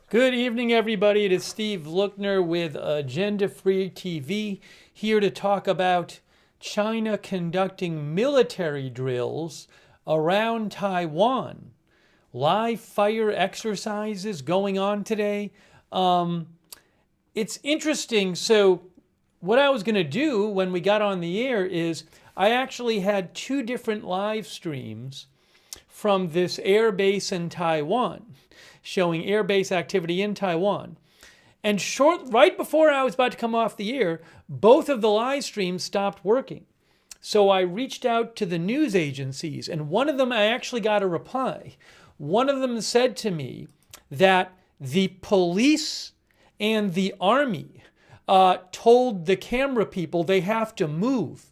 Good evening, everybody. It is Steve Lookner with Agenda Free TV here to talk about China conducting military drills around Taiwan. Live fire exercises going on today. It's interesting. So, what I was going to do when we got on the air is I actually had two different live streams from this air base in Taiwan, showing air base activity in Taiwan. And right before I was about to come off the air, both of the live streams stopped working. So I reached out to the news agencies, and one of them I actually got a reply. One of them said to me that the police and the army told the camera people they have to move.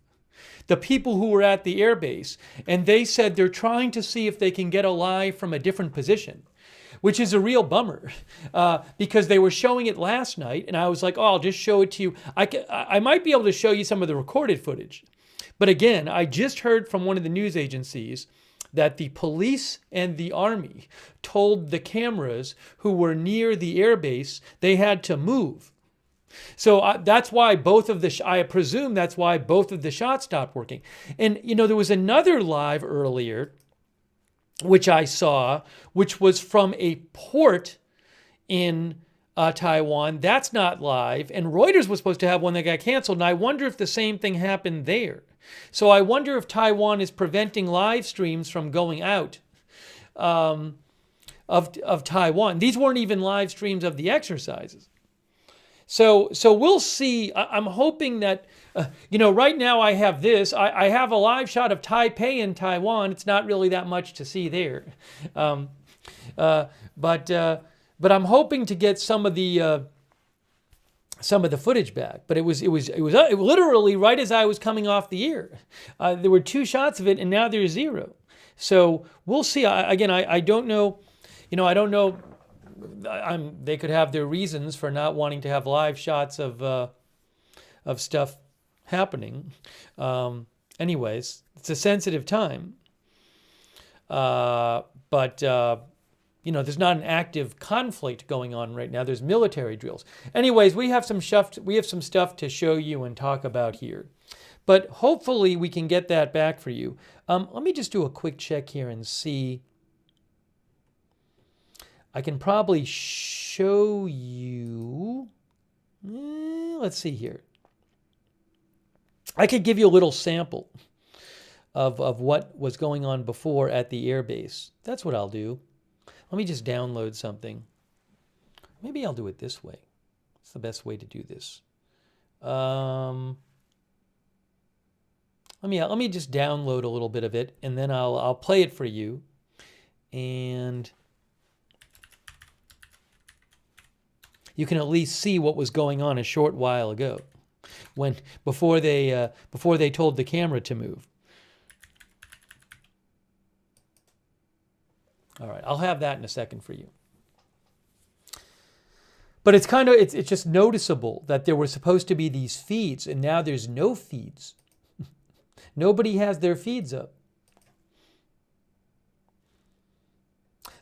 The people who were at the airbase, and they said they're trying to see if they can get a live from a different position, which is a real bummer because they were showing it last night, and I was like, oh, I'll just show it to you. I might be able to show you some of the recorded footage. But again, I just heard from one of the news agencies that the police and the army told the cameras who were near the airbase they had to move. So that's why I presume that's why both of the shots stopped working. And, there was another live earlier, which I saw, which was from a port in Taiwan. That's not live. And Reuters was supposed to have one that got canceled. And I wonder if the same thing happened there. So I wonder if Taiwan is preventing live streams from going out of Taiwan. These weren't even live streams of the exercises. So we'll see. I'm hoping that, right now I have this. I have a live shot of Taipei in Taiwan. It's not really that much to see there. But I'm hoping to get some of the footage back. But it was literally right as I was coming off the air. There were two shots of it, and now there's zero. So we'll see. I don't know. I don't know. They could have their reasons for not wanting to have live shots of stuff happening. Anyways, it's a sensitive time. But there's not an active conflict going on right now. There's military drills. Anyways, we have some stuff to show you and talk about here. But hopefully we can get that back for you. Let me just do a quick check here and see. I can probably show you. Let's see here. I could give you a little sample of what was going on before at the airbase. That's what I'll do. Let me just download something. Maybe I'll do it this way. It's the best way to do this. Let me just download a little bit of it, and then I'll play it for you. And you can at least see what was going on a short while ago, before they told the camera to move. All right, I'll have that in a second for you. But it's just noticeable that there were supposed to be these feeds, and now there's no feeds. Nobody has their feeds up.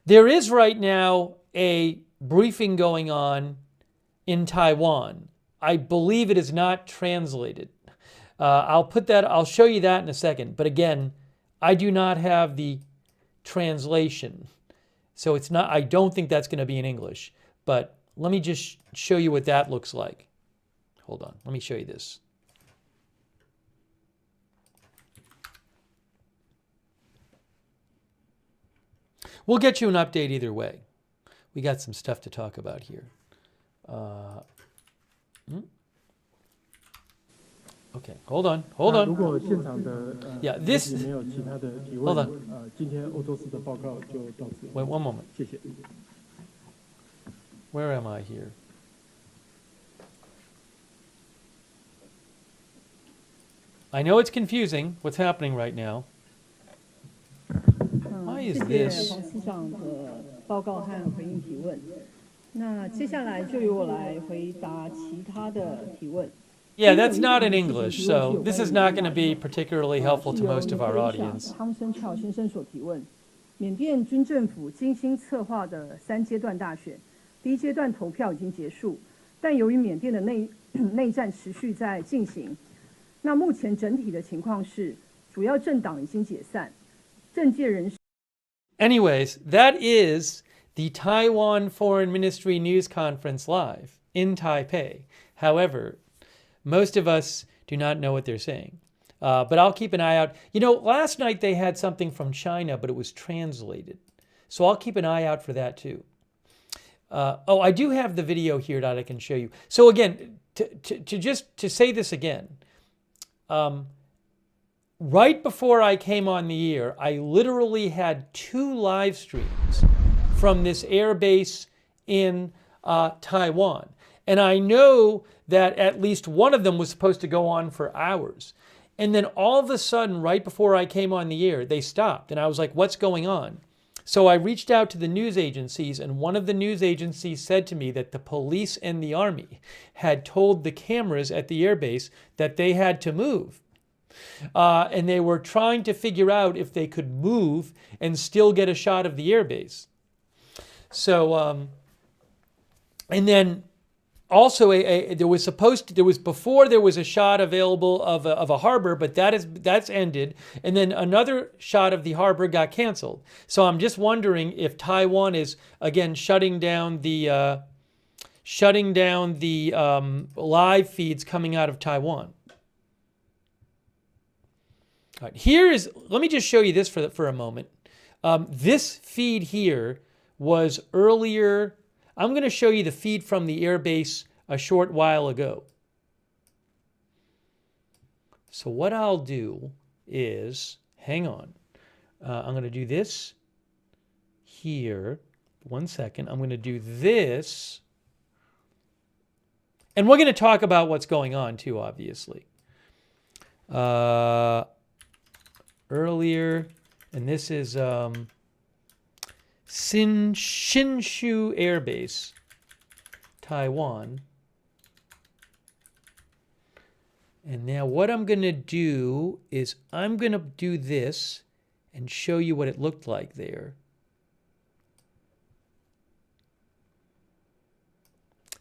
There is right now a briefing going on in Taiwan. I believe it is not translated. I'll show you that in a second. But again, I do not have the translation. So I don't think that's going to be in English. But let me just show you what that looks like. Hold on. Let me show you this. We'll get you an update either way. We got some stuff to talk about here. Okay, hold on. Yeah, this. Hold on. Wait, one moment. Where am I here? I know it's confusing what's happening right now. Why is this? 那接下来就由我来回答其他的提问。Yeah, that's not in English, so this is not going to be particularly helpful to most of our audience. 汤生翘先生所提问，缅甸军政府精心策划的3阶段大选，第一阶段投票已经结束，但由于缅甸的内战持续在进行，那目前整体的情况是，主要政党已经解散，政界人士。Anyways, that is the Taiwan Foreign Ministry news conference live in Taipei. However, most of us do not know what they're saying. But I'll keep an eye out. You know, last night they had something from China, but it was translated. So I'll keep an eye out for that too. I do have the video here that I can show you. So again, to say this again, right before I came on the air, I literally had 2 live streams from this air base in Taiwan. And I know that at least one of them was supposed to go on for hours. And then all of a sudden, right before I came on the air, they stopped. And I was like, what's going on? So I reached out to the news agencies, and one of the news agencies said to me that the police and the army had told the cameras at the airbase that they had to move. And they were trying to figure out if they could move and still get a shot of the airbase. So, and then also there was before there was a shot available of a harbor, but that's ended. And then another shot of the harbor got canceled. So I'm just wondering if Taiwan is again shutting down the live feeds coming out of Taiwan. All right, let me just show you this for a moment. This feed here was earlier. I'm going to show you the feed from the airbase a short while ago. So what I'll do is, hang on. I'm going to do this here. 1 second. I'm going to do this. And we're going to talk about what's going on too, obviously. Earlier, and this is Hsinchu Air Base, Taiwan. And now what I'm going to do is I'm going to do this and show you what it looked like there.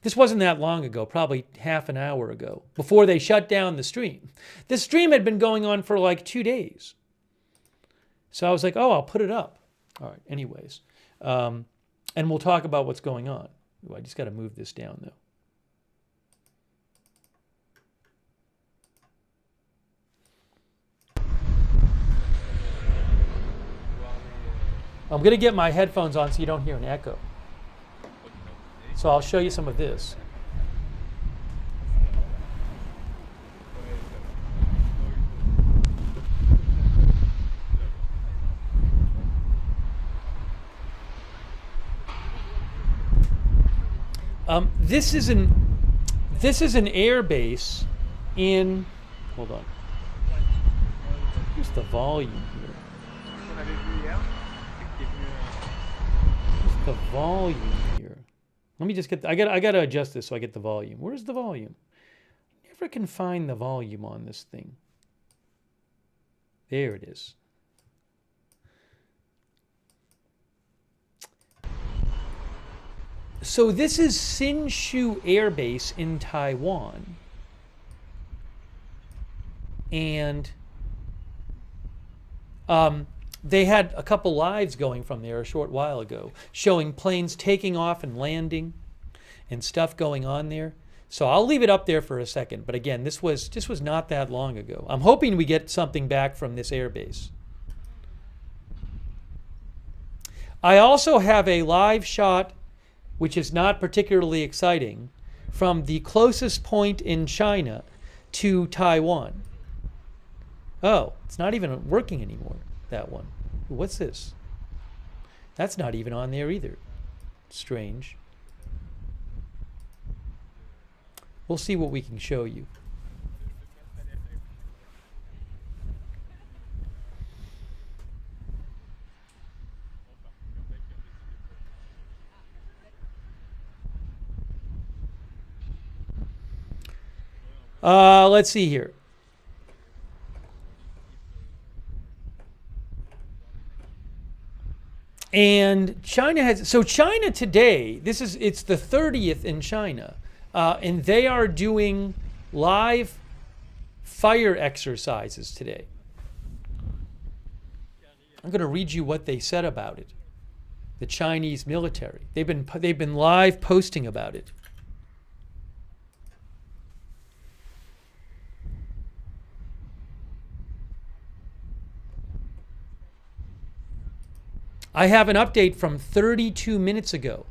This wasn't that long ago, probably half an hour ago, before they shut down the stream. The stream had been going on for like 2 days. So I was like, oh, I'll put it up. All right, anyways. And we'll talk about what's going on. Ooh, I just got to move this down, though. I'm going to get my headphones on so you don't hear an echo. So I'll show you some of this. This is an air base in. Hold on. Where's the volume here? Where's the volume here? Let me just get. I gotta adjust this so I get the volume. Where's the volume? I never can find the volume on this thing. There it is. So this is Hsinchu Air Base in Taiwan. And they had a couple lives going from there a short while ago, showing planes taking off and landing and stuff going on there. So I'll leave it up there for a second. But again, this was not that long ago. I'm hoping we get something back from this air base. I also have a live shot, which is not particularly exciting, from the closest point in China to Taiwan. Oh, it's not even working anymore, that one. What's this? That's not even on there either. Strange. We'll see what we can show you. Let's see here. And China has, so China today, it's the 30th in China, and they are doing live fire exercises today. I'm going to read you what they said about it. The Chinese military. They've been live posting about it. I have an update from 32 minutes ago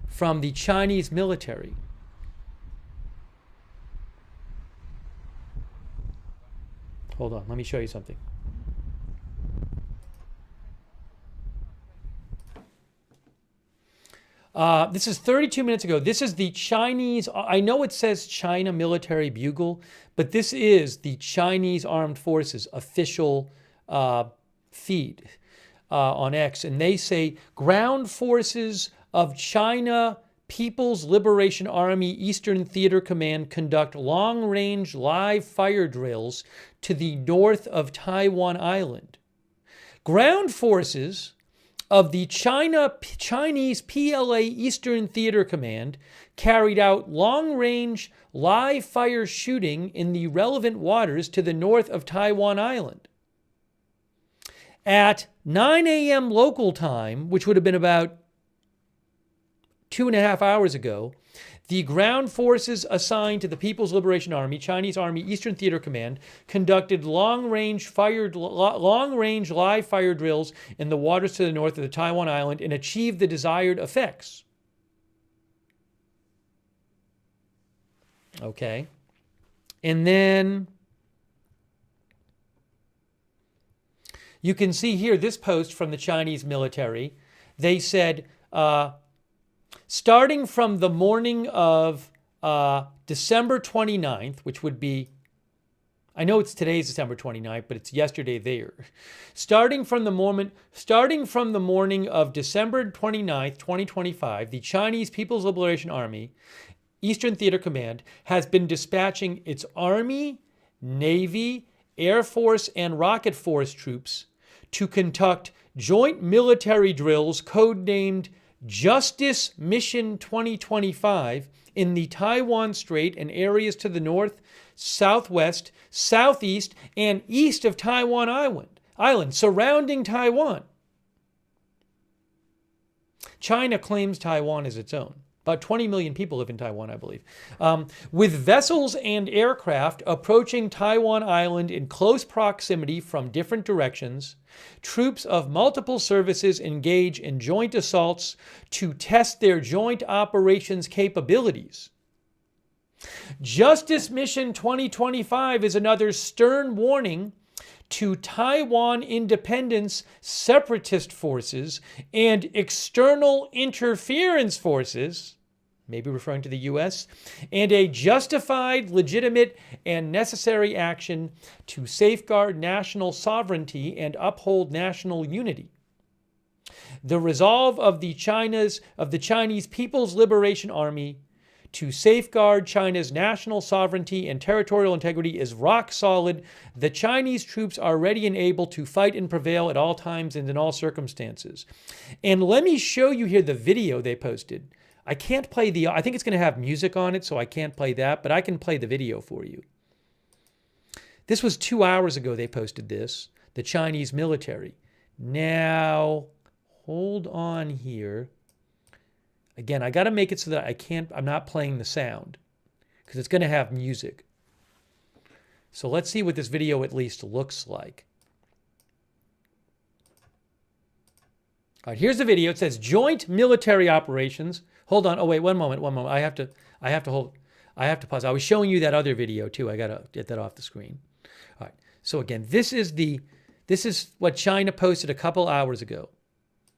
from the Chinese military. Hold on, let me show you something. This is 32 minutes ago. This is the Chinese, I know it says China Military Bugle, but this is the Chinese Armed Forces official feed on X. And they say, ground forces of China People's Liberation Army Eastern Theater Command conduct long-range live fire drills to the north of Taiwan Island. Ground forces of the Chinese PLA Eastern Theater Command carried out long-range live fire shooting in the relevant waters to the north of Taiwan Island. At 9 a.m. local time, which would have been about 2.5 hours ago, the ground forces assigned to the People's Liberation Army, Chinese Army Eastern Theater Command, conducted long-range live fire drills in the waters to the north of the Taiwan Island and achieved the desired effects. Okay. And then you can see here this post from the Chinese military. They said, starting from the morning of December 29th, which would be, I know it's today's December 29th, but it's yesterday there. Starting from the morning of December 29th, 2025, the Chinese People's Liberation Army, Eastern Theater Command, has been dispatching its Army, Navy, Air Force, and Rocket Force troops to conduct joint military drills codenamed Justice Mission 2025 in the Taiwan Strait and areas to the north, southwest, southeast, and east of Taiwan Island, surrounding Taiwan. China claims Taiwan as its own. About 20 million people live in Taiwan, I believe. With vessels and aircraft approaching Taiwan Island in close proximity from different directions, troops of multiple services engage in joint assaults to test their joint operations capabilities. Justice Mission 2025 is another stern warning to Taiwan independence separatist forces and external interference forces, maybe referring to the U.S., and a justified, legitimate, and necessary action to safeguard national sovereignty and uphold national unity. The resolve of the Chinese People's Liberation Army to safeguard China's national sovereignty and territorial integrity is rock solid. The Chinese troops are ready and able to fight and prevail at all times and in all circumstances. And let me show you here the video they posted. I can't play I think it's going to have music on it, so I can't play that, but I can play the video for you. This was 2 hours ago they posted this, the Chinese military. Now, hold on here. Again, I got to make it so that I'm not playing the sound because it's going to have music. So let's see what this video at least looks like. All right, here's the video. It says joint military operations. Hold on. Oh, wait, one moment. I have to pause. I was showing you that other video too. I got to get that off the screen. All right. So again, this is what China posted a couple hours ago.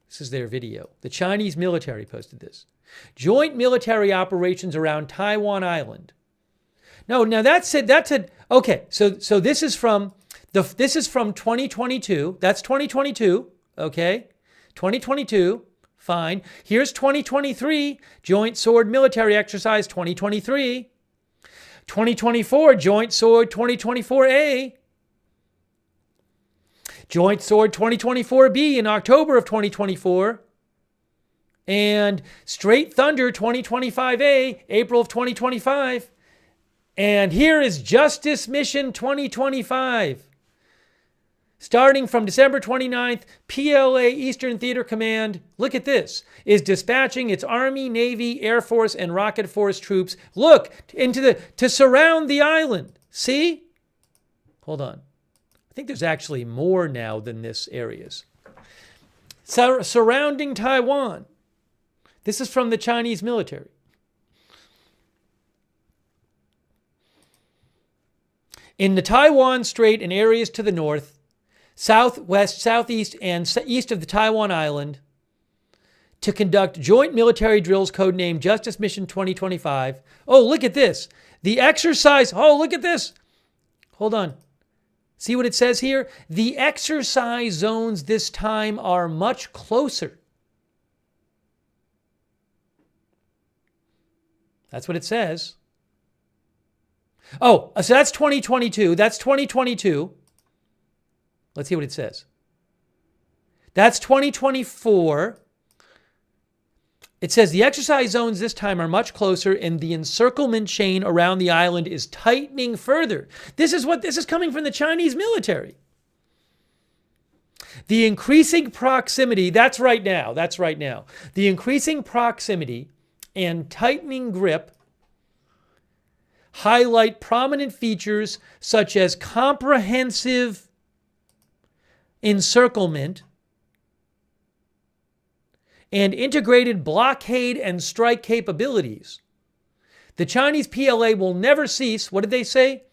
This is their video. The Chinese military posted this. Joint military operations around Taiwan Island. No, now that's it. Okay, so this is from 2022. That's 2022. Okay, 2022. Fine. Here's 2023. Joint Sword Military Exercise 2023. 2024. Joint Sword 2024A. Joint Sword 2024B in October of 2024. And Straight Thunder 2025A, April of 2025. And here is Justice Mission 2025. Starting from December 29th, PLA Eastern Theater Command, look at this, is dispatching its Army, Navy, Air Force, and Rocket Force troops, look, to surround the island. See? Hold on. I think there's actually more now than this areas. Surrounding Taiwan. This is from the Chinese military. In the Taiwan Strait and areas to the north, southwest, southeast, and east of the Taiwan Island, to conduct joint military drills codenamed Justice Mission 2025. Oh, look at this. The exercise. Oh, look at this. Hold on. See what it says here? The exercise zones this time are much closer. That's what it says. Oh, so that's 2022. That's 2022. Let's see what it says. That's 2024. It says the exercise zones this time are much closer and the encirclement chain around the island is tightening further. This is coming from the Chinese military. The increasing proximity, that's right now. The increasing proximity and tightening grip highlight prominent features such as comprehensive encirclement and integrated blockade and strike capabilities. The Chinese PLA will never cease, what did they say?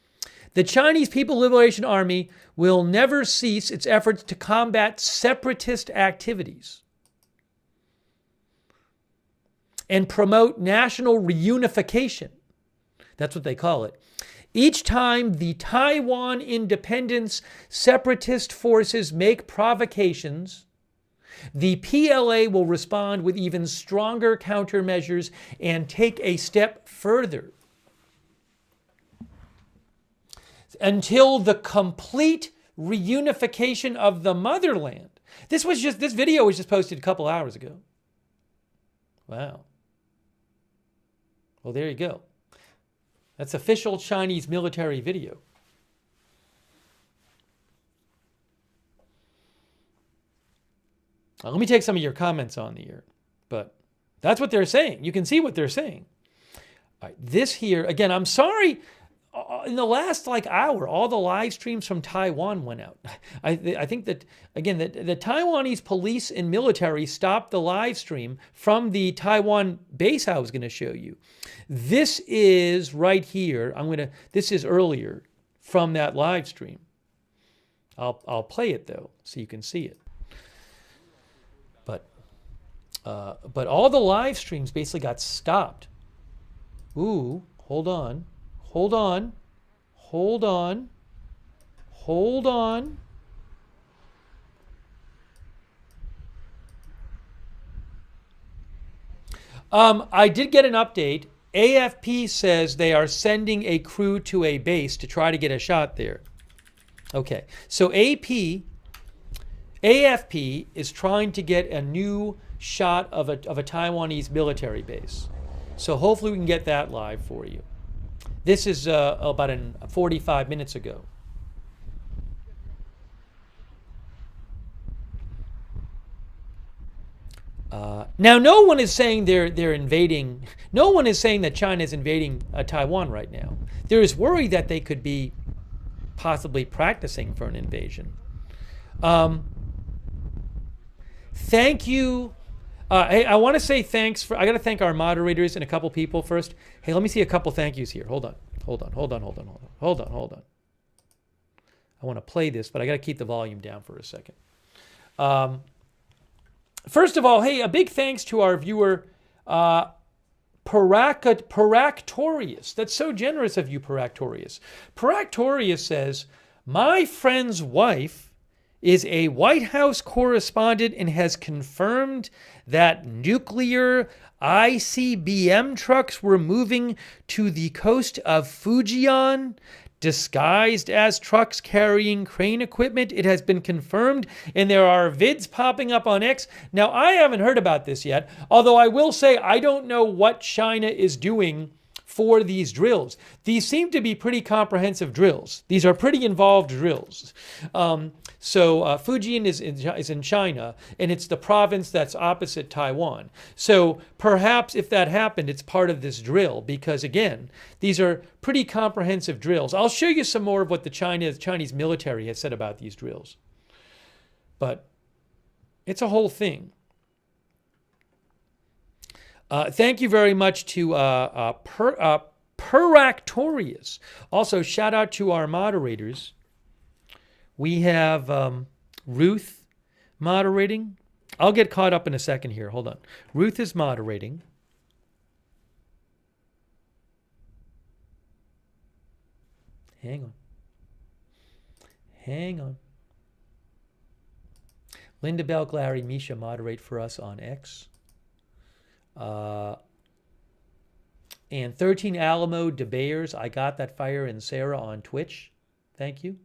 The Chinese People's Liberation Army will never cease its efforts to combat separatist activities and promote national reunification. That's what they call it. Each time the Taiwan independence separatist forces make provocations, the PLA will respond with even stronger countermeasures and take a step further until the complete reunification of the motherland. This video was just posted a couple hours ago. Wow. Well, there you go. That's official Chinese military video. Now, let me take some of your comments on the air, but that's what they're saying. You can see what they're saying. All right, this here, again, I'm sorry, in the last hour, all the live streams from Taiwan went out. I think that, again, the Taiwanese police and military stopped the live stream from the Taiwan base I was going to show you. This is right here. This is earlier from that live stream. I'll play it though, so you can see it. But all the live streams basically got stopped. Ooh, hold on. I did get an update. AFP says they are sending a crew to a base to try to get a shot there. Okay, so AFP is trying to get a new shot of a Taiwanese military base. So hopefully we can get that live for you. This is about 45 minutes ago. Now, no one is saying they're invading. No one is saying that China is invading Taiwan right now. There is worry that they could be possibly practicing for an invasion. Thank you. Hey, I want to say thanks I got to thank our moderators and a couple people first. Hey, let me see a couple thank yous here. Hold on. I want to play this, but I got to keep the volume down for a second. First of all, hey, a big thanks to our viewer, Paractorius. That's so generous of you, Paractorius. Paractorius says, my friend's wife is a White House correspondent and has confirmed that nuclear ICBM trucks were moving to the coast of Fujian disguised as trucks carrying crane equipment. It has been confirmed, and there are vids popping up on X. Now, I haven't heard about this yet, although I will say I don't know what China is doing for these drills. These seem to be pretty comprehensive drills. These are pretty involved drills. Fujian is in China, and it's the province that's opposite Taiwan. So perhaps if that happened, it's part of this drill, because again, these are pretty comprehensive drills. I'll show you some more of what the Chinese military has said about these drills. But it's a whole thing. Thank you very much to Peractorius. Also, shout out to our moderators. We have Ruth moderating. I'll get caught up in a second here. Hold on. Ruth is moderating. Hang on. Linda Bell, Larry, Misha moderate for us on X. And 13 Alamo DeBayers, I got that fire, and Sarah on Twitch. Thank you.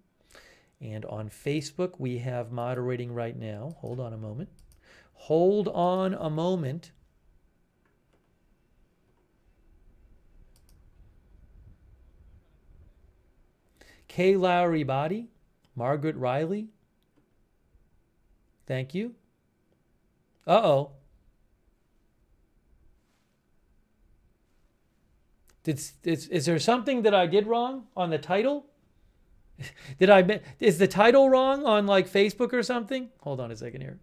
And on Facebook, we have moderating right now. Hold on a moment. Kay Lowry Body, Margaret Riley. Thank you. Uh-oh. Is there something that I did wrong on the title? Is the title wrong on like Facebook or something? Hold on a second here.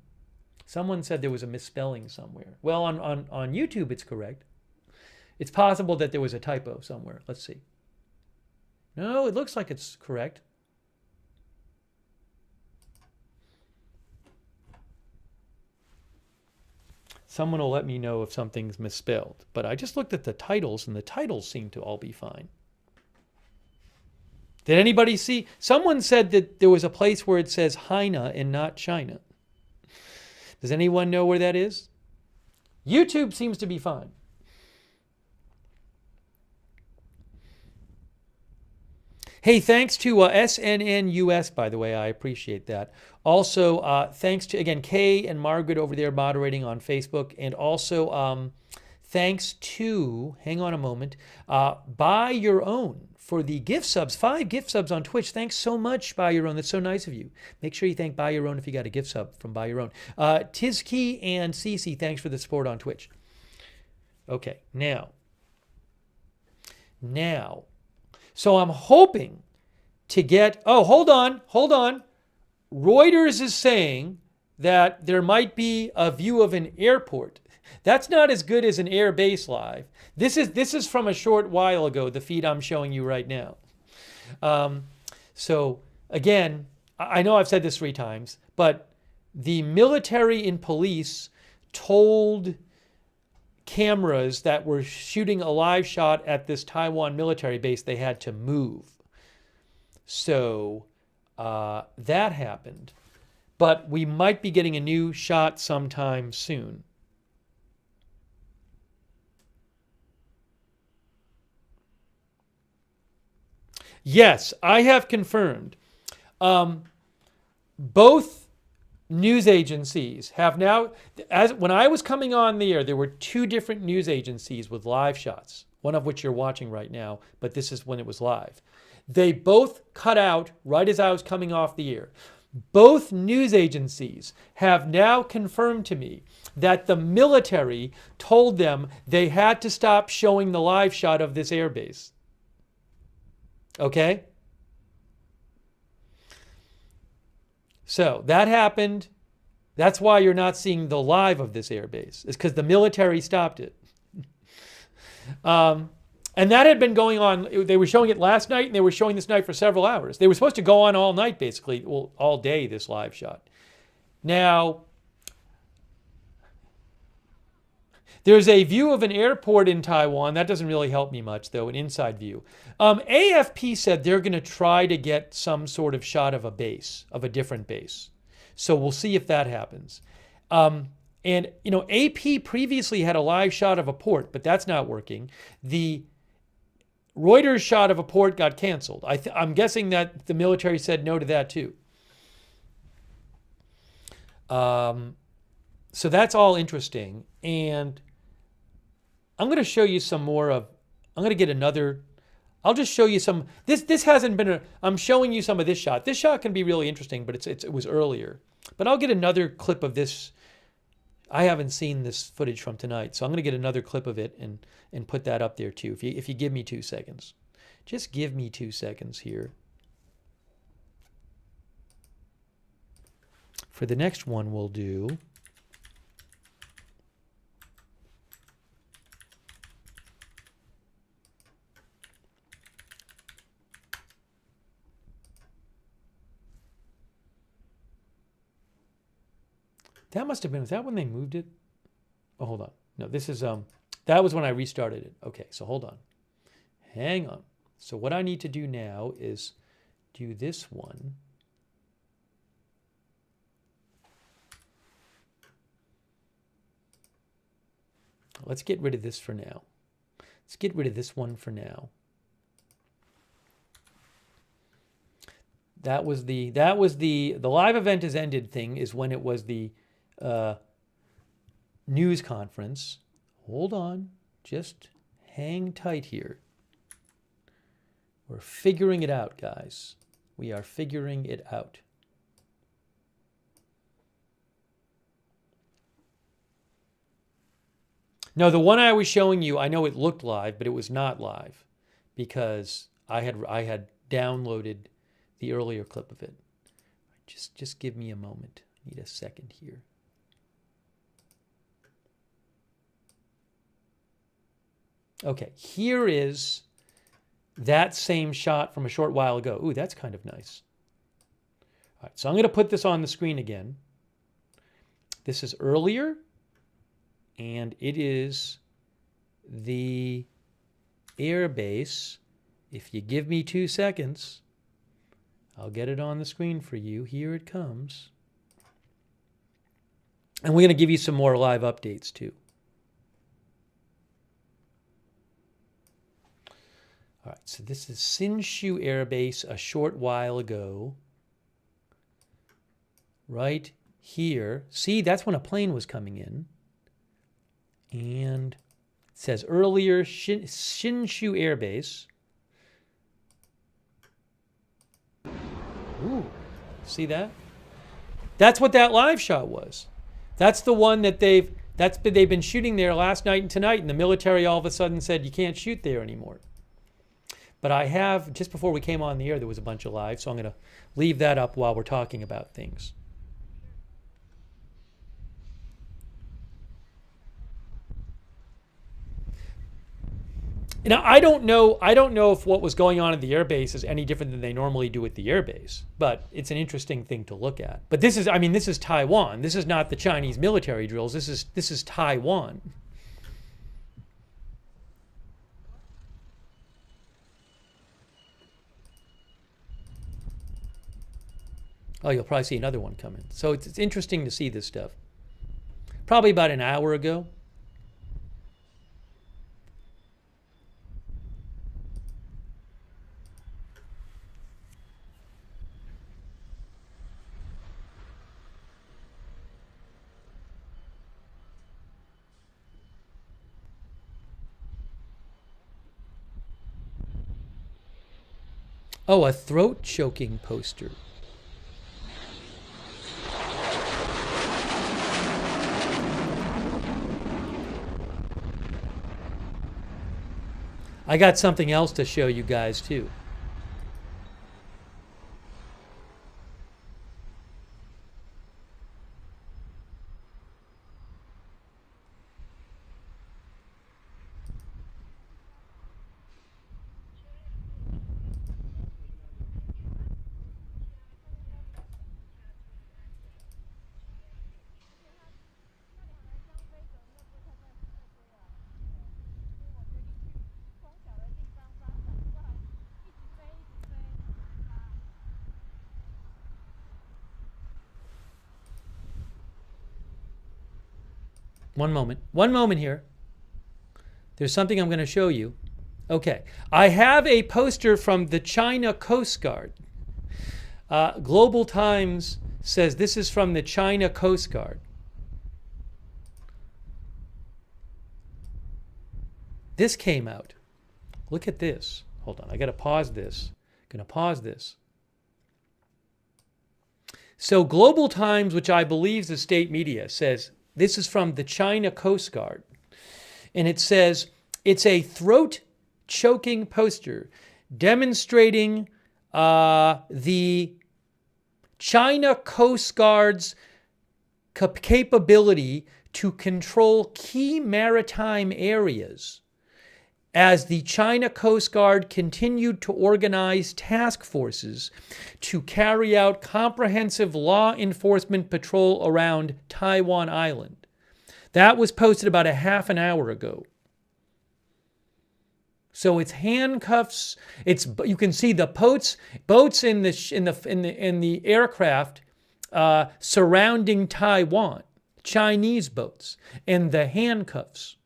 Someone said there was a misspelling somewhere. Well, on YouTube it's correct. It's possible that there was a typo somewhere. Let's see. No, it looks like it's correct. Someone will let me know if something's misspelled. But I just looked at the titles, and the titles seem to all be fine. Did anybody see? Someone said that there was a place where it says Haina and not China. Does anyone know where that is? YouTube seems to be fine. Hey, thanks to SNNUS, by the way. I appreciate that. Also, thanks to, again, Kay and Margaret over there moderating on Facebook. And also, thanks to, hang on a moment, Buy Your Own for the gift subs. 5 gift subs on Twitch. Thanks so much, Buy Your Own. That's so nice of you. Make sure you thank Buy Your Own if you got a gift sub from Buy Your Own. Tizki and Cece, thanks for the support on Twitch. Okay, now. So I'm hoping to get, oh, hold on. Reuters is saying that there might be a view of an airport. That's not as good as an air base live. This is from a short while ago, the feed I'm showing you right now. So again, I know I've said this 3 times, but the military and police told cameras that were shooting a live shot at this Taiwan military base they had to move. So that happened. But we might be getting a new shot sometime soon. Yes, I have confirmed. Both news agencies have now, when I was coming on the air, there were 2 different news agencies with live shots, one of which you're watching right now, but this is when it was live. They both cut out right as I was coming off the air. Both news agencies have now confirmed to me that the military told them they had to stop showing the live shot of this airbase. Okay? So that happened. That's why you're not seeing the live of this airbase. It's because the military stopped it. And that had been going on. They were showing it last night, and they were showing this night for several hours. They were supposed to go on all night, basically, well, all day, this live shot. Now, there's a view of an airport in Taiwan. That doesn't really help me much, though, an inside view. AFP said they're going to try to get some sort of shot of a base, of a different base. So we'll see if that happens. And, you know, AP previously had a live shot of a port, but that's not working. The Reuters shot of a port got canceled. I'm guessing that the military said no to that too. So that's all interesting. And I'm going to show you some more of, I'm going to get another, I'll just show you some, this hasn't been, I'm showing you some of this shot. This shot can be really interesting, but it was earlier. But I'll get another clip of this. I haven't seen this footage from tonight, so I'm going to get another clip of it and put that up there too, if you give me 2 seconds. Just give me 2 seconds here. For the next one, we'll do that must have been, was that when they moved it? Oh, hold on. No, this is, that was when I restarted it. Okay, so hold on. Hang on. So what I need to do now is do this one. Let's get rid of this for now. Let's get rid of this one for now. That was the live event is ended thing is when it was the news conference. Hold on, just hang tight here. We're figuring it out, guys. We are figuring it out. No, the one I was showing you, I know it looked live, but it was not live because I had downloaded the earlier clip of it. Just give me a moment. I need a second here. Okay, here is that same shot from a short while ago. Ooh, that's kind of nice. All right, so I'm going to put this on the screen again. This is earlier, and it is the air base. If you give me 2 seconds, I'll get it on the screen for you. Here it comes. And we're going to give you some more live updates too. All right, so this is Hsinchu Air Base a short while ago. Right here. See, that's when a plane was coming in. And it says earlier Hsinchu Air Base. Ooh, see that? That's what that live shot was. That's the one that they've been shooting there last night and tonight, and the military all of a sudden said you can't shoot there anymore. But I have, just before we came on the air, there was a bunch of live, so I'm going to leave that up while we're talking about things. Now, I don't know if what was going on at the airbase is any different than they normally do at the airbase, but it's an interesting thing to look at. But this is, I mean, this is Taiwan. This is not the Chinese military drills. This is Taiwan. Oh, you'll probably see another one coming. So it's interesting to see this stuff. Probably about an hour ago. Oh, a throat choking poster. I got something else to show you guys too. One moment here. There's something I'm going to show you, Okay, I have a poster from the China Coast Guard. Global Times says this is from the China Coast Guard. This came out. Look at this. Hold on, I got to pause this. Going to pause this. So Global Times, which I believe is the state media, says this is from the China Coast Guard. And it says it's a throat-choking poster demonstrating the China Coast Guard's capability to control key maritime areas as the China Coast Guard continued to organize task forces to carry out comprehensive law enforcement patrol around Taiwan Island. That was posted about a half an hour ago. So it's handcuffs. You can see the boats in the aircraft surrounding Taiwan, Chinese boats, and the handcuffs.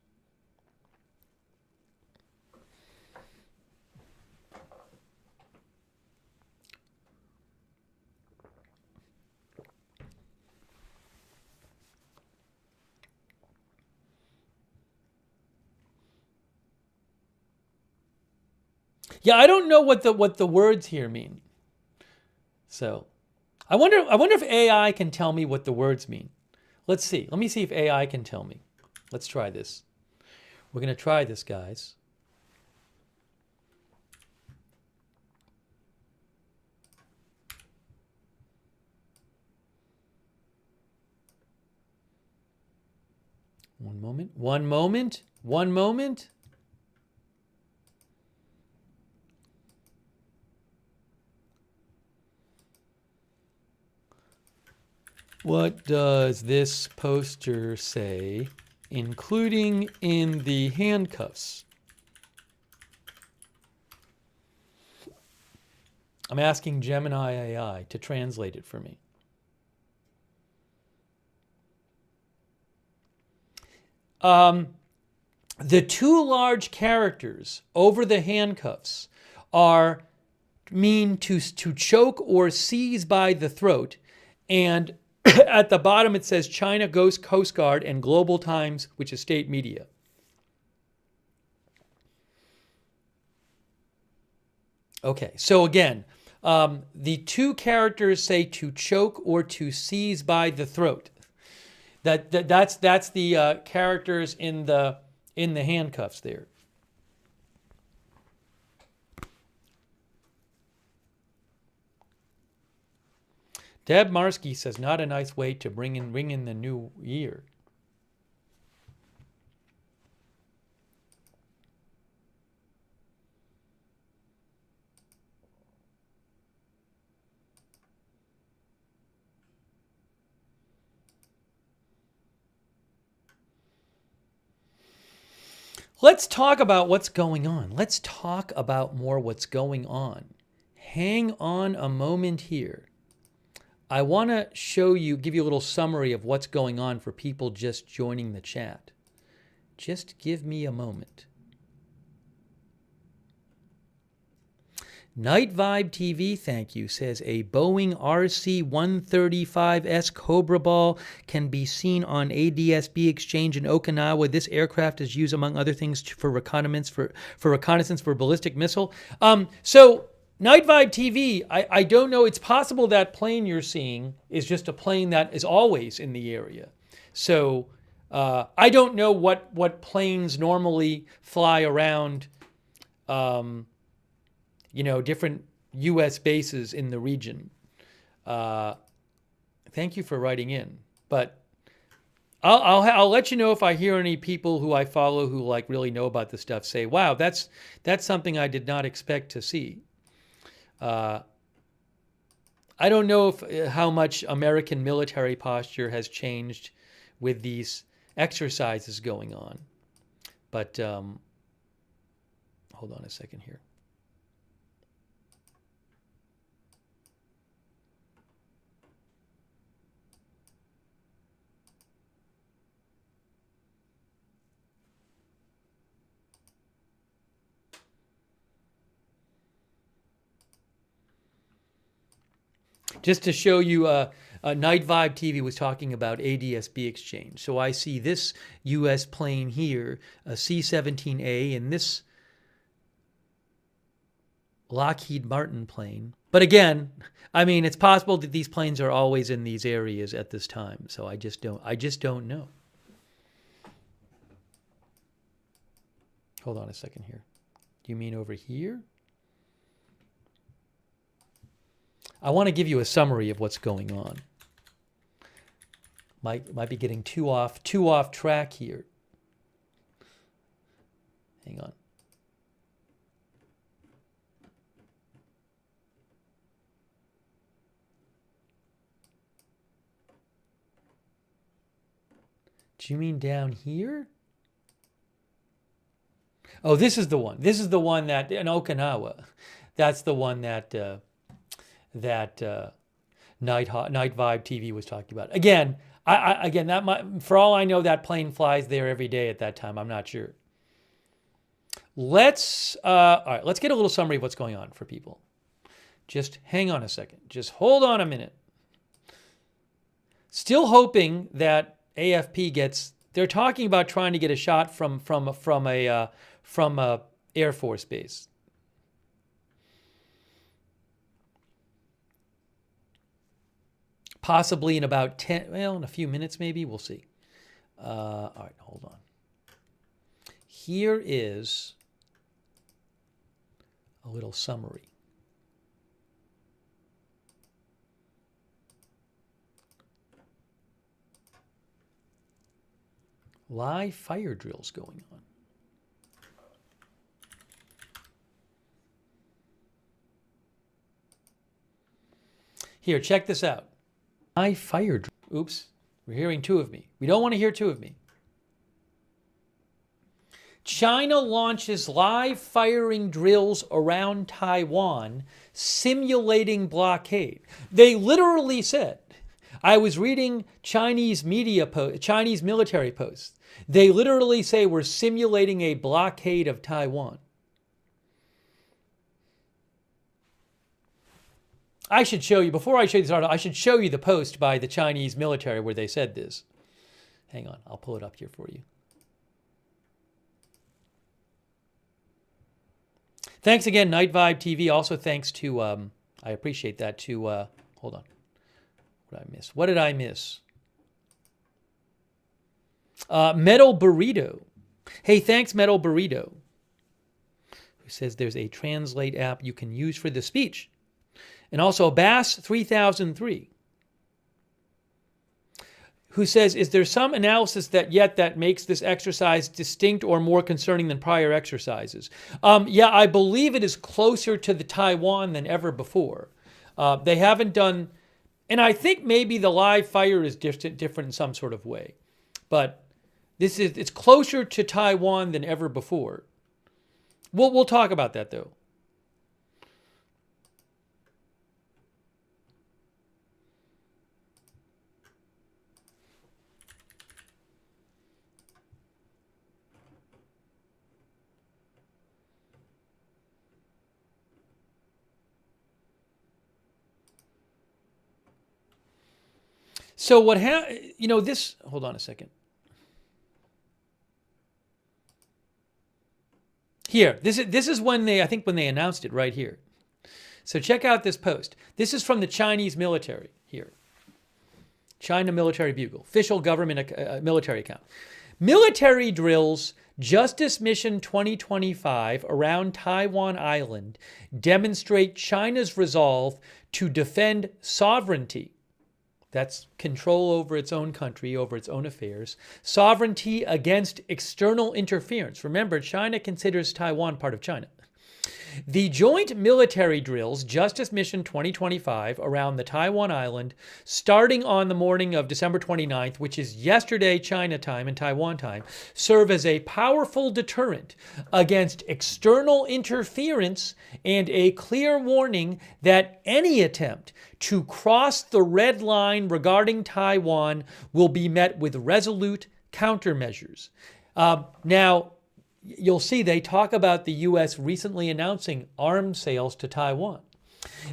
Yeah, I don't know what the words here mean. So, I wonder if AI can tell me what the words mean. Let's see. Let me see if AI can tell me. Let's try this. We're going to try this, guys. One moment. One moment. One moment. What does this poster say, including in the handcuffs? I'm asking Gemini AI to translate it for me. The two large characters over the handcuffs mean to choke or seize by the throat, and at the bottom it says China Coast Guard and Global Times, which is state media. Okay, so again, the two characters say to choke or to seize by the throat. That's the characters in the handcuffs there. Deb Marsky says, not a nice way to ring in the new year. Let's talk about what's going on. Let's talk about more what's going on. Hang on a moment here. I want to give you a little summary of what's going on for people just joining the chat. Just give me a moment. Night Vibe TV, thank you, says a Boeing RC-135S Cobra ball can be seen on ADSB Exchange in Okinawa. This aircraft is used, among other things, for reconnaissance for ballistic missile. So Night Vibe TV, I don't know. It's possible that plane you're seeing is just a plane that is always in the area. So I don't know what planes normally fly around different U.S. bases in the region. Thank you for writing in. But I'll let you know if I hear any people who I follow who really know about this stuff say, wow, that's something I did not expect to see. I don't know how much American military posture has changed with these exercises going on. But hold on a second here. Just to show you, Night Vibe TV was talking about ADS-B exchange. So I see this U.S. plane here, a C-17A, and this Lockheed Martin plane. But again, I mean, it's possible that these planes are always in these areas at this time. So I just don't know. Hold on a second here. Do you mean over here? I want to give you a summary of what's going on. Might be getting too off track here. Hang on. Do you mean down here? Oh, this is the one. This is the one that in Okinawa. That's the one that Night Vibe TV was talking about. Again, that might, for all I know, that plane flies there every day at that time. I'm not sure. All right, let's get a little summary of what's going on for people. Just hang on a second. Just hold on a minute. Still hoping that AFP gets. They're talking about trying to get a shot from a Air Force base. Possibly in about 10, well, in a few minutes maybe, we'll see. All right, hold on. Here is a little summary. Live fire drills going on. Here, check this out. Live fire drill. Oops, we're hearing two of me. We don't want to hear two of me. China launches live firing drills around Taiwan, simulating blockade. They literally said, I was reading Chinese military posts. They literally say we're simulating a blockade of Taiwan. I should show you, before I show you this article, I should show you the post by the Chinese military where they said this. Hang on, I'll pull it up here for you. Thanks again, Night Vibe TV. Also thanks to, I appreciate that, to, hold on. What did I miss? Metal Burrito. Hey, thanks, Metal Burrito. Who says there's a translate app you can use for the speech. And also Bass 3003, who says, is there some analysis that makes this exercise distinct or more concerning than prior exercises? Yeah, I believe it is closer to the Taiwan than ever before. They haven't done, and I think maybe the live fire is different in some sort of way. But it's closer to Taiwan than ever before. We'll talk about that though. So what this, hold on a second. Here, this is when I think when they announced it right here. So check out this post. This is from the Chinese military here. China Military Bugle, official government military account. Military drills Justice Mission 2025 around Taiwan Island demonstrate China's resolve to defend sovereignty. That's control over its own country, over its own affairs. Sovereignty against external interference. Remember, China considers Taiwan part of China. The joint military drills, Justice Mission 2025, around the Taiwan Island, starting on the morning of December 29th, which is yesterday China time and Taiwan time, serve as a powerful deterrent against external interference and a clear warning that any attempt to cross the red line regarding Taiwan will be met with resolute countermeasures. Now, you'll see they talk about the U.S. recently announcing arms sales to Taiwan.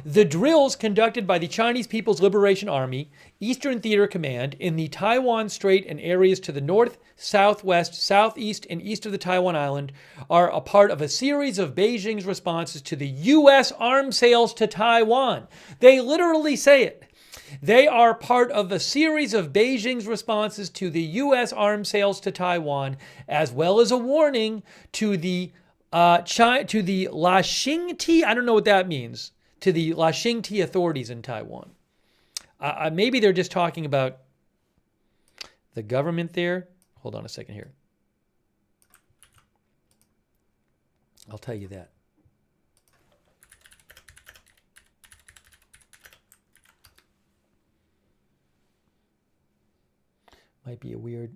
The drills conducted by the Chinese People's Liberation Army, Eastern Theater Command, in the Taiwan Strait and areas to the north, southwest, southeast, and east of the Taiwan Island are a part of a series of Beijing's responses to the U.S. arms sales to Taiwan. They literally say it. They are part of a series of Beijing's responses to the U.S. arms sales to Taiwan, as well as a warning to the Lashingti, I don't know what that means, to the Lashingti authorities in Taiwan. Maybe they're just talking about the government there. Hold on a second here. I'll tell you that. Might be a weird...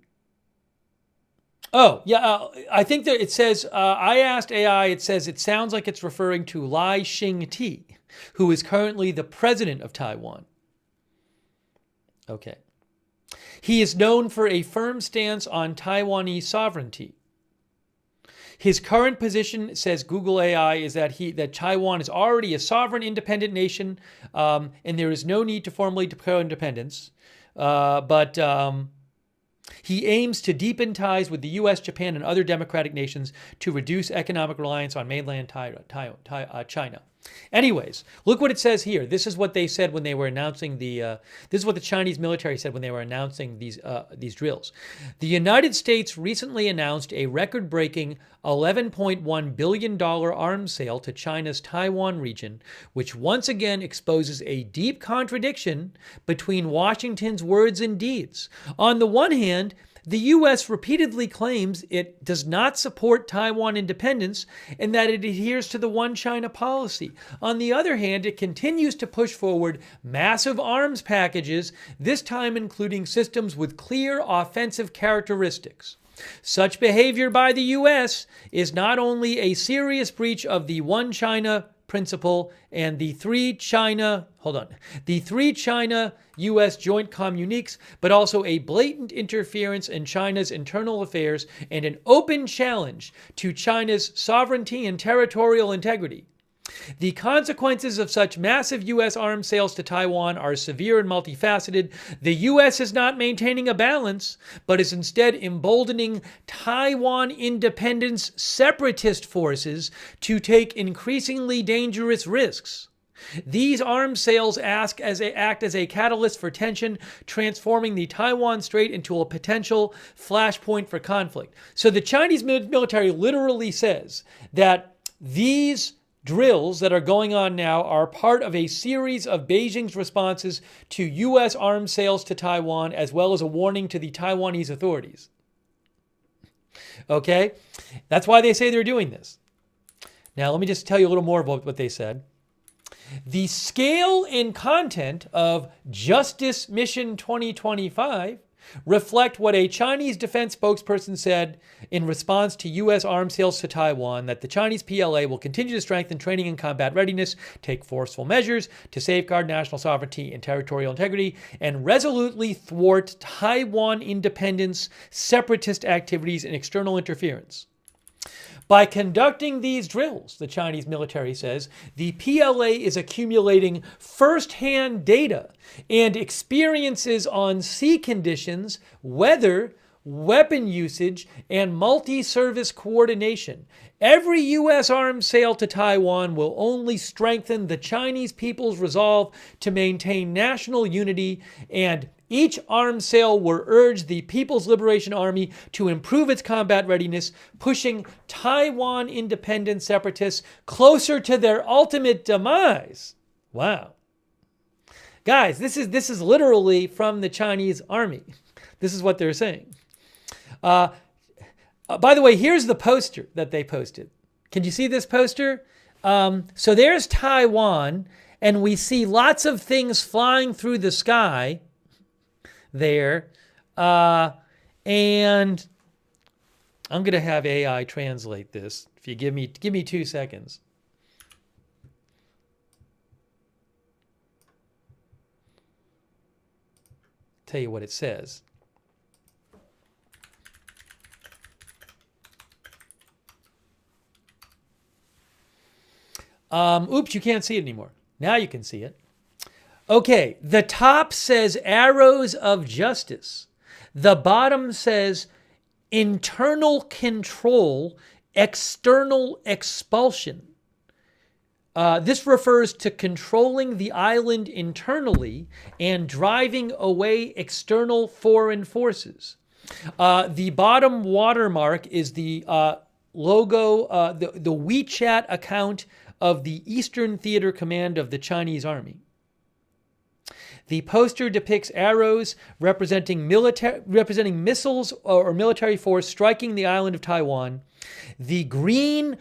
Oh, yeah, I think that it says, I asked AI, it says it sounds like it's referring to Lai Ching-te, who is currently the president of Taiwan. Okay. He is known for a firm stance on Taiwanese sovereignty. His current position, says Google AI, is that Taiwan is already a sovereign, independent nation, and there is no need to formally declare independence. He aims to deepen ties with the U.S., Japan, and other democratic nations to reduce economic reliance on mainland China. Anyways, look what it says here. This is what they said when they were announcing this is what the Chinese military said when they were announcing these drills. The United States recently announced a record-breaking $11.1 billion arms sale to China's Taiwan region, which once again exposes a deep contradiction between Washington's words and deeds. On the one hand, the U.S. repeatedly claims it does not support Taiwan independence and that it adheres to the One China policy. On the other hand, it continues to push forward massive arms packages, this time including systems with clear offensive characteristics. Such behavior by the U.S. is not only a serious breach of the One China principle and the three China U.S. joint communiques, but also a blatant interference in China's internal affairs and an open challenge to China's sovereignty and territorial integrity. The consequences of such massive U.S. arms sales to Taiwan are severe and multifaceted. The U.S. is not maintaining a balance, but is instead emboldening Taiwan independence separatist forces to take increasingly dangerous risks. These arms sales act as a catalyst for tension, transforming the Taiwan Strait into a potential flashpoint for conflict. So the Chinese military literally says that these drills that are going on now are part of a series of Beijing's responses to U.S. arms sales to Taiwan, as well as a warning to the Taiwanese authorities. Okay? That's why they say they're doing this. Now, let me just tell you a little more about what they said. The scale and content of Justice Mission 2025 reflect what a Chinese defense spokesperson said in response to U.S. arms sales to Taiwan, that the Chinese PLA will continue to strengthen training and combat readiness, take forceful measures to safeguard national sovereignty and territorial integrity, and resolutely thwart Taiwan independence, separatist activities, and external interference. By conducting these drills, the Chinese military says, the PLA is accumulating first-hand data and experiences on sea conditions, weather, weapon usage, and multi-service coordination. Every U.S. arms sale to Taiwan will only strengthen the Chinese people's resolve to maintain national unity, and each arms sale will urge the People's Liberation Army to improve its combat readiness, pushing Taiwan independent separatists closer to their ultimate demise. Wow. Guys, this is literally from the Chinese army. This is what they're saying. By the way, here's the poster that they posted. Can you see this poster? So there's Taiwan, and we see lots of things flying through the sky there. And I'm going to have AI translate this. If you give me 2 seconds. Tell you what it says. Oops, you can't see it anymore. Now you can see it. Okay, the top says arrows of justice. The bottom says internal control, external expulsion. This refers to controlling the island internally and driving away external foreign forces. The bottom watermark is the logo, the WeChat account of the Eastern Theater Command of the Chinese Army. The poster depicts arrows representing missiles or military force striking the island of Taiwan. The green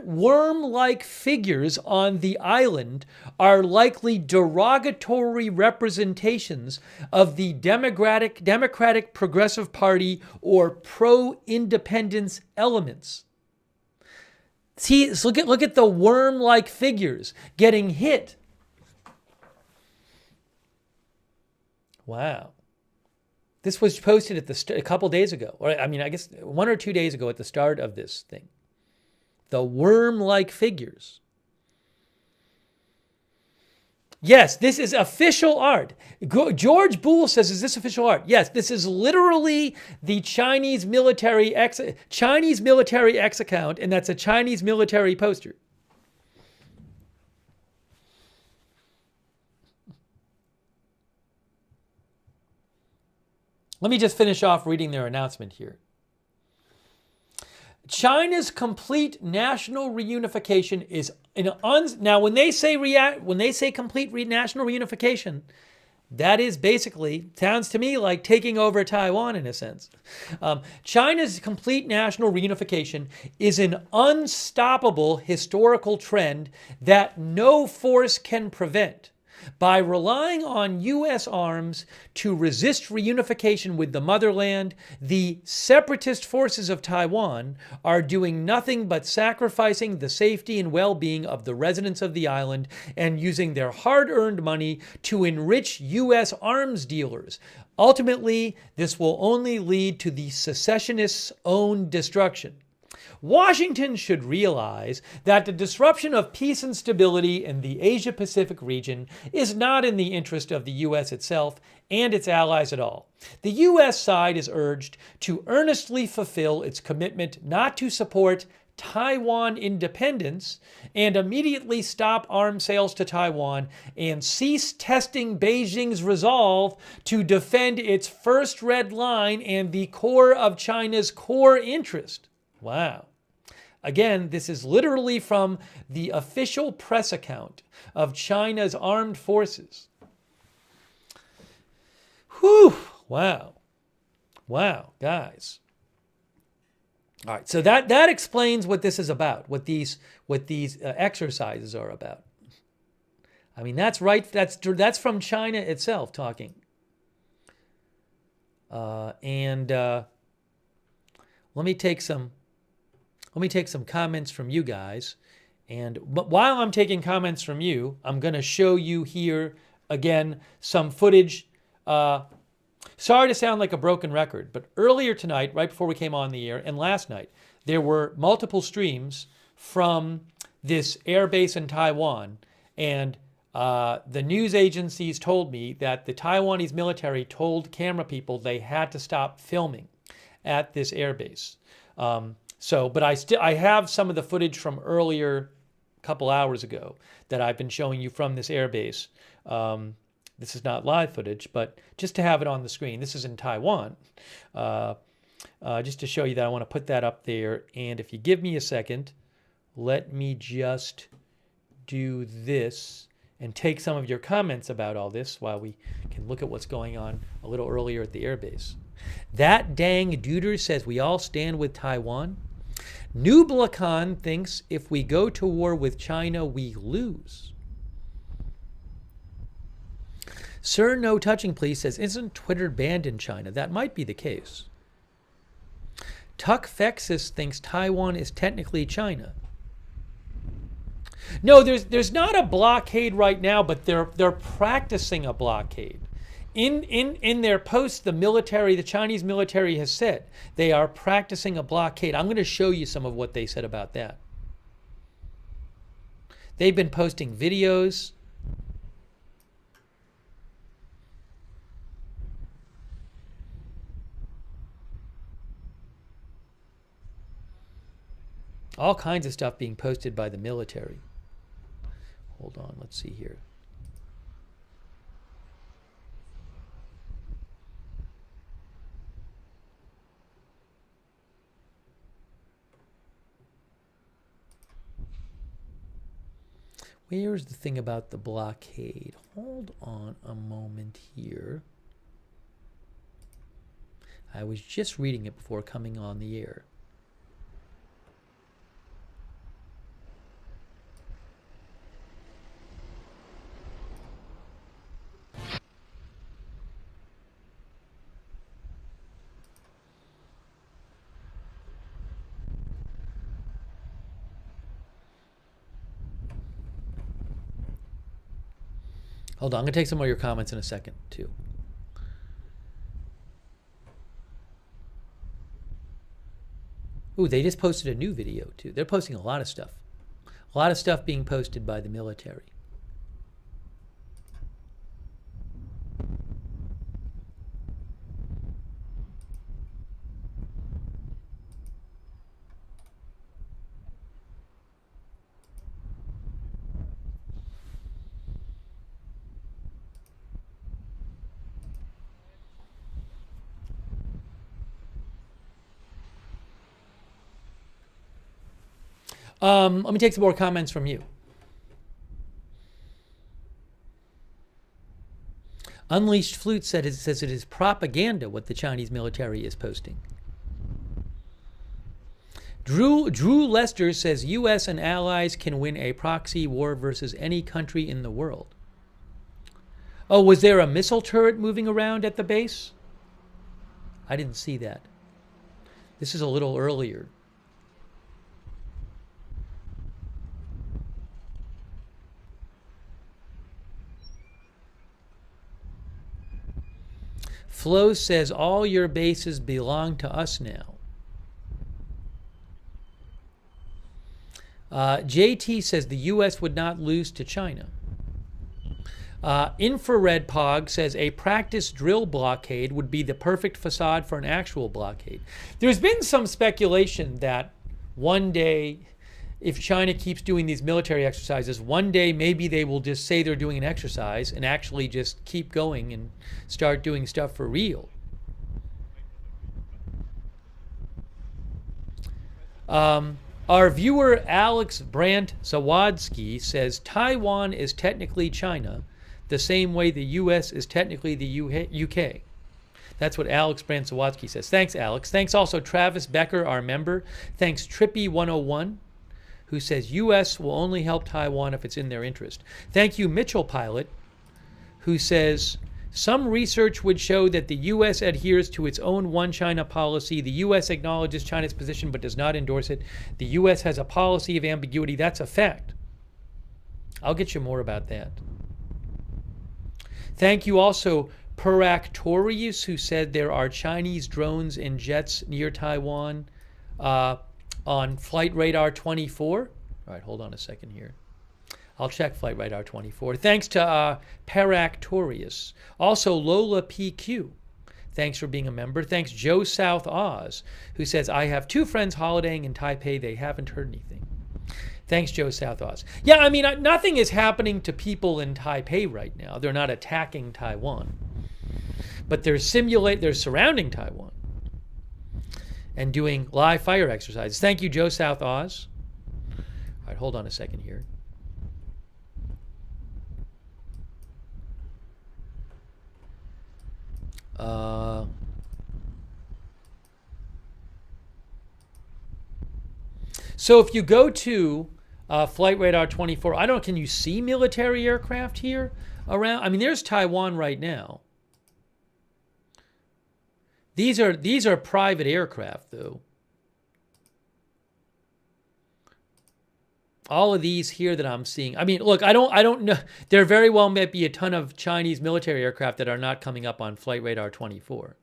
worm-like figures on the island are likely derogatory representations of the Democratic Progressive Party or pro-independence elements. See, look at the worm-like figures getting hit. Wow. This was posted at a couple days ago, or I guess 1 or 2 days ago at the start of this thing. The worm-like figures. Yes, this is official art. George Boole says, is this official art? Yes, this is literally the Chinese military X account, and that's a Chinese military poster. Let me just finish off reading their announcement here. China's complete national reunification is now when they say complete national reunification, that is basically, sounds to me like taking over Taiwan in a sense. China's complete national reunification is an unstoppable historical trend that no force can prevent. By relying on U.S. arms to resist reunification with the motherland, the separatist forces of Taiwan are doing nothing but sacrificing the safety and well-being of the residents of the island and using their hard-earned money to enrich U.S. arms dealers. Ultimately, this will only lead to the secessionists' own destruction. Washington should realize that the disruption of peace and stability in the Asia-Pacific region is not in the interest of the U.S. itself and its allies at all. The U.S. side is urged to earnestly fulfill its commitment not to support Taiwan independence and immediately stop arms sales to Taiwan and cease testing Beijing's resolve to defend its first red line and the core of China's core interest. Wow. Again, this is literally from the official press account of China's armed forces. Whew. Wow. Wow, guys. All right, so that explains what this is about, what these exercises are about. I mean, that's right. That's from China itself talking. Let me take some comments from you guys. But while I'm taking comments from you, I'm going to show you here again some footage. Sorry to sound like a broken record, but earlier tonight, right before we came on the air, and last night, there were multiple streams from this air base in Taiwan, and the news agencies told me that the Taiwanese military told camera people they had to stop filming at this air base. But I have some of the footage from earlier, a couple hours ago, that I've been showing you from this air base. This is not live footage, but just to have it on the screen. This is in Taiwan. Just to show you that I want to put that up there. And if you give me a second, let me just do this and take some of your comments about all this while we can look at what's going on a little earlier at the airbase. That dang duder says we all stand with Taiwan. Nubla Khan thinks if we go to war with China, we lose. Sir No Touching Please says, isn't Twitter banned in China? That might be the case. Tuck Fexus thinks Taiwan is technically China. No, there's not a blockade right now, but they're practicing a blockade. In their post, the Chinese military has said they are practicing a blockade. I'm going to show you some of what they said about that. They've been posting videos. All kinds of stuff being posted by the military. Hold on, let's see here. Where's the thing about the blockade? Hold on a moment here. I was just reading it before coming on the air. Hold on, I'm going to take some more of your comments in a second, too. Ooh, they just posted a new video, too. They're posting a lot of stuff. A lot of stuff being posted by the military. Let me take some more comments from you. Unleashed Flute says it is propaganda what the Chinese military is posting. Drew Lester says U.S. and allies can win a proxy war versus any country in the world. Oh, was there a missile turret moving around at the base? I didn't see that. This is a little earlier. Flo says all your bases belong to us now. JT says the U.S. would not lose to China. Infrared Pog says a practice drill blockade would be the perfect facade for an actual blockade. There's been some speculation that one day, if China keeps doing these military exercises, one day maybe they will just say they're doing an exercise and actually just keep going and start doing stuff for real. Our viewer Alex Brandt Zawadsky says Taiwan is technically China, the same way the U.S. is technically the UK. That's what Alex Brandt Zawadsky says. Thanks, Alex. Thanks also Travis Becker, our member. Thanks Trippy101. Who says U.S. will only help Taiwan if it's in their interest. Thank you, Mitchell Pilot, who says some research would show that the U.S. adheres to its own one China policy. The U.S. acknowledges China's position but does not endorse it. The U.S. has a policy of ambiguity. That's a fact. I'll get you more about that. Thank you also, Peractorius, who said there are Chinese drones and jets near Taiwan. On Flight Radar 24. All right, hold on a second here. I'll check Flight Radar 24. Thanks to Peractorius. Also, Lola PQ. Thanks for being a member. Thanks, Joe South Oz, who says, I have 2 friends holidaying in Taipei. They haven't heard anything. Thanks, Joe South Oz. Yeah, I mean, nothing is happening to people in Taipei right now. They're not attacking Taiwan. But they're surrounding Taiwan and doing live fire exercises. Thank you, Joe South Oz. All right, hold on a second here. So if you go to Flight Radar 24, I don't know, can you see military aircraft here around? I mean, there's Taiwan right now. These are private aircraft, though. All of these here that I'm seeing. I mean, look, I don't know. There very well may be a ton of Chinese military aircraft that are not coming up on Flight Radar 24.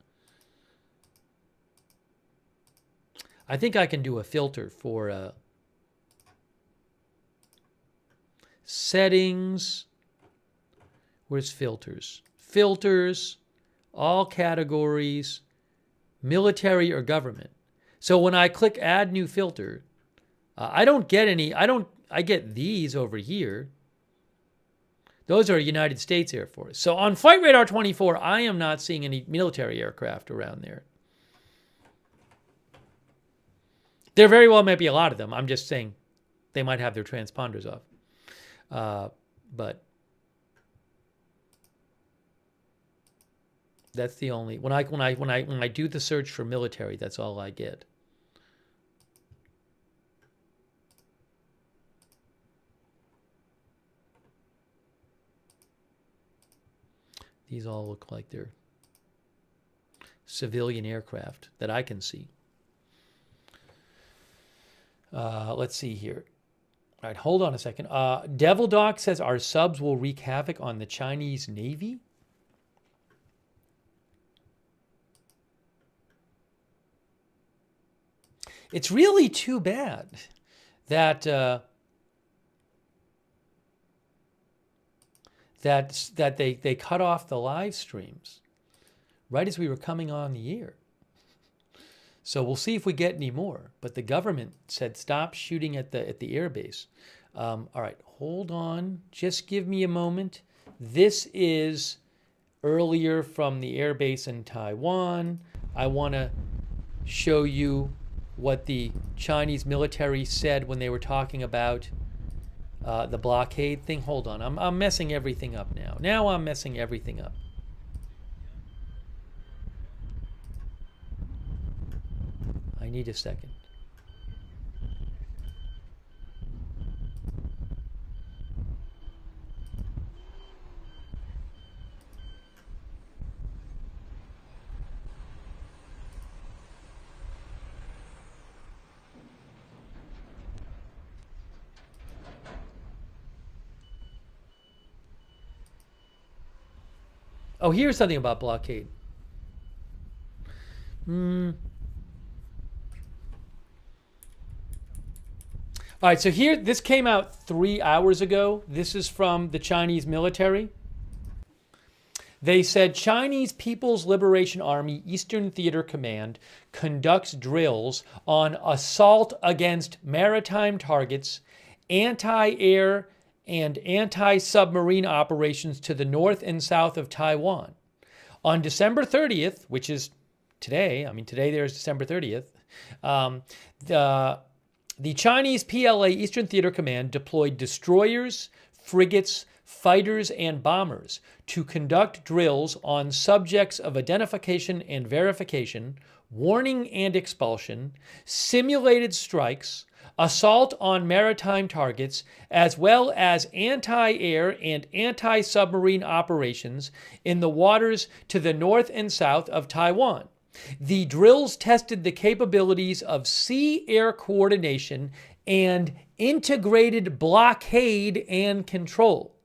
I think I can do a filter for settings. Where's filters? Filters, all categories, military or government. So when I click add new filter, I don't get any, I get these over here. Those are United States Air Force. So on Flight Radar 24, I am not seeing any military aircraft around there. There very well might be a lot of them. I'm just saying they might have their transponders off. But that's the only, when I do the search for military, that's all I get. These all look like they're civilian aircraft that I can see. Let's see here. All right, hold on a second. Devil Doc says our subs will wreak havoc on the Chinese Navy. It's really too bad that that they cut off the live streams right as we were coming on the air. So we'll see if we get any more. But the government said stop shooting at the air base. All right, hold on. Just give me a moment. This is earlier from the air base in Taiwan. I want to show you what the Chinese military said when they were talking about the blockade thing. Hold on. I'm messing everything up now. Now I'm messing everything up. I need a second. Oh, here's something about blockade. All right, so here, this came out 3 hours ago. This is from the Chinese military. They said Chinese People's Liberation Army Eastern Theater Command conducts drills on assault against maritime targets, anti-air and anti-submarine operations to the north and south of Taiwan. On December 30th, which is today, today there's December 30th, the Chinese PLA Eastern Theater Command deployed destroyers, frigates, fighters, and bombers to conduct drills on subjects of identification and verification, warning and expulsion, simulated strikes, assault on maritime targets, as well as anti-air and anti-submarine operations in the waters to the north and south of Taiwan. The drills tested the capabilities of sea-air coordination and integrated blockade and control.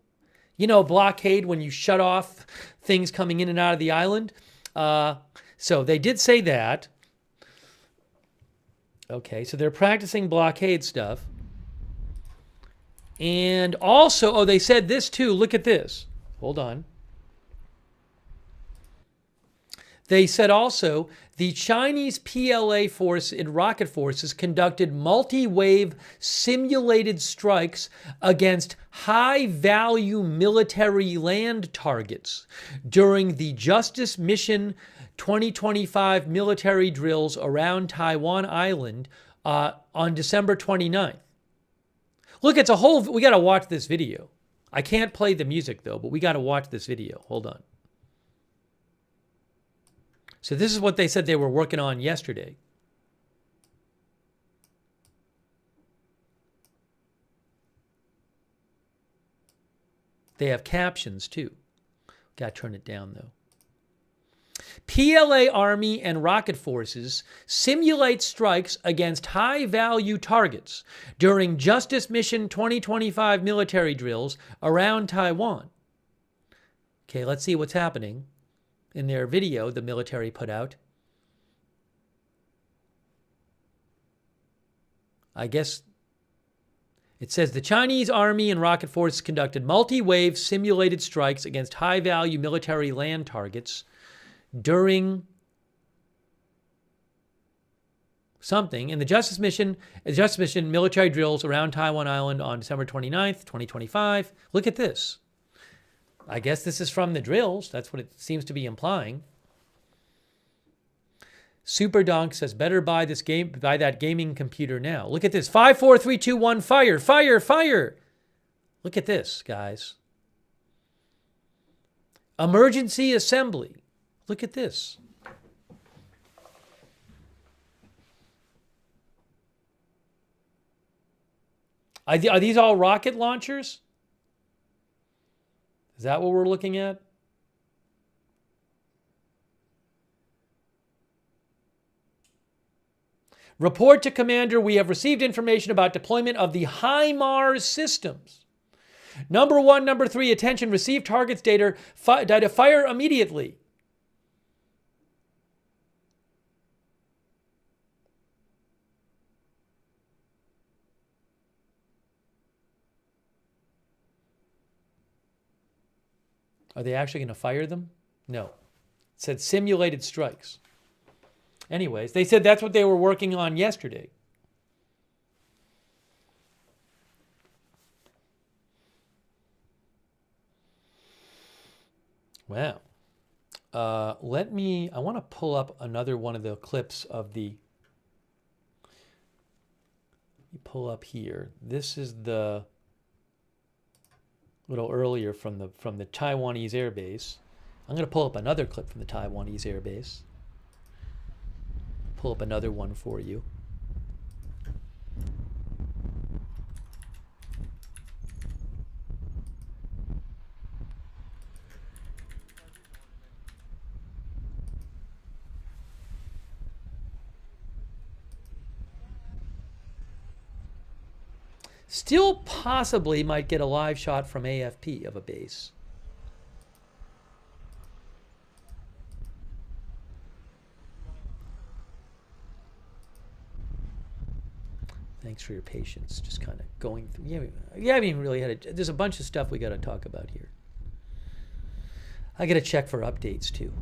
You know, blockade when you shut off things coming in and out of the island. So they did say that. Okay, so they're practicing blockade stuff. And also, oh, they said this too. Look at this. Hold on. They said also the Chinese PLA force and rocket forces conducted multi-wave simulated strikes against high-value military land targets during the Justice Mission 2025 military drills around Taiwan Island on December 29th. Look, it's a whole, we got to watch this video. I can't play the music though, but we got to watch this video. Hold on. So this is what they said they were working on yesterday. They have captions too. Got to turn it down though. PLA Army and rocket forces simulate strikes against high-value targets during Justice Mission 2025 military drills around Taiwan. Okay, let's see what's happening. In their video the military put out. I guess It says the Chinese Army and rocket forces conducted multi-wave simulated strikes against high-value military land targets during something in the Justice Mission military drills around Taiwan Island on December 29th, 2025. Look at this. I guess this is from the drills. That's what it seems to be implying. Super Donk says, better buy that gaming computer now. Look at this. 5, 4, 3, 2, 1, fire, fire, fire. Look at this, guys. Emergency assembly. Look at this. Are these all rocket launchers? Is that what we're looking at? Report to Commander, we have received information about deployment of the HIMARS systems. Number 1, number 3, attention, receive targets data fire immediately. Are they actually going to fire them? No. It said simulated strikes. Anyways, they said that's what they were working on yesterday. Wow. I want to pull up another one of the clips of the, you pull up here. This is the little earlier from the Taiwanese air base. I'm going to pull up another clip from the Taiwanese air base. Pull up another one for you. Still possibly might get a live shot from AFP of a base. Thanks for your patience. Just kind of going through. Yeah, I haven't even really had there's a bunch of stuff we got to talk about here. I got to check for updates too.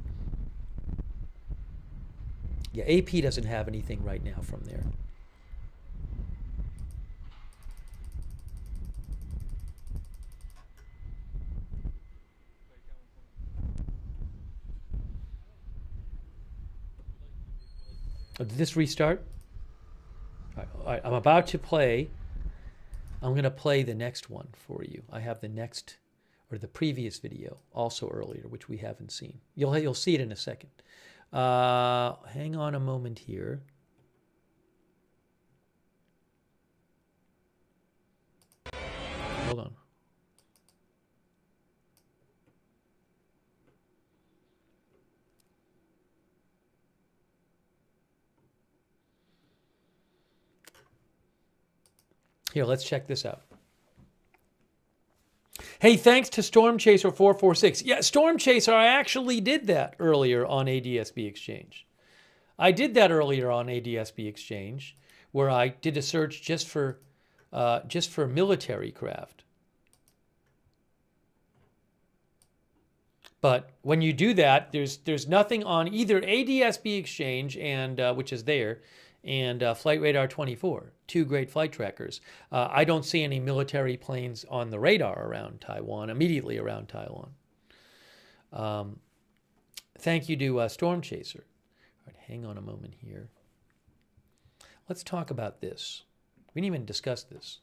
Yeah, AP doesn't have anything right now from there. Oh, did this restart? All right, I'm about to play. I'm going to play the next one for you. I have the next, or the previous video, also earlier, which we haven't seen. You'll see it in a second. Hang on a moment here. Hold on. Here, let's check this out. Hey, thanks to Storm Chaser 446. Yeah, Storm Chaser, I actually did that earlier on ADSB Exchange. I did that earlier on ADSB Exchange, where I did a search just for military craft. But when you do that, there's nothing on either ADSB Exchange and which is there, and Flight Radar 24, 2 great flight trackers. I don't see any military planes on the radar around Taiwan, immediately around Taiwan. Thank you to Storm Chaser. All right, hang on a moment here. Let's talk about this. We didn't even discuss this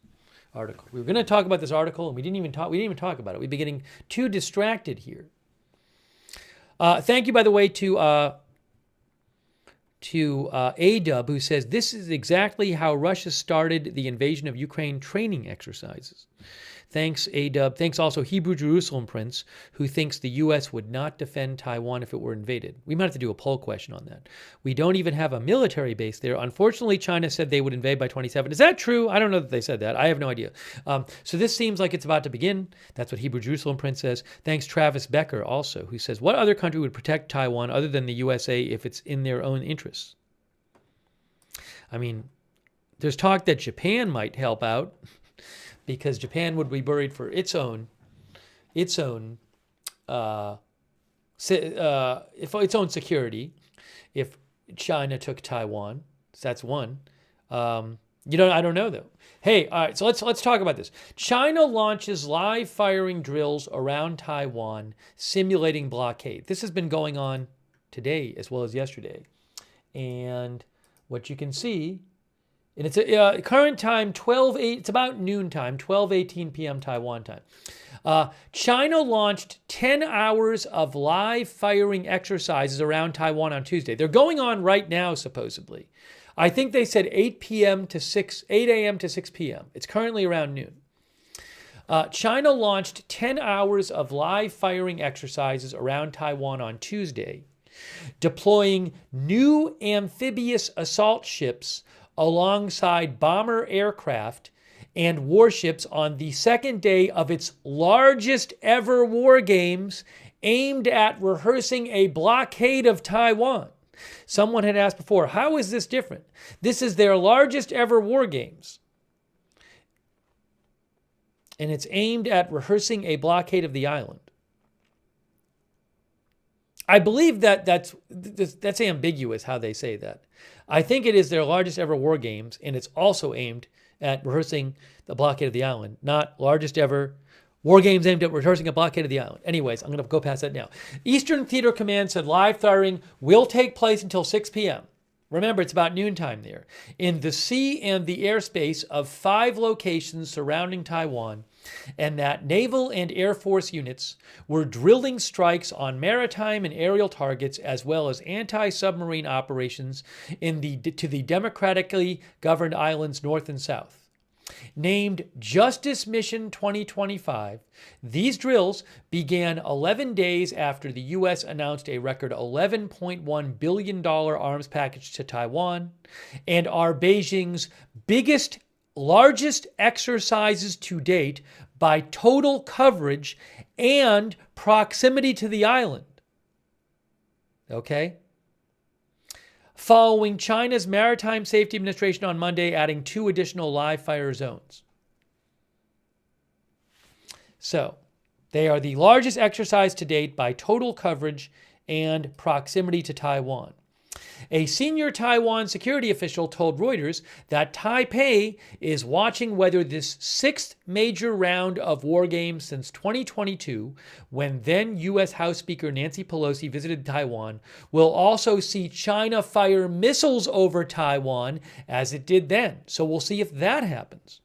article. We were going to talk about this article, and we didn't even talk about it. We've been getting too distracted here. Thank you, by the way, to ADub, who says, this is exactly how Russia started the invasion of Ukraine training exercises. Thanks, ADub. Thanks also Hebrew Jerusalem Prince, who thinks the U.S. would not defend Taiwan if it were invaded. We might have to do a poll question on that. We don't even have a military base there. Unfortunately, China said they would invade by 27. Is that true? I don't know that they said that. I have no idea. So this seems like it's about to begin. That's what Hebrew Jerusalem Prince says. Thanks, Travis Becker, also, who says, what other country would protect Taiwan other than the USA if it's in their own interests? I mean, there's talk that Japan might help out. because Japan would be worried for its own its own security if China took Taiwan. So that's one. I don't know though. Hey, all right, so let's talk about this. China launches live firing drills around Taiwan, simulating blockade. This has been going on today as well as yesterday. And what you can see, and it's current time, it's about noon time, 12:18 p.m. Taiwan time. China launched 10 hours of live firing exercises around Taiwan on Tuesday. They're going on right now, supposedly. I think they said 8 a.m. to 6 p.m. It's currently around noon. China launched 10 hours of live firing exercises around Taiwan on Tuesday, deploying new amphibious assault ships alongside bomber aircraft and warships on the second day of its largest ever war games aimed at rehearsing a blockade of Taiwan. Someone had asked before, how is this different? This is their largest ever war games. And it's aimed at rehearsing a blockade of the island. I believe that's ambiguous how they say that. I think it is their largest ever war games, and it's also aimed at rehearsing the blockade of the island, not largest ever war games aimed at rehearsing a blockade of the island. Anyways, I'm going to go past that now. Eastern Theater Command said live firing will take place until 6 p.m. Remember, it's about noontime there. In the sea and the airspace of 5 locations surrounding Taiwan, and that naval and air force units were drilling strikes on maritime and aerial targets as well as anti-submarine operations to the democratically governed islands north and south. Named Justice Mission 2025, these drills began 11 days after the U.S. announced a record $11.1 billion arms package to Taiwan and are Beijing's largest exercises to date by total coverage and proximity to the island. Okay? Following China's Maritime Safety Administration on Monday adding 2 additional live fire zones. So, they are the largest exercise to date by total coverage and proximity to Taiwan. A senior Taiwan security official told Reuters that Taipei is watching whether this 6th major round of war games since 2022, when then U.S. House Speaker Nancy Pelosi visited Taiwan, will also see China fire missiles over Taiwan as it did then. So we'll see if that happens.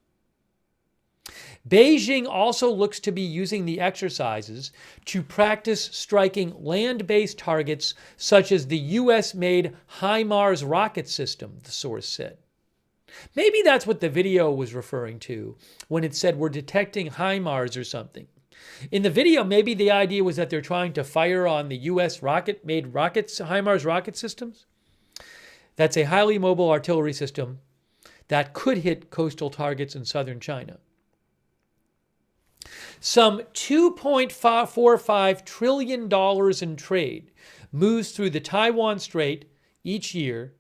Beijing also looks to be using the exercises to practice striking land-based targets such as the U.S.-made HIMARS rocket system, the source said. Maybe that's what the video was referring to when it said we're detecting HIMARS or something. In the video, maybe the idea was that they're trying to fire on the U.S. rocket-made rockets, HIMARS rocket systems. That's a highly mobile artillery system that could hit coastal targets in southern China. Some $2.45 trillion in trade moves through the Taiwan Strait each year,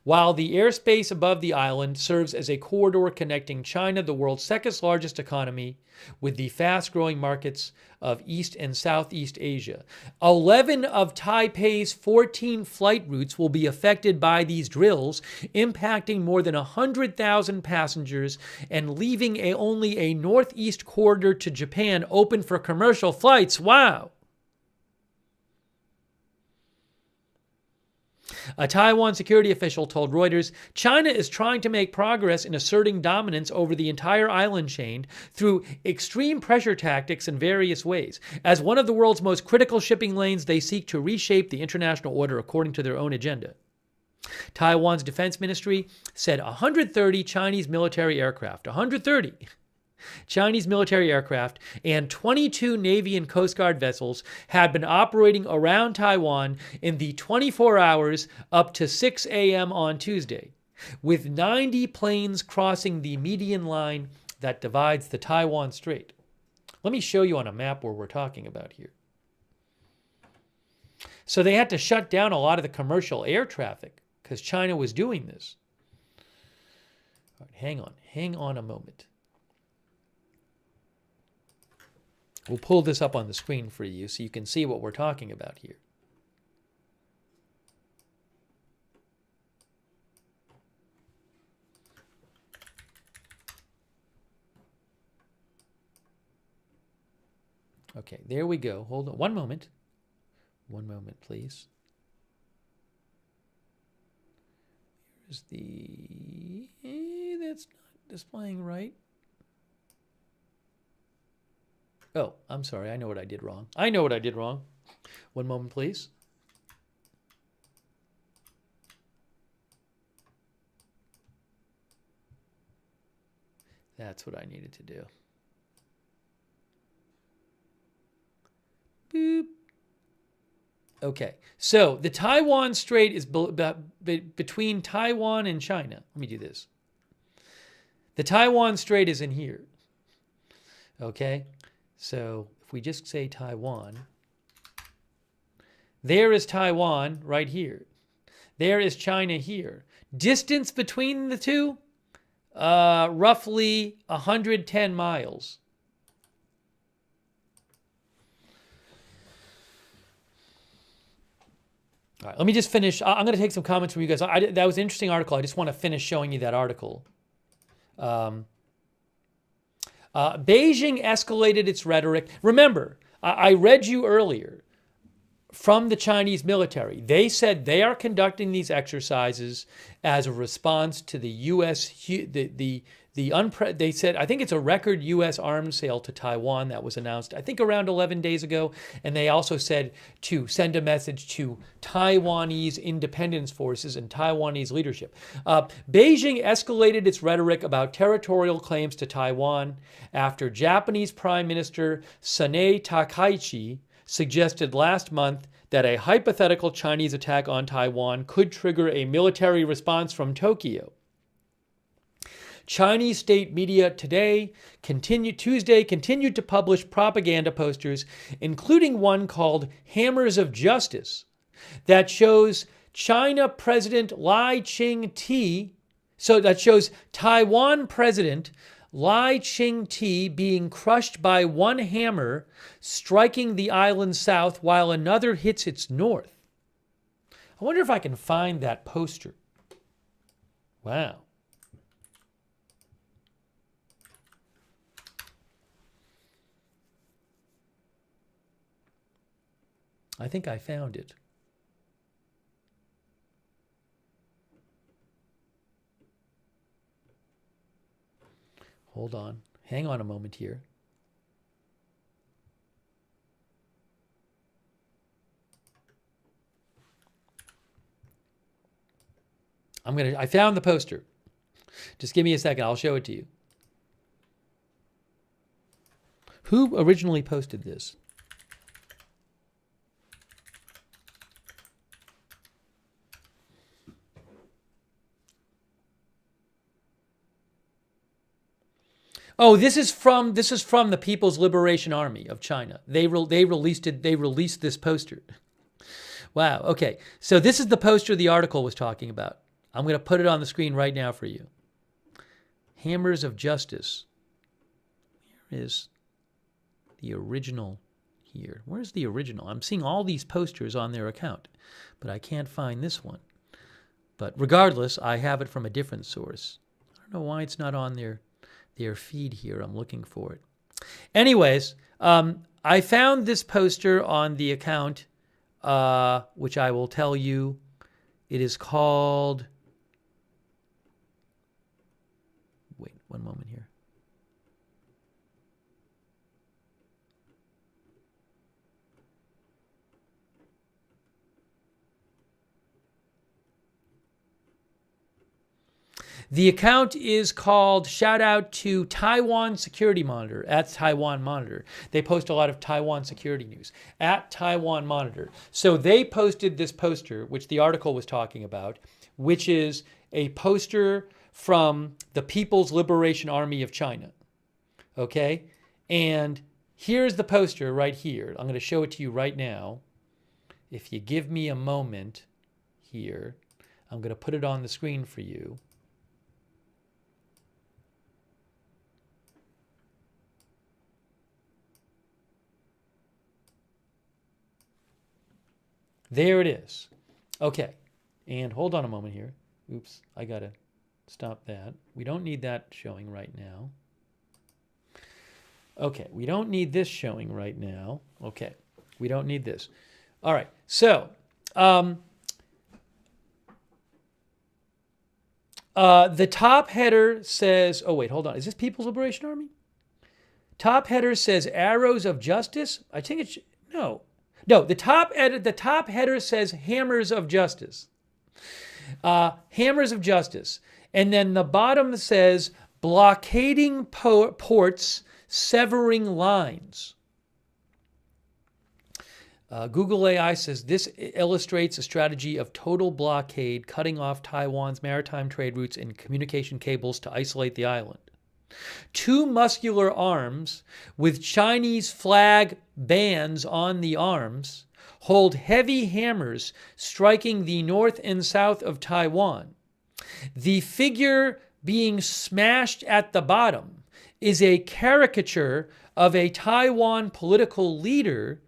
while the airspace above the island serves as a corridor connecting China, the world's second largest economy, with the fast-growing markets of East and Southeast Asia. 11 of Taipei's 14 flight routes will be affected by these drills, impacting more than 100,000 passengers and leaving only a northeast corridor to Japan open for commercial flights. Wow! A Taiwan security official told Reuters, China is trying to make progress in asserting dominance over the entire island chain through extreme pressure tactics in various ways. As one of the world's most critical shipping lanes, they seek to reshape the international order according to their own agenda. Taiwan's defense ministry said 130 Chinese military aircraft, 130 Chinese military aircraft and 22 Navy and Coast Guard vessels had been operating around Taiwan in the 24 hours up to 6 a.m. on Tuesday, with 90 planes crossing the median line that divides the Taiwan Strait. Let me show you on a map where we're talking about here. So they had to shut down a lot of the commercial air traffic because China was doing this. All right, hang on a moment. We'll pull this up on the screen for you so you can see what we're talking about here. Okay, there we go. Hold on one moment. One moment, please. Here's the... that's not displaying right. Oh, I'm sorry. I know what I did wrong. I know what I did wrong. One moment, please. That's what I needed to do. Boop. Okay, so the Taiwan Strait is between Taiwan and China. Let me do this. The Taiwan Strait is in here. Okay, so if we just say Taiwan, there is Taiwan right here. There is China here. Distance between the two, roughly 110 miles. All right, let me just finish. I'm going to take some comments from you guys. That was an interesting article. I just want to finish showing you that article. Beijing escalated its rhetoric. Remember, I read you earlier from the Chinese military. They said they are conducting these exercises as a response to the U.S. They said, I think it's a record U.S. arms sale to Taiwan that was announced, I think around 11 days ago. And they also said to send a message to Taiwanese independence forces and Taiwanese leadership. Beijing escalated its rhetoric about territorial claims to Taiwan after Japanese Prime Minister Sanae Takaichi suggested last month that a hypothetical Chinese attack on Taiwan could trigger a military response from Tokyo. Chinese state media Tuesday continued to publish propaganda posters, including one called Hammers of Justice, that shows China President Lai Ching-te, that shows Taiwan President Lai Ching-te being crushed by one hammer, striking the island south while another hits its north. I wonder if I can find that poster. Wow. I think I found it. Hold on. Hang on a moment here. I found the poster. Just give me a second. I'll show it to you. Who originally posted this? Oh, this is from the People's Liberation Army of China. They released this poster. Wow. Okay. So this is the poster the article was talking about. I'm going to put it on the screen right now for you. Hammers of Justice. Here is the original here. Where's the original? I'm seeing all these posters on their account, but I can't find this one. But regardless, I have it from a different source. I don't know why it's not on their feed here. I'm looking for it. Anyways, I found this poster on the account, which I will tell you. It is called... Wait, one moment here. The account is called, shout out to Taiwan Security Monitor, at Taiwan Monitor. They post a lot of Taiwan security news, at Taiwan Monitor. So they posted this poster, which the article was talking about, which is a poster from the People's Liberation Army of China. Okay? And here's the poster right here. I'm going to show it to you right now. If you give me a moment here, I'm going to put it on the screen for you. There it is. Okay. And hold on a moment here. Oops, I got to stop that. We don't need that showing right now. Okay, we don't need this showing right now. Okay, we don't need this. All right, so the top header says, oh wait, hold on. Is this People's Liberation Army? Top header says arrows of justice. I think it's, no. No, the top header says hammers of justice. Hammers of justice. And then the bottom says blockading ports, severing lines. Google AI says this illustrates a strategy of total blockade, cutting off Taiwan's maritime trade routes and communication cables to isolate the island. Two muscular arms with Chinese flag bands on the arms hold heavy hammers striking the north and south of Taiwan. The figure being smashed at the bottom is a caricature of a Taiwan political leader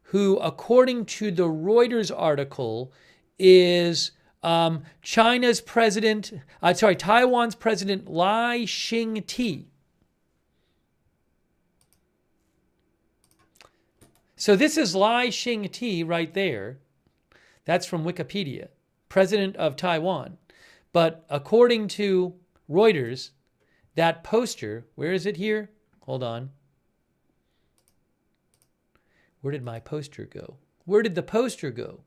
who, according to the Reuters article, is Taiwan's President Lai Ching-te. So this is Lai Ching-te right there. That's from Wikipedia, president of Taiwan. But according to Reuters, that poster, where is it here? Hold on. Where did my poster go? Where did the poster go?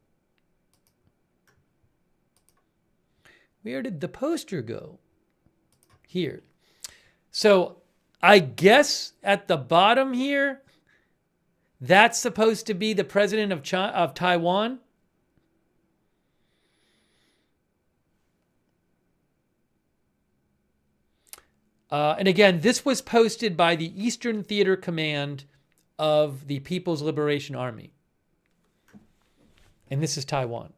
Where did the poster go? Here. So I guess at the bottom here, that's supposed to be the president of Taiwan. And again, this was posted by the Eastern Theater Command of the People's Liberation Army. And this is Taiwan.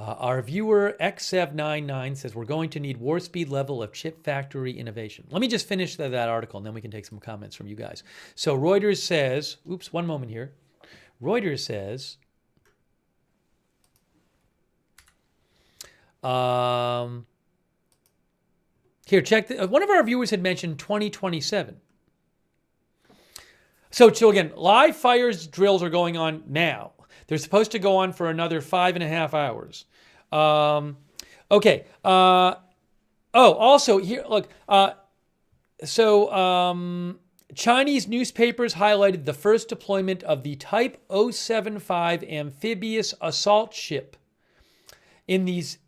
Our viewer XF99 says we're going to need war speed level of chip factory innovation. Let me just finish that article and then we can take some comments from you guys. So Reuters says, oops, one moment here. Reuters says, here, check. One of our viewers had mentioned 2027. So again, live fires drills are going on now. They're supposed to go on for another 5.5 hours. Okay. Also here, look. Chinese newspapers highlighted the first deployment of the Type 075 amphibious assault ship in these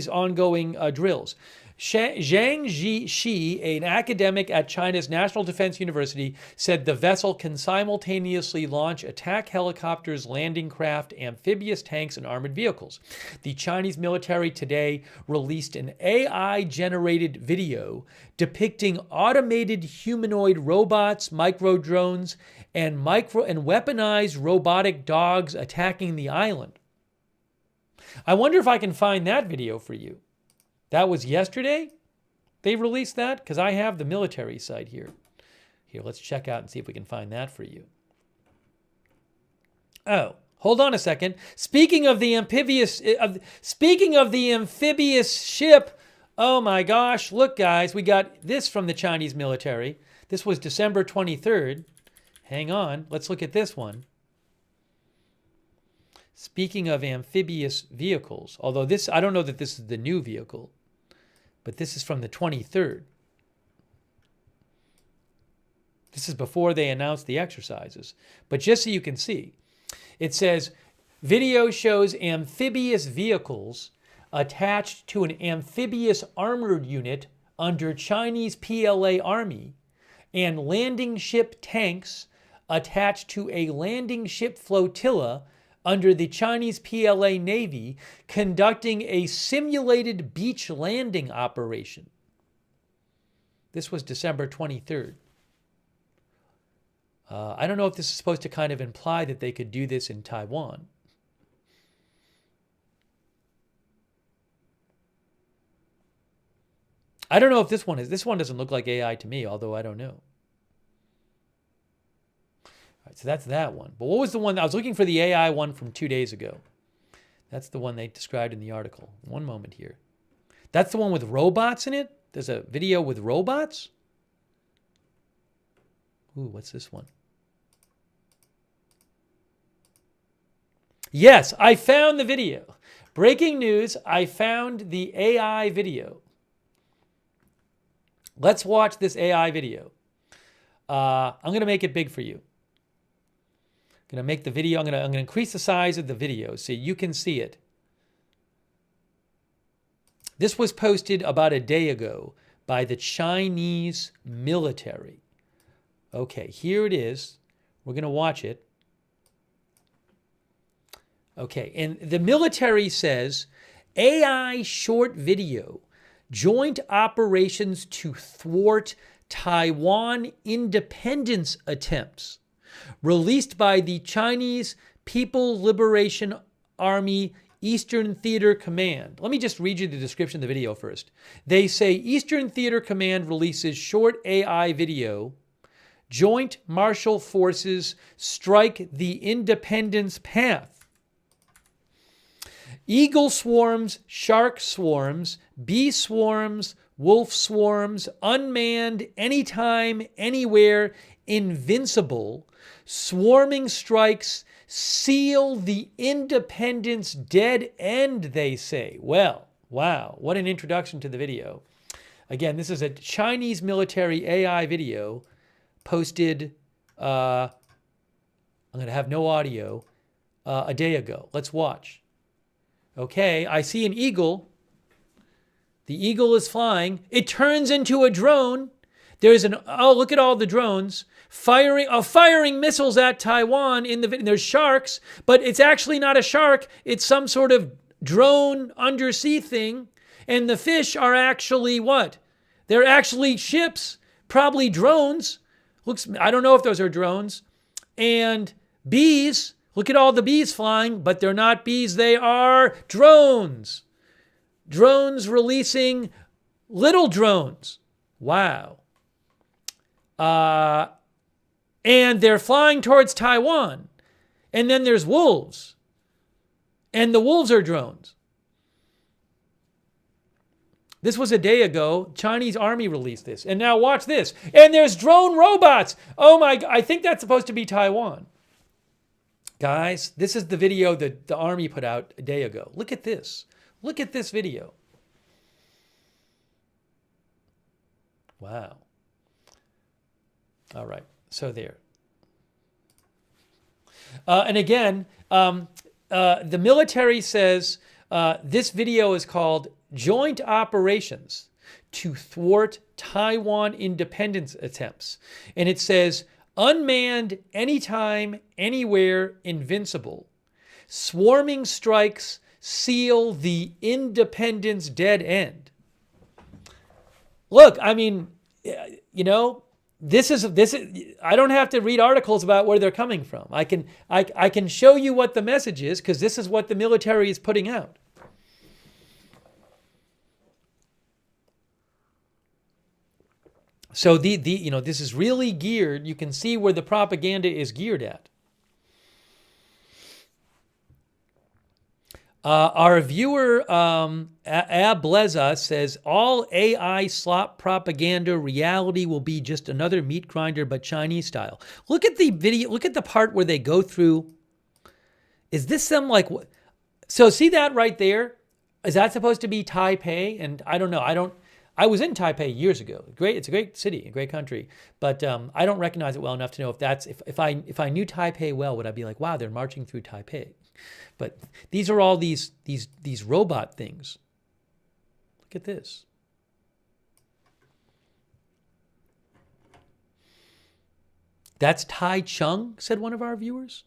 ongoing drills. Zhang Shi, an academic at China's National Defense University, said the vessel can simultaneously launch attack helicopters, landing craft, amphibious tanks, and armored vehicles. The Chinese military today released an AI-generated video depicting automated humanoid robots, micro-drones, and weaponized robotic dogs attacking the island. I wonder if I can find that video for you. That was yesterday they released that? Because I have the military site here. Here, let's check out and see if we can find that for you. Oh, hold on a second. Speaking of the amphibious ship, oh my gosh, look guys, we got this from the Chinese military. This was December 23rd. Hang on, let's look at this one. Speaking of amphibious vehicles, although this, I don't know that this is the new vehicle, but this is from the 23rd. This is before they announced the exercises. But just so you can see, it says, video shows amphibious vehicles attached to an amphibious armored unit under Chinese PLA Army and landing ship tanks attached to a landing ship flotilla under the Chinese PLA Navy conducting a simulated beach landing operation. This was December 23rd. I don't know if this is supposed to kind of imply that they could do this in Taiwan. I don't know if this one is. This one doesn't look like AI to me, although I don't know. All right, so that's that one. But what was the one? I was looking for the AI one from 2 days ago. That's the one they described in the article. One moment here. That's the one with robots in it? There's a video with robots? Ooh, what's this one? Yes, I found the video. Breaking news, I found the AI video. Let's watch this AI video. I'm going to make it big for you. I'm going to make the video, I'm going to increase the size of the video so you can see it. This was posted about a day ago by the Chinese military. Okay, here it is. We're going to watch it. Okay, and the military says AI short video, joint operations to thwart Taiwan independence attempts, released by the Chinese People Liberation Army Eastern Theater Command. Let me just read you the description of the video first. They say Eastern Theater Command releases short AI video, joint martial forces strike the independence path. Eagle swarms, shark swarms, bee swarms, wolf swarms, unmanned, anytime, anywhere, invincible, swarming strikes seal the independence dead end, they say. Well, wow, what an introduction to the video. Again, this is a Chinese military AI video posted, I'm going to have no audio, a day ago. Let's watch. Okay, I see an eagle. The eagle is flying. It turns into a drone. There's oh, look at all the drones firing missiles at Taiwan in the, there's sharks, but it's actually not a shark. It's some sort of drone undersea thing. And the fish are actually what? They're actually ships, probably drones. I don't know if those are drones. And bees, look at all the bees flying, but they're not bees. They are drones. Drones releasing little drones. Wow. And they're flying towards Taiwan. And then there's wolves. And the wolves are drones. This was a day ago. Chinese army released this. And now watch this. And there's drone robots. Oh my, I think that's supposed to be Taiwan. Guys, this is the video that the army put out a day ago. Look at this. Look at this video. Wow. All right. So there. And again, the military says this video is called Joint Operations to Thwart Taiwan Independence Attempts. And it says, unmanned, anytime, anywhere, invincible. Swarming strikes seal the independence dead end. Look, I mean, you know, this is I don't have to read articles about where they're coming from. I can show you what the message is because this is what the military is putting out. So you know, this is really geared. You can see where the propaganda is geared at. Our viewer, Ableza, says, all AI slop propaganda reality will be just another meat grinder, but Chinese style. Look at the video. Look at the part where they go through. Is this some like, so see that right there? Is that supposed to be Taipei? And I don't know. I was in Taipei years ago. It's a great city, a great country, but I don't recognize it well enough to know if that's, if I knew Taipei well, would I be like, wow, they're marching through Taipei? But these are all these robot things. Look at this. That's Tai Chung, said one of our viewers.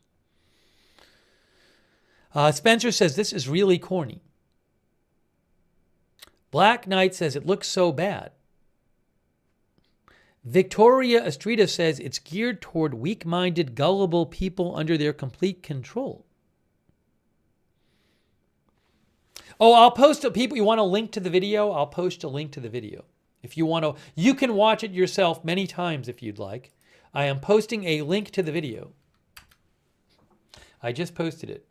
Spencer says, this is really corny. Black Knight says, it looks so bad. Victoria Estrida says, it's geared toward weak-minded, gullible people under their complete control. Oh, I'll post people. You want a link to the video? I'll post a link to the video. If you want to, you can watch it yourself many times if you'd like. I am posting a link to the video. I just posted it.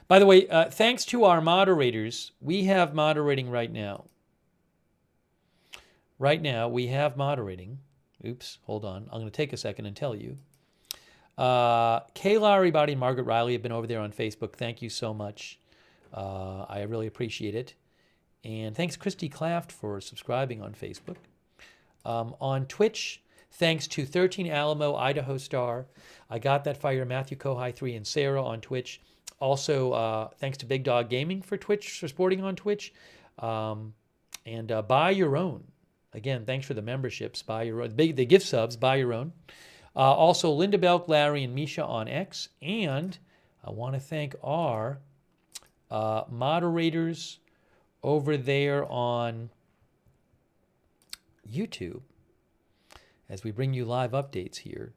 By the way, thanks to our moderators, we have moderating right now. Right now, we have moderating. Oops, hold on. I'm going to take a second and tell you. Kayla, everybody, and Margaret Riley have been over there on Facebook. Thank you so much. I really appreciate it. And thanks, Christy Claft, for subscribing on Facebook. On Twitch, thanks to 13 Alamo, Idaho Star. I got that fire, Matthew Kohai 3, and Sarah on Twitch. Also, thanks to Big Dog Gaming for Twitch, for sporting on Twitch. And Buy Your Own. Again, thanks for the memberships. Buy Your Own. The gift subs, Buy Your Own. Also, Linda Belk, Larry, and Misha on X. And I want to thank our moderators over there on YouTube as we bring you live updates here.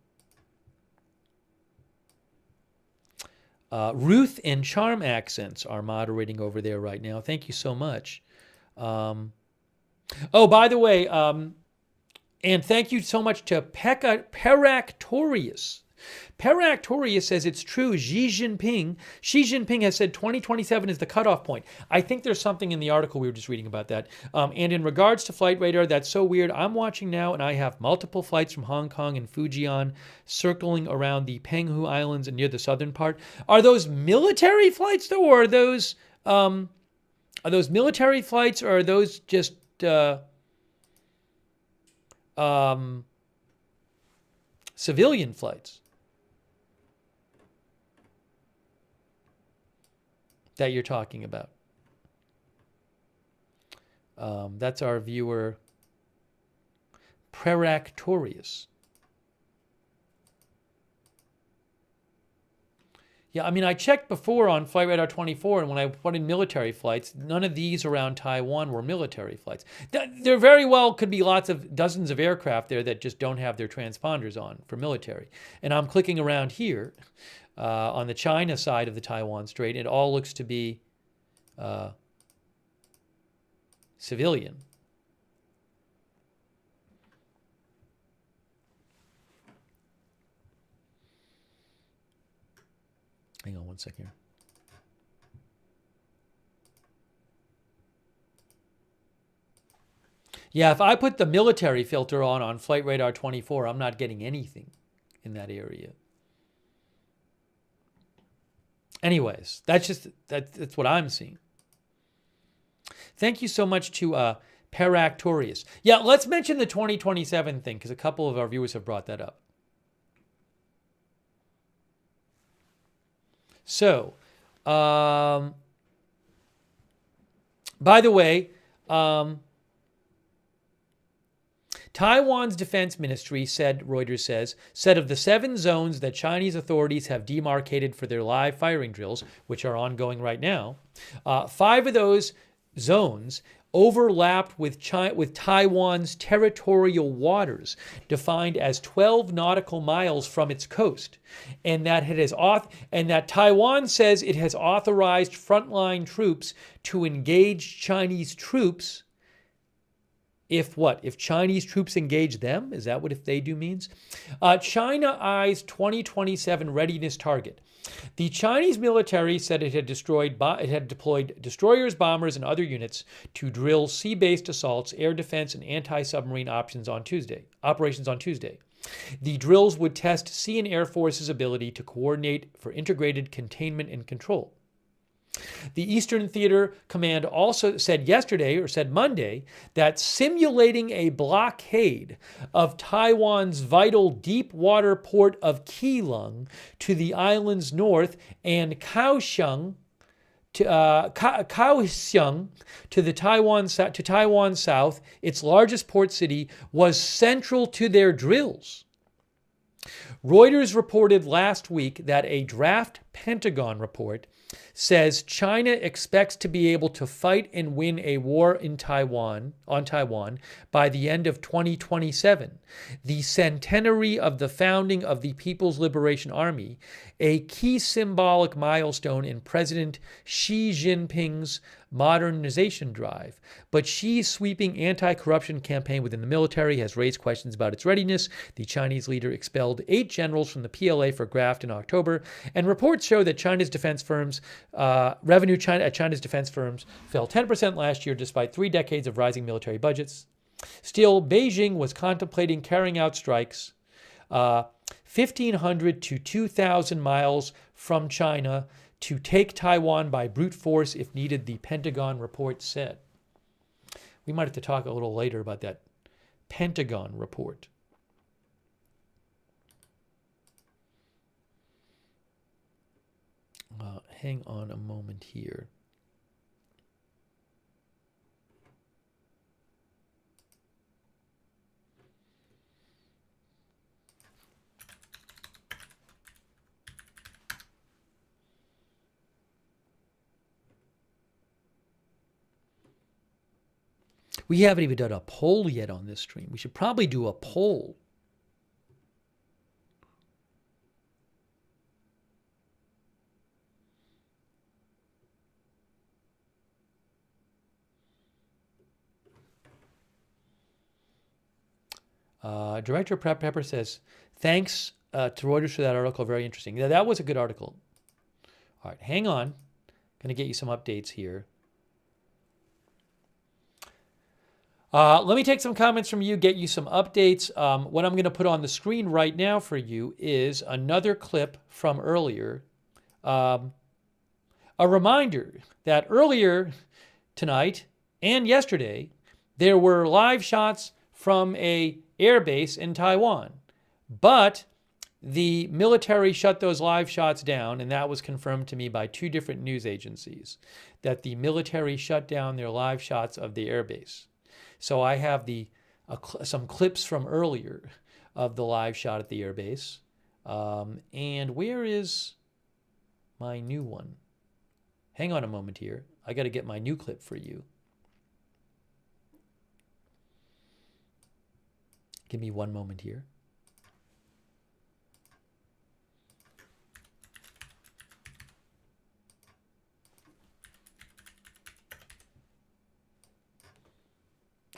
Ruth and Charm Accents are moderating over there right now. Thank you so much. Oh, by the way, and thank you so much to Peractorius. Peractorius says it's true. Xi Jinping has said 2027 is the cutoff point. I think there's something in the article we were just reading about that. And in regards to flight radar, that's so weird. I'm watching now, and I have multiple flights from Hong Kong and Fujian circling around the Penghu Islands and near the southern part. Are those military flights, though, or are those military flights, or are those just civilian flights that you're talking about? That's our viewer, Peractorius. Yeah, I mean, I checked before on Flight Radar 24, and when I put in military flights, none of these around Taiwan were military flights. There very well could be dozens of aircraft there that just don't have their transponders on for military. And I'm clicking around here on the China side of the Taiwan Strait. It all looks to be civilian. Hang on one second here. Yeah, if I put the military filter on Flight Radar 24, I'm not getting anything in that area. Anyways, that's what I'm seeing. Thank you so much to Peractorius. Yeah, let's mention the 2027 thing, because a couple of our viewers have brought that up. So, by the way, Taiwan's defense ministry said, Reuters said of the 7 zones that Chinese authorities have demarcated for their live firing drills, which are ongoing right now, 5 of those zones overlapped with Taiwan's territorial waters, defined as 12 nautical miles from its coast, and that Taiwan says it has authorized frontline troops to engage Chinese troops. If what? If Chinese troops engage them? Is that what if they do means? China eyes 2027 readiness target. The Chinese military said it had deployed destroyers, bombers, and other units to drill sea-based assaults, air defense, and anti-submarine operations on Tuesday. The drills would test sea and air forces' ability to coordinate for integrated containment and control. The Eastern Theater Command also said Monday, that simulating a blockade of Taiwan's vital deep water port of Keelung to the island's north and Kaohsiung to Taiwan's south, its largest port city, was central to their drills. Reuters reported last week that a draft Pentagon report says China expects to be able to fight and win a war on Taiwan by the end of 2027, the centenary of the founding of the People's Liberation Army, a key symbolic milestone in President Xi Jinping's modernization drive. But Xi's sweeping anti-corruption campaign within the military has raised questions about its readiness. The Chinese leader expelled 8 generals from the PLA for graft in October, and reports show that China's defense firms, revenue at China's defense firms fell 10% last year despite 3 decades of rising military budgets. Still, Beijing was contemplating carrying out strikes 1,500 to 2,000 miles from China to take Taiwan by brute force if needed, the Pentagon report said. We might have to talk a little later about that Pentagon report. Hang on a moment here. We haven't even done a poll yet on this stream. We should probably do a poll. Director Prep Pepper says, thanks to Reuters for that article. Very interesting. Yeah, that was a good article. All right, hang on. Going to get you some updates here. Let me take some comments from you, get you some updates. What I'm going to put on the screen right now for you is another clip from earlier. A reminder that earlier tonight and yesterday, there were live shots from a air base in Taiwan. But the military shut those live shots down, and that was confirmed to me by 2 different news agencies, that the military shut down their live shots of the air base. So I have some clips from earlier of the live shot at the air base. And where is my new one? Hang on a moment here. I got to get my new clip for you. Give me one moment here.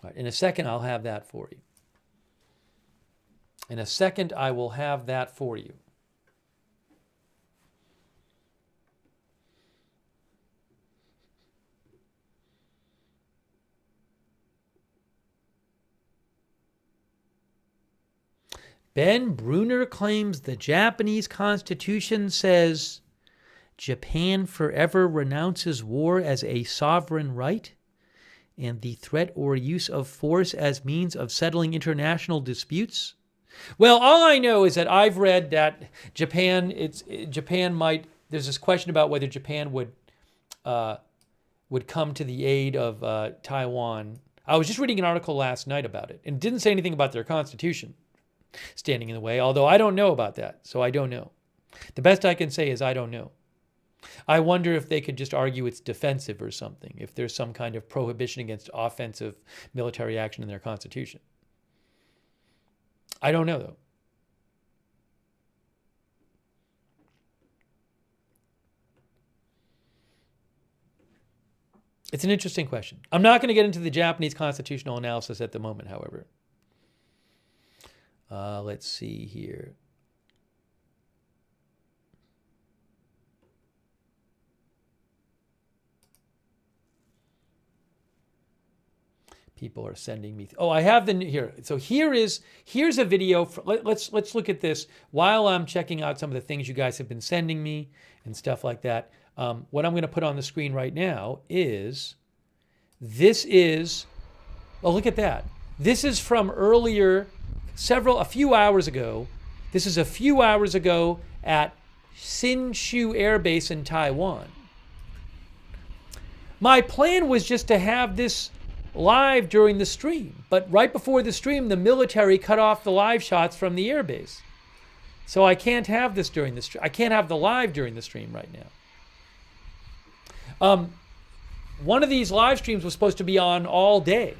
All right, in a second, I'll have that for you. In a second, I will have that for you. Ben Brunner claims the Japanese Constitution says Japan forever renounces war as a sovereign right and the threat or use of force as means of settling international disputes. Well, all I know is that I've read that Japan might. There's this question about whether Japan would come to the aid of Taiwan. I was just reading an article last night about it, and it didn't say anything about their constitution standing in the way, although I don't know about that, so I don't know. The best I can say is I don't know. I wonder if they could just argue it's defensive or something, if there's some kind of prohibition against offensive military action in their constitution. I don't know, though. It's an interesting question. I'm not going to get into the Japanese constitutional analysis at the moment, however. Let's see here. People are sending me. Oh, I have the here. So here's a video. Let's look at this while I'm checking out some of the things you guys have been sending me and stuff like that. What I'm going to put on the screen right now is oh, look at that. This is from earlier, a few hours ago. This is a few hours ago at Hsinchu Air Base in Taiwan. My plan was just to have this live during the stream, but right before the stream, the military cut off the live shots from the air base. So I can't have this during the stream. I can't have the live during the stream right now. One of these live streams was supposed to be on all day.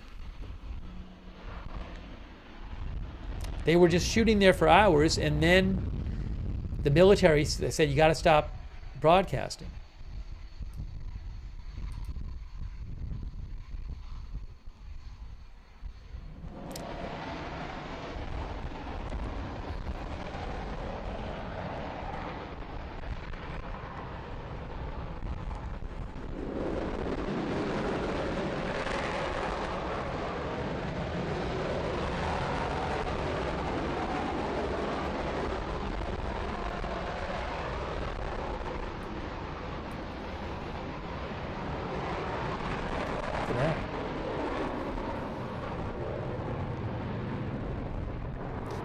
They were just shooting there for hours, and then the military said, you got to stop broadcasting.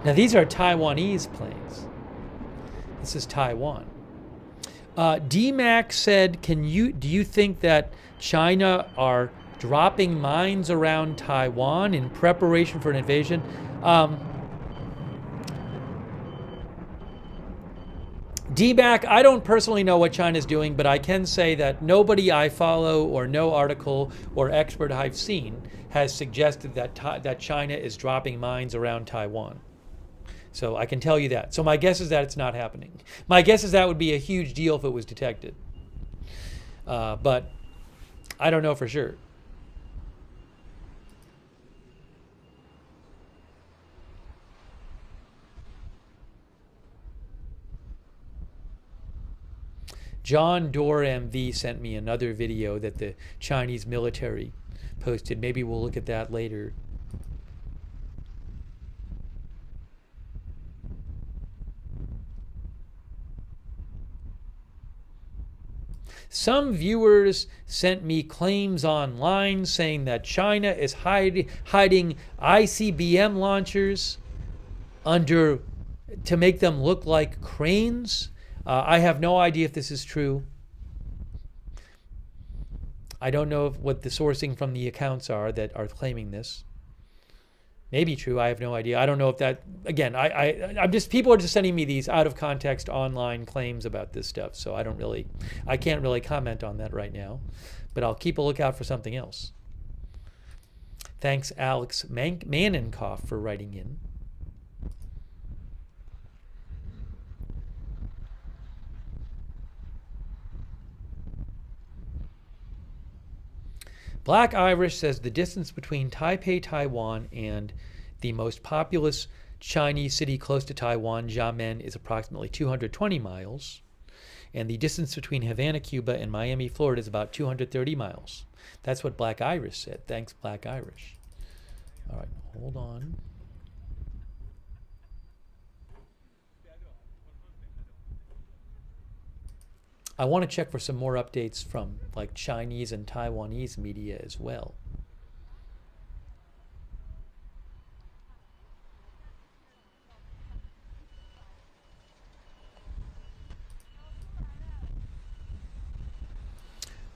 Now, these are Taiwanese planes. This is Taiwan. DMAC said, do you think that China are dropping mines around Taiwan in preparation for an invasion? DMAC, I don't personally know what China's doing, but I can say that nobody I follow or no article or expert I've seen has suggested that China is dropping mines around Taiwan. So I can tell you that. So my guess is that it's not happening. My guess is that would be a huge deal if it was detected. But I don't know for sure. John Doerr MV sent me another video that the Chinese military posted. Maybe we'll look at that later. Some viewers sent me claims online saying that China is hiding ICBM launchers to make them look like cranes. I have no idea if this is true. I don't know what the sourcing from the accounts are that are claiming this. Maybe true. I have no idea. I don't know if that. Again, people are just sending me these out of context online claims about this stuff. So I can't really comment on that right now. But I'll keep a lookout for something else. Thanks, Alex Manenkoff, for writing in. Black Irish says the distance between Taipei, Taiwan, and the most populous Chinese city close to Taiwan, Xiamen, is approximately 220 miles. And the distance between Havana, Cuba, and Miami, Florida is about 230 miles. That's what Black Irish said. Thanks, Black Irish. All right, hold on. I want to check for some more updates from like Chinese and Taiwanese media as well.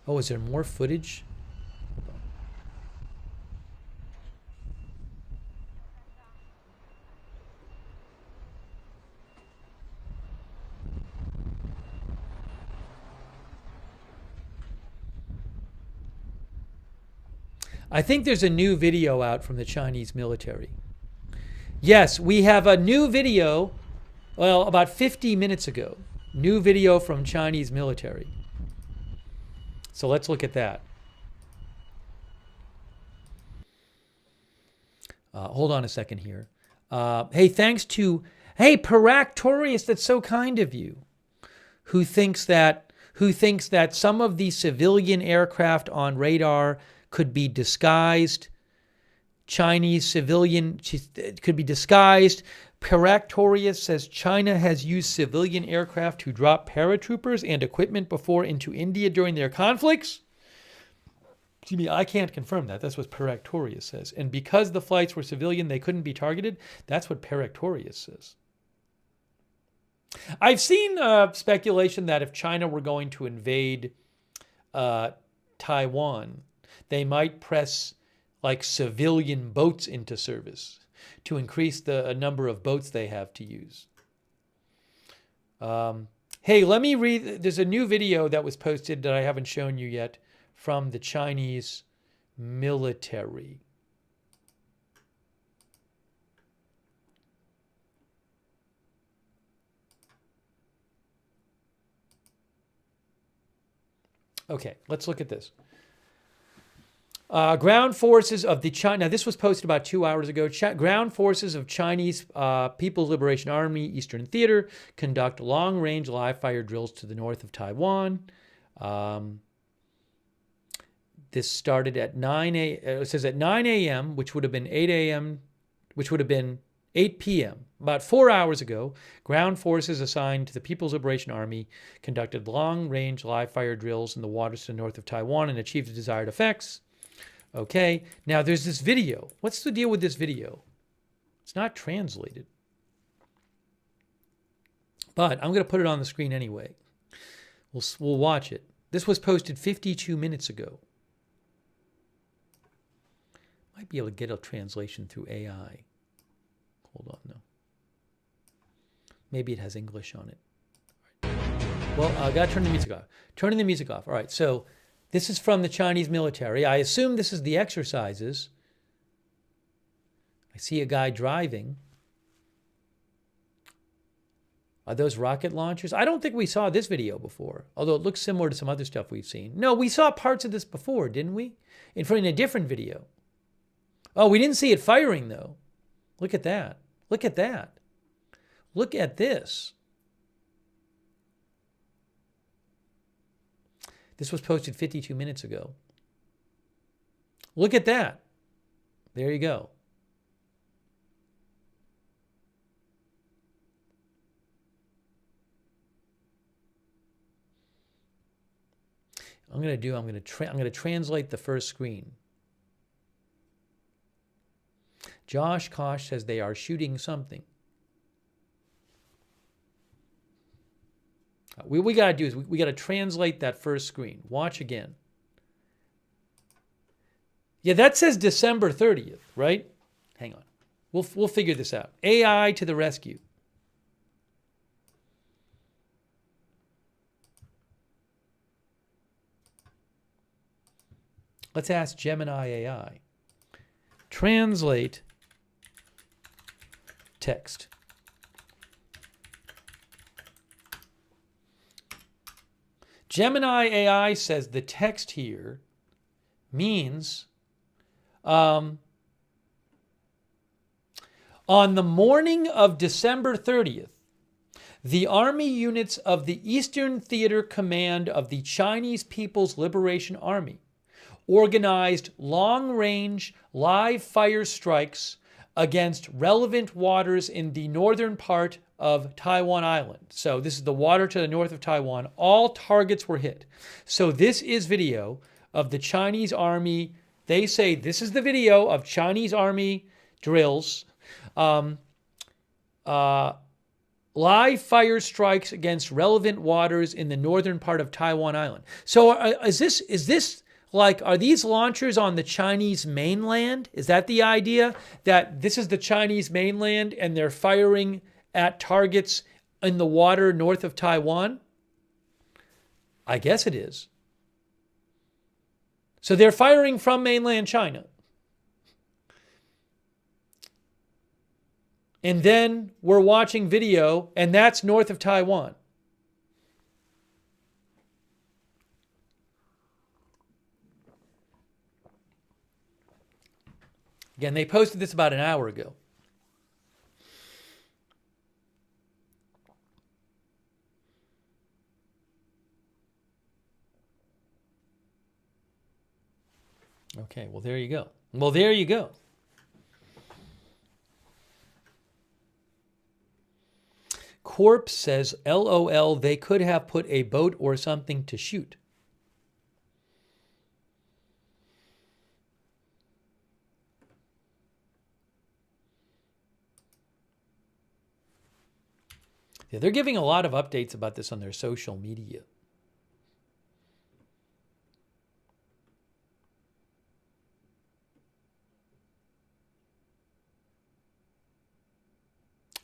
Oh, is there more footage? I think there's a new video out from the Chinese military. Yes, we have a new video, well, about 50 minutes ago. New video from Chinese military. So let's look at that. Hold on a second here. Hey, Paractorius, that's so kind of you, who thinks that some of the civilian aircraft on radar could be disguised. Chinese civilian could be disguised. Paractorius says China has used civilian aircraft to drop paratroopers and equipment before into India during their conflicts. Excuse me, I can't confirm that. That's what Paractorius says. And because the flights were civilian, they couldn't be targeted. That's what Paractorius says. I've seen speculation that if China were going to invade Taiwan, they might press like civilian boats into service to increase the number of boats they have to use. Hey, let me read. There's a new video that was posted that I haven't shown you yet from the Chinese military. Okay, let's look at this. Ground forces of the China. Now, this was posted about 2 hours ago. Ground forces of Chinese People's Liberation Army Eastern Theater conduct long-range live-fire drills to the north of Taiwan. This started at 9 a.m. It says at 9 a.m., which would have been 8 a.m., which would have been 8 p.m. About 4 hours ago, ground forces assigned to the People's Liberation Army conducted long-range live-fire drills in the waters to the north of Taiwan and achieved the desired effects. Okay, now there's this video. What's the deal with this video? It's not translated. But I'm going to put it on the screen anyway. We'll watch it. This was posted 52 minutes ago. Might be able to get a translation through AI. Hold on, no. Maybe it has English on it. Well, I got to turn the music off. Turning the music off. All right, so this is from the Chinese military. I assume this is the exercises. I see a guy driving. Are those rocket launchers? I don't think we saw this video before, although it looks similar to some other stuff we've seen. No, we saw parts of this before, didn't we? In a different video. Oh, we didn't see it firing, though. Look at that. Look at that. Look at this. This was posted 52 minutes ago. Look at that. There you go. I'm going to translate the first screen. Josh Kosh says they are shooting something. What we got to do is we got to translate that first screen. Watch again. Yeah, that says December 30th, right? Hang on. We'll figure this out. AI to the rescue. Let's ask Gemini AI. Translate text. Gemini AI says the text here means on the morning of December 30th, the Army units of the Eastern Theater Command of the Chinese People's Liberation Army organized long-range live fire strikes against relevant waters in the northern part of Taiwan Island. So this is the water to the north of Taiwan. All targets were hit. So this is video of the Chinese Army. They say this is the video of Chinese Army drills. Live fire strikes against relevant waters in the northern part of Taiwan Island. So is this like, are these launchers on the Chinese mainland? Is that the idea? That this is the Chinese mainland and they're firing at targets in the water north of Taiwan? I guess it is. So they're firing from mainland China. And then we're watching video, and that's north of Taiwan. Again, they posted this about an hour ago. Okay, well, there you go. Well, there you go. Corpse says, LOL, they could have put a boat or something to shoot. Yeah, they're giving a lot of updates about this on their social media.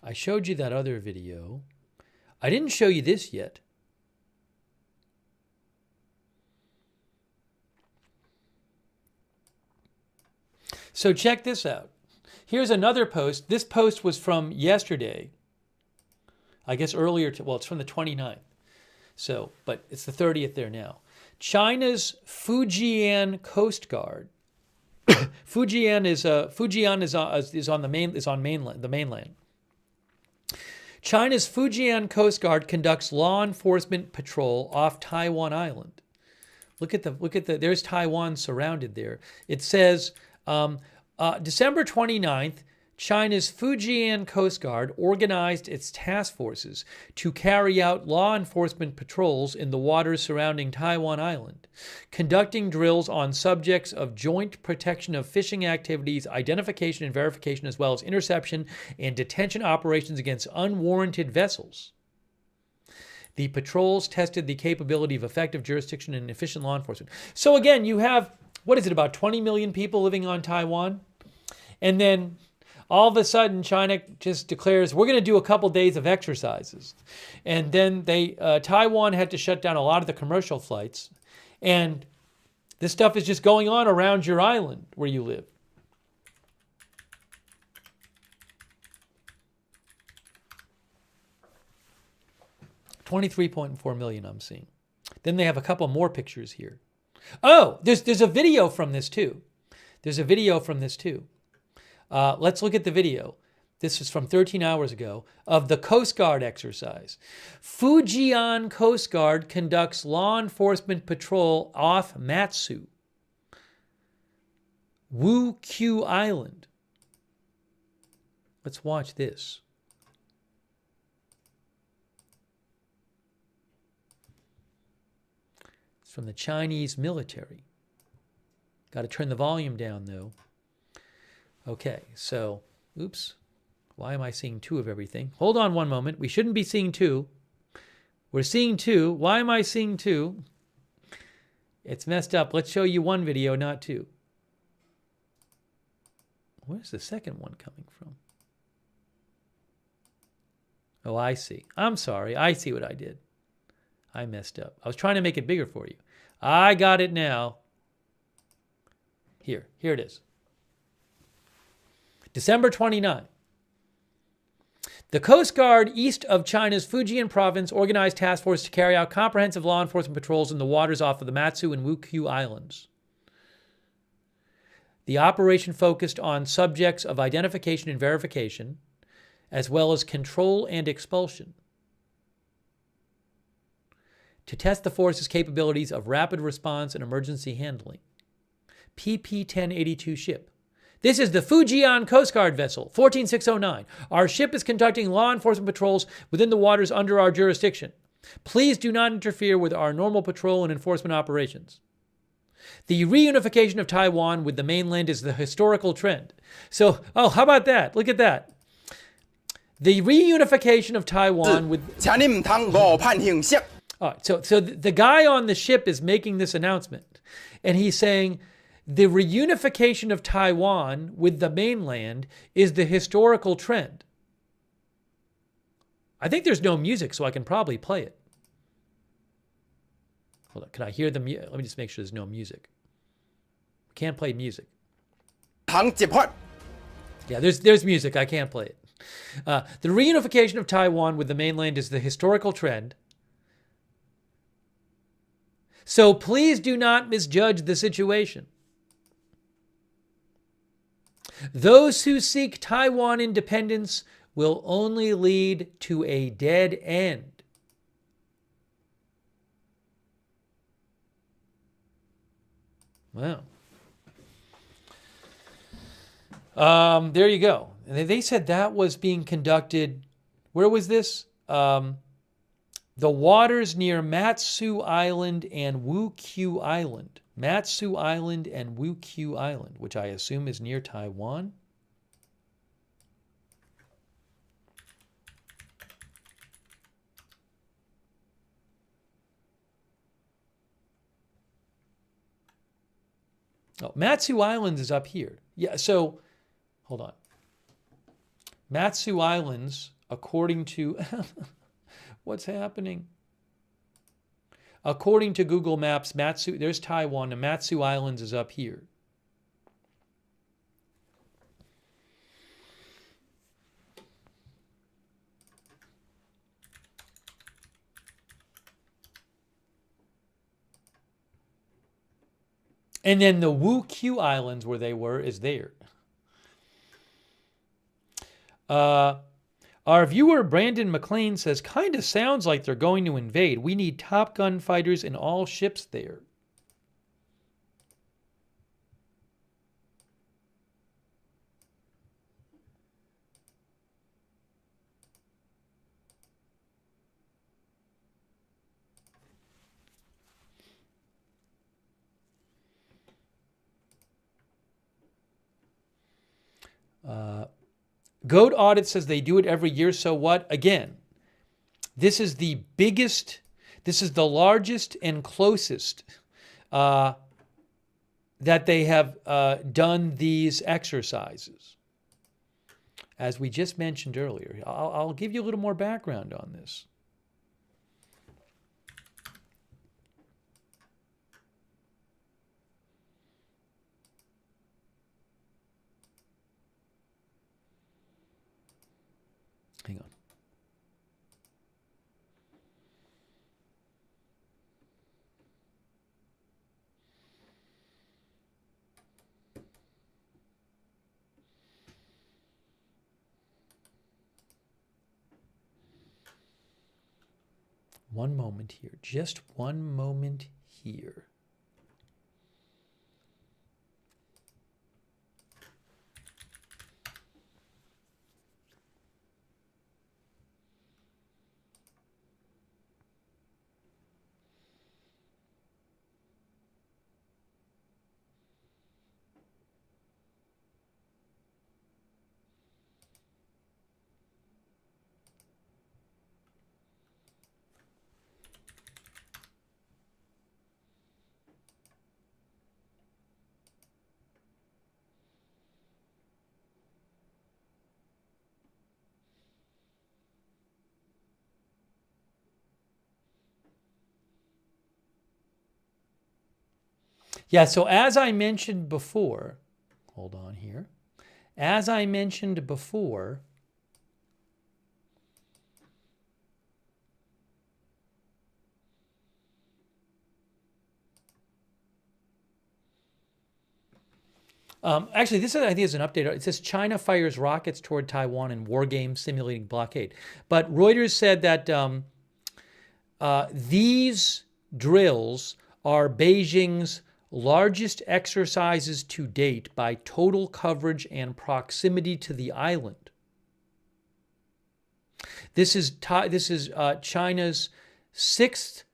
I showed you that other video. I didn't show you this yet. So check this out. Here's another post. This post was from yesterday. I guess earlier, well, it's from the 29th. So, but it's the 30th there now. China's Fujian Coast Guard. Fujian is on the mainland. China's Fujian Coast Guard conducts law enforcement patrol off Taiwan Island. Look at the there's Taiwan surrounded there. It says December 29th, China's Fujian Coast Guard organized its task forces to carry out law enforcement patrols in the waters surrounding Taiwan Island, conducting drills on subjects of joint protection of fishing activities, identification and verification, as well as interception and detention operations against unwarranted vessels. The patrols tested the capability of effective jurisdiction and efficient law enforcement. So again, you have, what is it, about 20 million people living on Taiwan? And then all of a sudden, China just declares, we're going to do a couple days of exercises. And then Taiwan had to shut down a lot of the commercial flights. And this stuff is just going on around your island where you live. $23.4 million I'm seeing. Then they have a couple more pictures here. Oh, there's a video from this too. There's a video from this too. Let's look at the video. This is from 13 hours ago of the Coast Guard exercise. Fujian Coast Guard conducts law enforcement patrol off Matsu, Wu-Q Island. Let's watch this. It's from the Chinese military. Got to turn the volume down though. Okay, so, oops. Why am I seeing two of everything? Hold on one moment. We shouldn't be seeing two. We're seeing two. Why am I seeing two? It's messed up. Let's show you one video, not two. Where's the second one coming from? Oh, I see. I'm sorry. I see what I did. I messed up. I was trying to make it bigger for you. I got it now. Here it is. December 29. The Coast Guard east of China's Fujian province organized task force to carry out comprehensive law enforcement patrols in the waters off of the Matsu and Wu-Q Islands. The operation focused on subjects of identification and verification, as well as control and expulsion, to test the force's capabilities of rapid response and emergency handling. PP-1082 ship. This is the Fujian Coast Guard vessel, 14609. Our ship is conducting law enforcement patrols within the waters under our jurisdiction. Please do not interfere with our normal patrol and enforcement operations. The reunification of Taiwan with the mainland is the historical trend. So, how about that? Look at that. The reunification of Taiwan with... All right, so the guy on the ship is making this announcement, and he's saying the reunification of Taiwan with the mainland is the historical trend. I think there's no music, so I can probably play it. Hold on, can I hear the music? Let me just make sure there's no music. Can't play music. Yeah, there's music. I can't play it. The reunification of Taiwan with the mainland is the historical trend. So please do not misjudge the situation. Those who seek Taiwan independence will only lead to a dead end. Wow. There you go. And they said that was being conducted, where was this? The waters near Matsu Island and Wu-Q Island. Matsu Island and Wu-Q Island, which I assume is near Taiwan. Oh, Matsu Island is up here. Yeah, so, hold on. Matsu Islands, according to... What's happening? According to Google Maps, there's Taiwan, and Matsu Islands is up here. And then the Wu-Q Islands, where they were, is there. Our viewer, Brandon McLean, says, kind of sounds like they're going to invade. We need Top Gun fighters in all ships there. Goat Audit says they do it every year, so what? Again, This is the biggest, this is the largest and closest that they have done these exercises. As we just mentioned earlier, I'll give you a little more background on this. Hang on. One moment here, just one moment here. Yeah, so as I mentioned before, hold on here. As I mentioned before, actually, this I think is an update. It says China fires rockets toward Taiwan in war games simulating blockade. But Reuters said that these drills are Beijing's largest exercises to date by total coverage and proximity to the island. This is China's sixth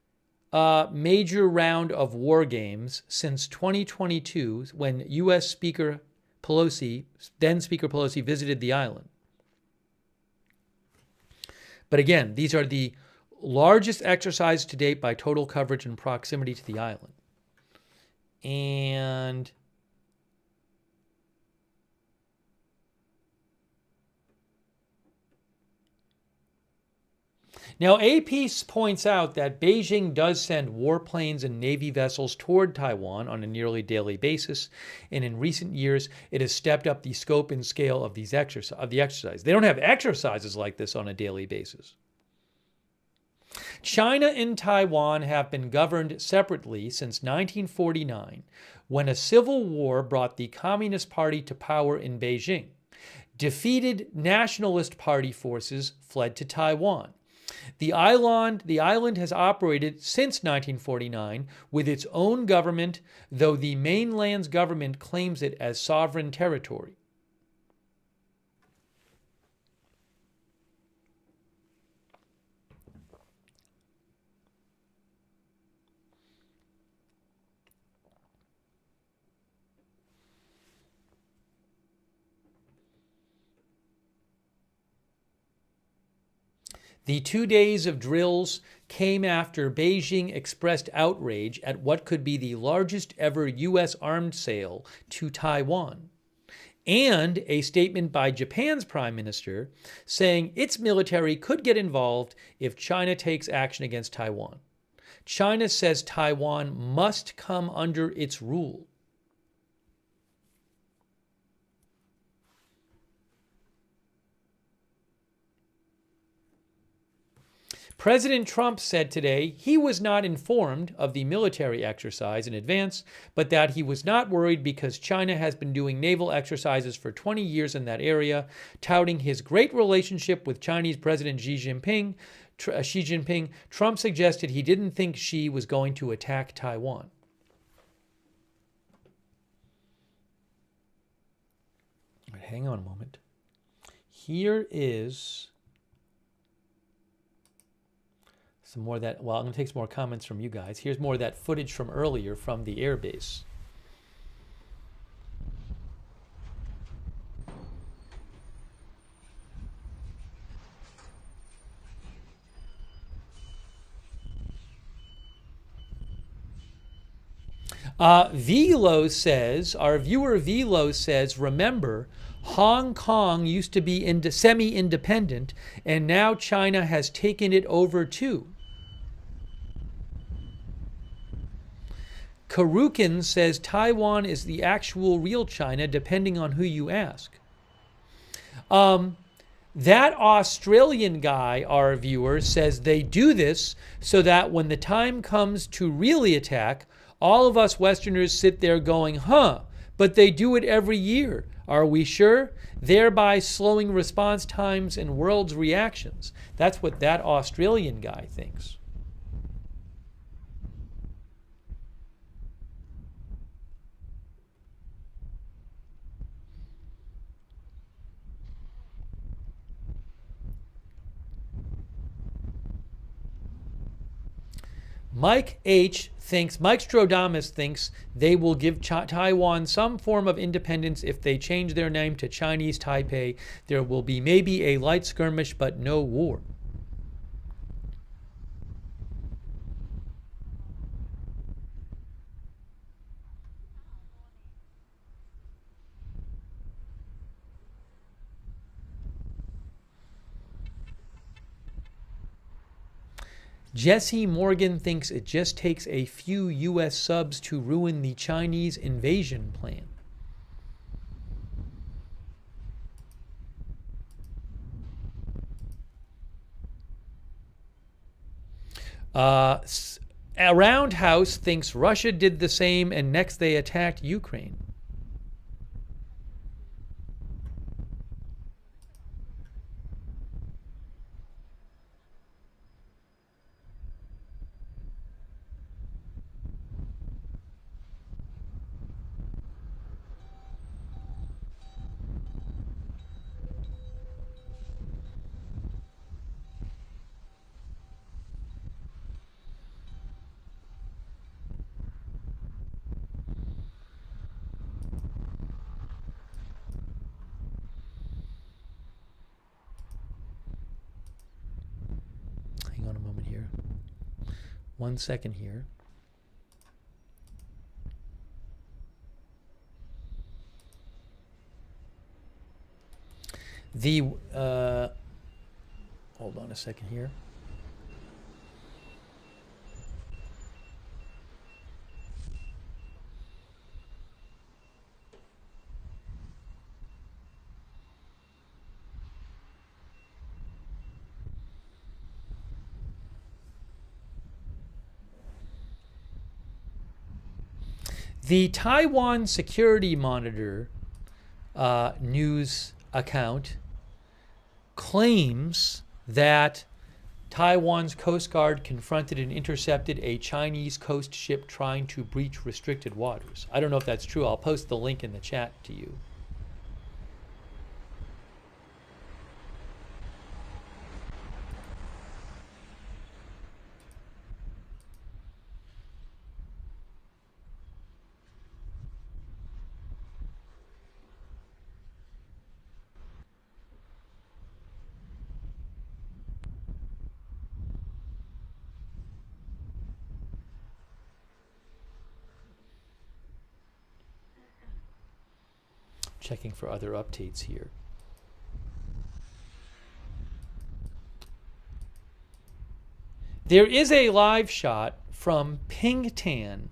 major round of war games since 2022, when U.S. Speaker Pelosi, then Speaker Pelosi, visited the island. But again, these are the largest exercise to date by total coverage and proximity to the island. And now AP points out that Beijing does send warplanes and Navy vessels toward Taiwan on a nearly daily basis, and in recent years it has stepped up the scope and scale of the exercise. They don't have exercises like this on a daily basis. China and Taiwan have been governed separately since 1949, when a civil war brought the Communist Party to power in Beijing. Defeated Nationalist Party forces fled to Taiwan. The island has operated since 1949 with its own government, though the mainland's government claims it as sovereign territory. The 2 days of drills came after Beijing expressed outrage at what could be the largest ever U.S. arms sale to Taiwan, and a statement by Japan's prime minister saying its military could get involved if China takes action against Taiwan. China says Taiwan must come under its rule. President Trump said today he was not informed of the military exercise in advance, but that he was not worried because China has been doing naval exercises for 20 years in that area, touting his great relationship with Chinese President Xi Jinping. Trump suggested he didn't think Xi was going to attack Taiwan. All right, hang on a moment. Here is some more of that. Well, I'm going to take some more comments from you guys. Here's more of that footage from earlier from the airbase. Velo says, our viewer Velo says, remember, Hong Kong used to be semi-independent, and now China has taken it over too. Karukin says Taiwan is the actual real China, depending on who you ask. That Australian guy, our viewer, says they do this so that when the time comes to really attack, all of us Westerners sit there going, huh, but they do it every year. Are we sure? Thereby slowing response times and world's reactions. That's what that Australian guy thinks. Mike Strodamus thinks they will give Taiwan some form of independence if they change their name to Chinese Taipei. There will be maybe a light skirmish, but no war. Jesse Morgan thinks it just takes a few U.S. subs to ruin the Chinese invasion plan. Roundhouse thinks Russia did the same and next they attacked Ukraine. Hang on a moment here. 1 second here. Hold on a second here. The Taiwan Security Monitor news account claims that Taiwan's Coast Guard confronted and intercepted a Chinese coast ship trying to breach restricted waters. I don't know if that's true. I'll post the link in the chat to you. Checking for other updates here. There is a live shot from Pingtan,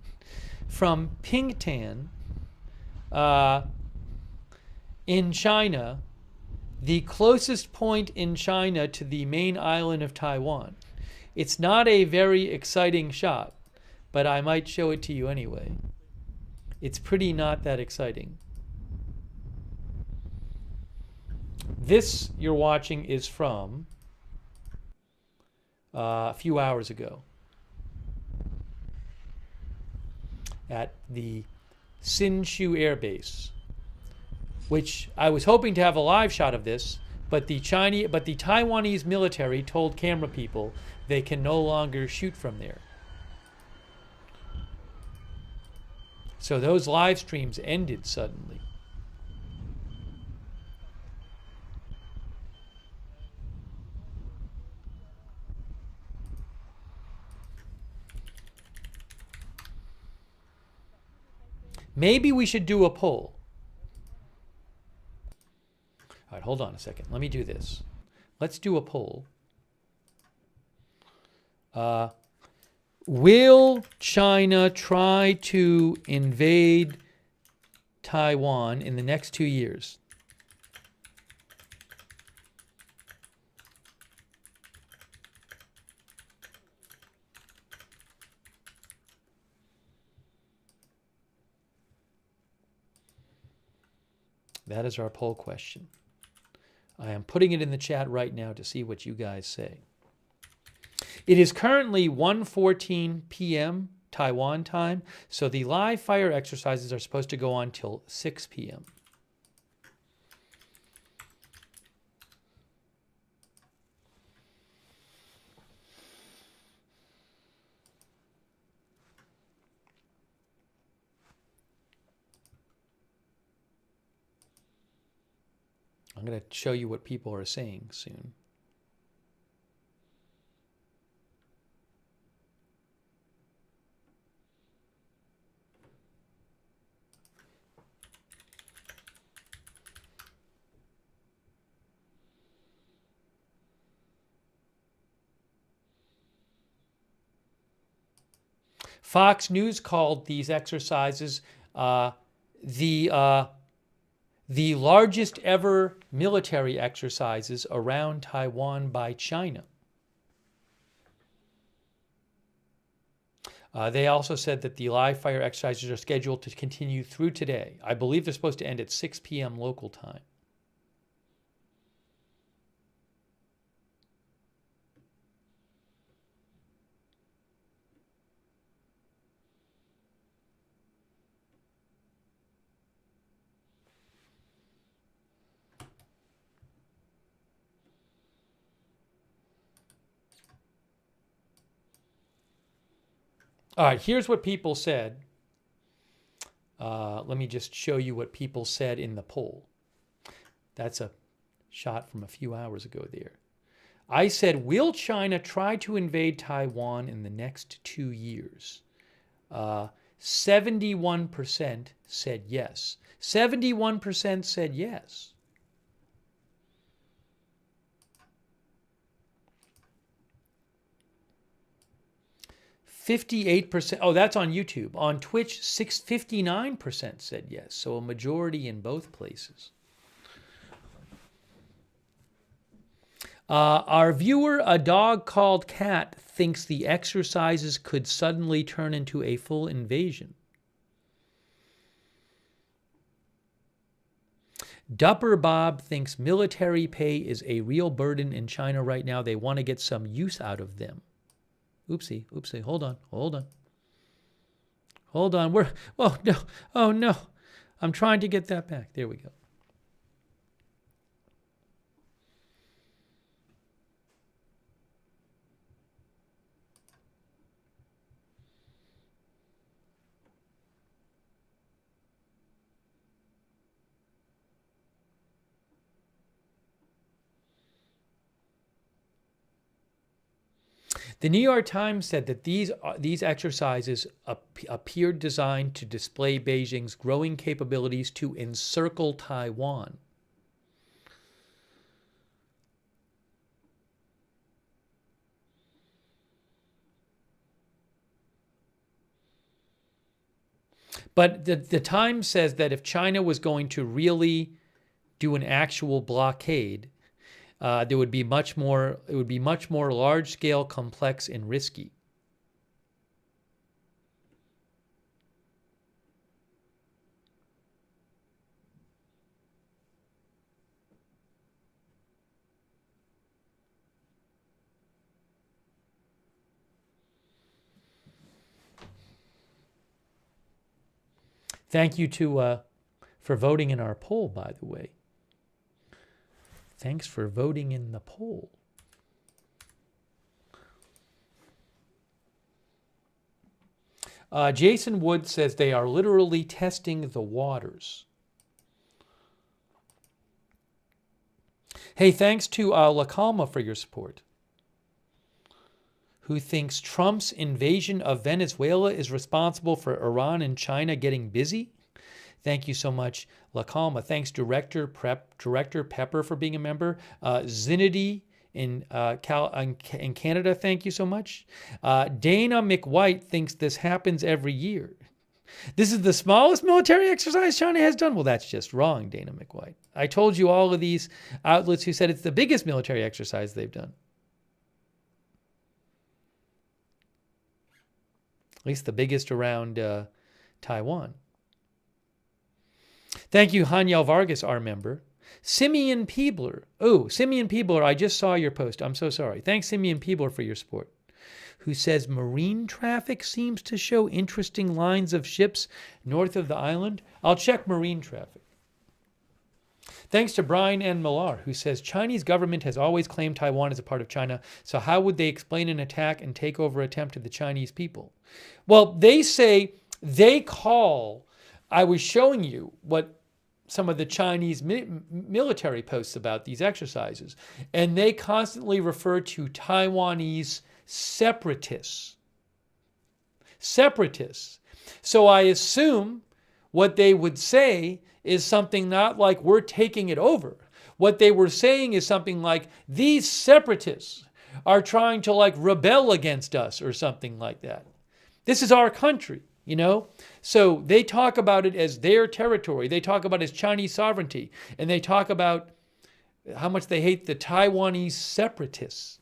in China, the closest point in China to the main island of Taiwan. It's not a very exciting shot, but I might show it to you anyway. It's pretty not that exciting. This you're watching is from a few hours ago at the Hsinchu Air Base, which I was hoping to have a live shot of this, but the Taiwanese military told camera people they can no longer shoot from there. So those live streams ended suddenly. Maybe we should do a poll. All right, hold on a second. Let me do this. Let's do a poll. Will China try to invade Taiwan in the next 2 years? That is our poll question. I am putting it in the chat right now to see what you guys say. It is currently 1:14 p.m. Taiwan time, so the live fire exercises are supposed to go on till 6 p.m. I'm going to show you what people are saying soon. Fox News called these exercises the largest ever military exercises around Taiwan by China. They also said that the live fire exercises are scheduled to continue through today. I believe they're supposed to end at 6 p.m. local time. All right, here's what people said. Let me just show you what people said in the poll. That's a shot from a few hours ago there. I said, will China try to invade Taiwan in the next 2 years? 71% said yes. 71% said yes. 58%, oh, that's on YouTube. On Twitch, 59% said yes, so a majority in both places. Our viewer, A Dog Called Cat, thinks the exercises could suddenly turn into a full invasion. Dupper Bob thinks military pay is a real burden in China right now. They want to get some use out of them. Oopsie, oopsie, hold on. Hold on, oh no. I'm trying to get that back. There we go. The New York Times said that these exercises appeared designed to display Beijing's growing capabilities to encircle Taiwan. But the Times says that if China was going to really do an actual blockade, there would be much more. It would be much more large-scale, complex, and risky. Thank you for voting in our poll, by the way. Thanks for voting in the poll. Jason Wood says they are literally testing the waters. Hey, thanks to La Calma for your support. Who thinks Trump's invasion of Venezuela is responsible for Iran and China getting busy? Thank you so much, La Calma. Thanks, Director Pepper, for being a member. Zinity in Canada, thank you so much. Dana McWhite thinks this happens every year. This is the smallest military exercise China has done. Well, that's just wrong, Dana McWhite. I told you all of these outlets who said it's the biggest military exercise they've done. At least the biggest around Taiwan. Thank you, Hanyal Vargas, our member. Simeon Peebler. Oh, Simeon Peebler, I just saw your post. I'm so sorry. Thanks, Simeon Peebler, for your support. Who says marine traffic seems to show interesting lines of ships north of the island. I'll check marine traffic. Thanks to Brian N. Millar, who says Chinese government has always claimed Taiwan as a part of China, so how would they explain an attack and takeover attempt of the Chinese people? Well, they say they call, I was showing you what some of the Chinese military posts about these exercises, and they constantly refer to Taiwanese separatists. Separatists. So I assume what they would say is something not like we're taking it over. What they were saying is something like these separatists are trying to like rebel against us or something like that. This is our country, you know? So they talk about it as their territory. They talk about it as Chinese sovereignty. And they talk about how much they hate the Taiwanese separatists.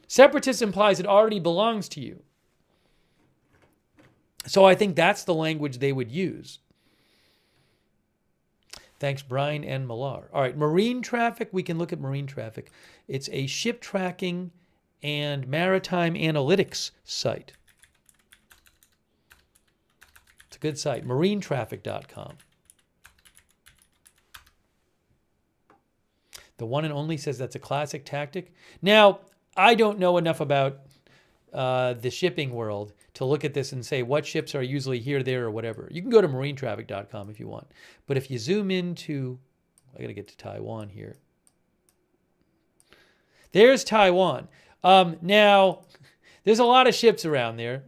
Separatist implies it already belongs to you. So I think that's the language they would use. Thanks, Brian N. Millar. All right, marine traffic. We can look at marine traffic. It's a ship tracking and maritime analytics site. It's a good site, marinetraffic.com. The one and only says that's a classic tactic. Now, I don't know enough about the shipping world to look at this and say what ships are usually here, there, or whatever. You can go to marinetraffic.com if you want. But if you zoom into, I got to get to Taiwan here. There's Taiwan. Now, there's a lot of ships around there.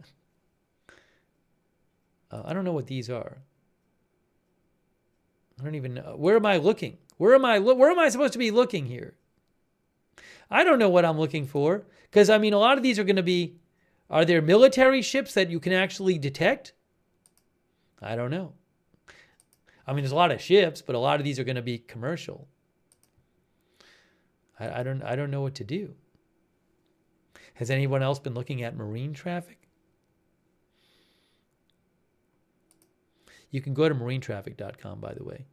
I don't know what these are. I don't even know. Where am I looking? Where am I supposed to be looking here? I don't know what I'm looking for. Because, I mean, a lot of these are going to be, are there military ships that you can actually detect? I don't know. I mean, there's a lot of ships, but a lot of these are going to be commercial. I don't know what to do. Has anyone else been looking at marine traffic? You can go to marinetraffic.com, by the way.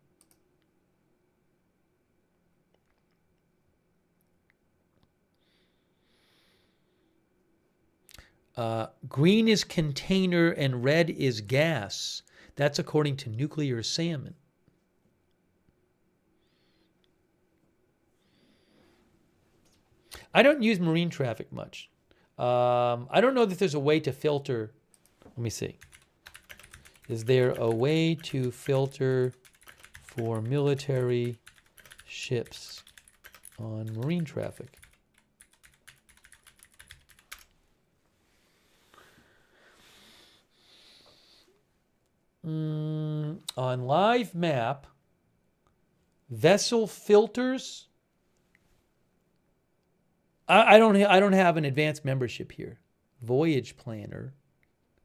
Green is container and red is gas. That's according to Nuclear Salmon. I don't use marine traffic much. I don't know that there's a way to filter. Let me see. Is there a way to filter for military ships on marine traffic? On live map, vessel filters. I don't have an advanced membership here. Voyage planner,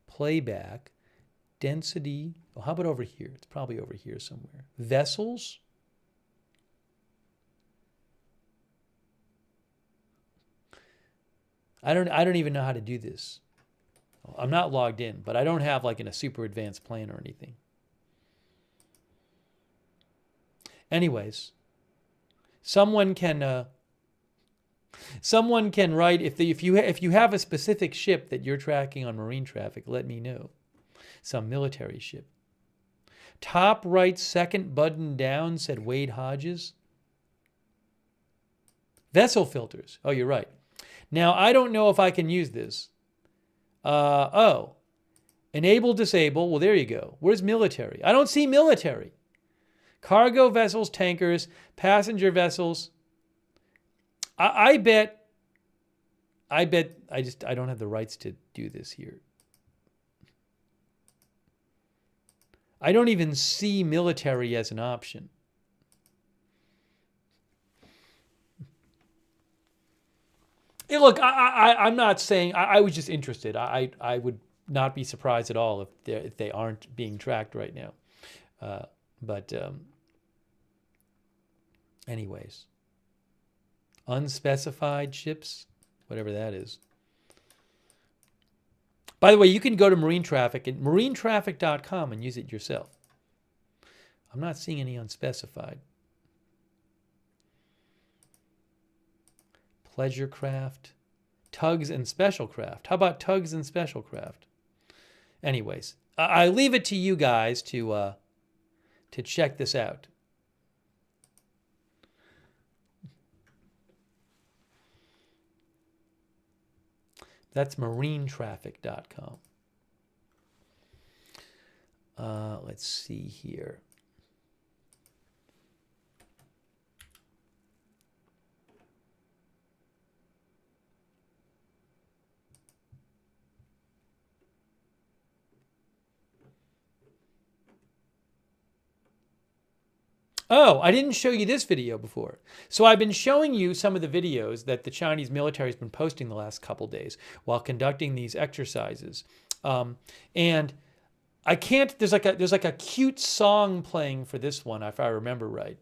playback, density. Oh, how about over here? It's probably over here somewhere. Vessels. I don't even know how to do this. I'm not logged in, but I don't have like in a super advanced plan or anything. Anyways, someone can write if you have a specific ship that you're tracking on marine traffic, let me know. Some military ship. Top right second button down, said Wade Hodges. Vessel filters. Oh, you're right. Now I don't know if I can use this. Enable, disable. Well, there you go. Where's military? I don't see military. Cargo vessels, tankers, passenger vessels. I bet I don't have the rights to do this here. I don't even see military as an option. Hey, look, I'm not saying, I was just interested. I would not be surprised at all if they aren't being tracked right now. But anyways, unspecified ships, whatever that is. By the way, you can go to marine traffic at marinetraffic.com and use it yourself. I'm not seeing any unspecified. Pleasure craft, tugs and special craft. How about tugs and special craft? Anyways, I leave it to you guys to check this out. That's marinetraffic.com. Let's see here. Oh, I didn't show you this video before. So I've been showing you some of the videos that the Chinese military has been posting the last couple days while conducting these exercises. And I can't, there's like a cute song playing for this one, if I remember right.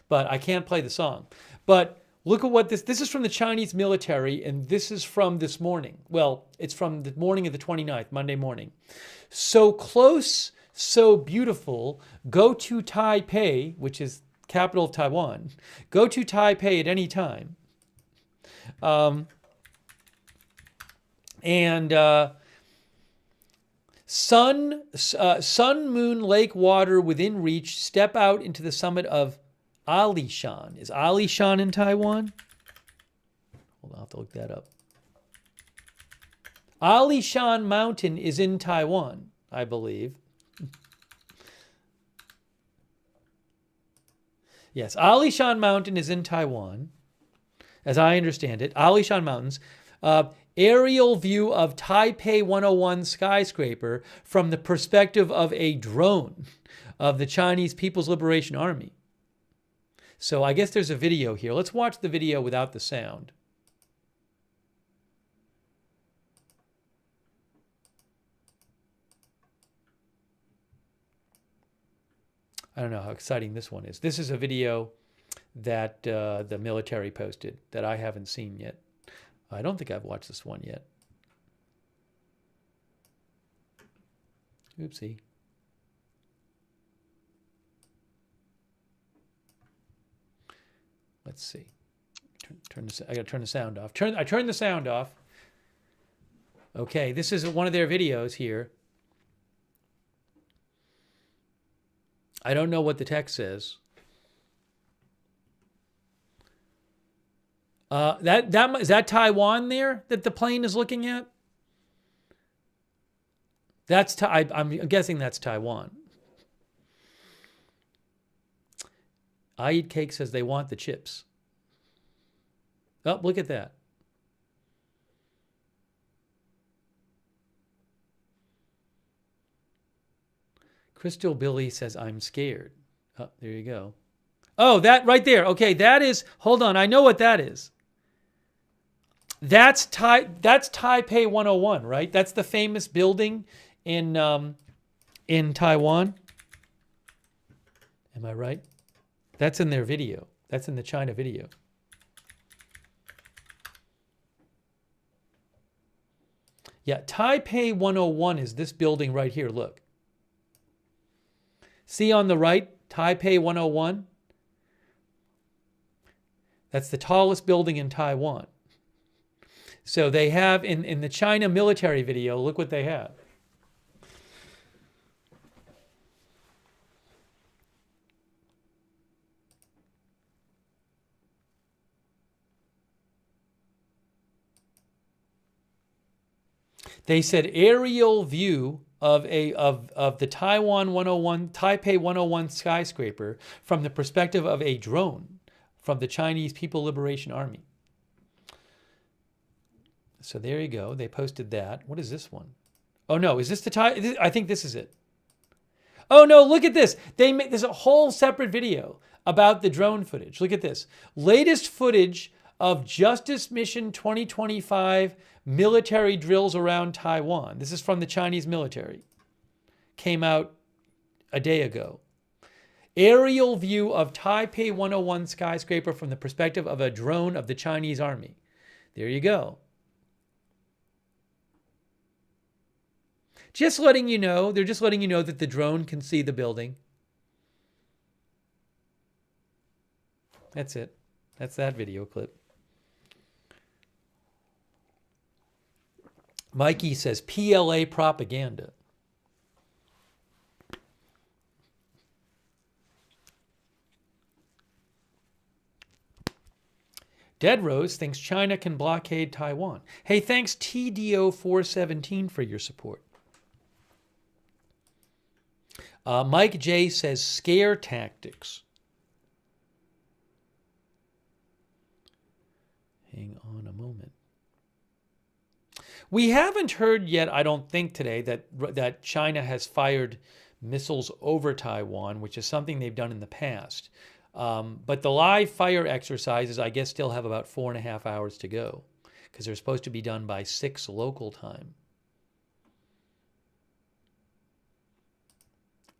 But I can't play the song. But look at what this is from the Chinese military, and this is from this morning. Well, it's from the morning of the 29th, Monday morning. So close, so beautiful, go to Taipei, which is capital of Taiwan. Go to Taipei at any time. Sun, moon, lake, water within reach. Step out into the summit of Alishan. Is Alishan in Taiwan? Hold on, I'll have to look that up. Alishan Mountain is in Taiwan, I believe. Yes, Alishan Mountain is in Taiwan, as I understand it. Alishan Mountains. Aerial view of Taipei 101 skyscraper from the perspective of a drone of the Chinese People's Liberation Army. So I guess there's a video here. Let's watch the video without the sound. I don't know how exciting this one is. This is a video that the military posted that I haven't seen yet. I don't think I've watched this one yet. Oopsie. Let's see. I gotta turn the sound off. I turned the sound off. Okay, this is one of their videos here. I don't know what the text says. Is that Taiwan there that the plane is looking at? I'm guessing that's Taiwan. I Eat Cake says they want the chips. Oh, look at that. Crystal Billy says, I'm scared. Oh, there you go. Oh, that right there. Okay, that is, hold on, I know what that is. That's Taipei 101, right? That's the famous building in Taiwan. Am I right? That's in their video. That's in the China video. Yeah, Taipei 101 is this building right here, look. See on the right, Taipei 101? That's the tallest building in Taiwan. So they have, in the China military video, look what they have. They said aerial view of the Taiwan 101, Taipei 101 skyscraper from the perspective of a drone from the Chinese People Liberation Army. So there you go. They posted that. What is this one? Oh no, is this the I think this is it. Oh no, look at this. There's a whole separate video about the drone footage. Look at this. Latest footage of Justice Mission 2025 military drills around Taiwan. This is from the Chinese military. Came out a day ago. Aerial view of Taipei 101 skyscraper from the perspective of a drone of the Chinese army. There you go. Just letting you know, they're just letting you know that the drone can see the building. That's it. That's that video clip. Mikey says PLA propaganda. Dead Rose thinks China can blockade Taiwan. Hey, thanks TDO417 for your support. Mike J says scare tactics. Hang on a moment. We haven't heard yet, I don't think today, that China has fired missiles over Taiwan, which is something they've done in the past. But the live fire exercises, I guess, still have about 4.5 hours to go because they're supposed to be done by 6 local time.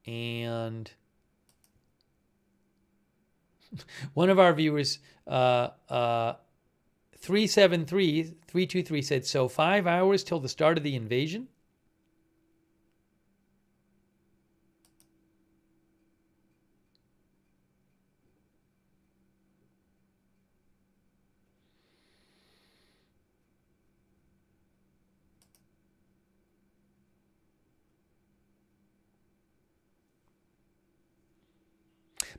And one of our viewers, 373 said, so 5 hours till the start of the invasion?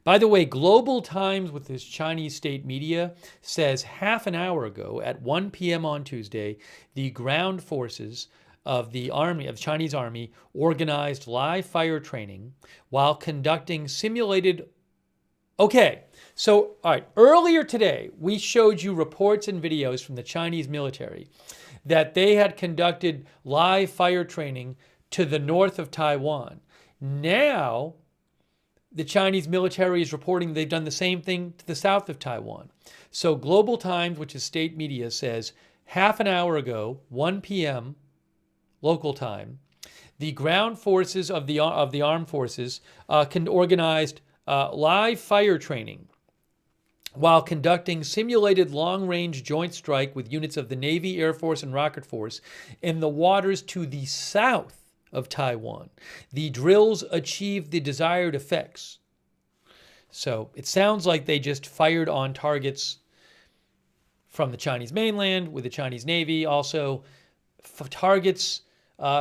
By the way, Global Times with this Chinese state media says half an hour ago at 1 p.m. on Tuesday, the ground forces of the Chinese army organized live fire training while conducting simulated. Okay, so all right, earlier today we showed you reports and videos from the Chinese military that they had conducted live fire training to the north of Taiwan. Now, the Chinese military is reporting they've done the same thing to the south of Taiwan. So Global Times, which is state media, says half an hour ago, 1 p.m. local time, the ground forces of the armed forces organized live fire training while conducting simulated long-range joint strike with units of the Navy, Air Force, and Rocket Force in the waters to the south of Taiwan. The drills achieved the desired effects. So it sounds like they just fired on targets from the Chinese mainland with the Chinese Navy, also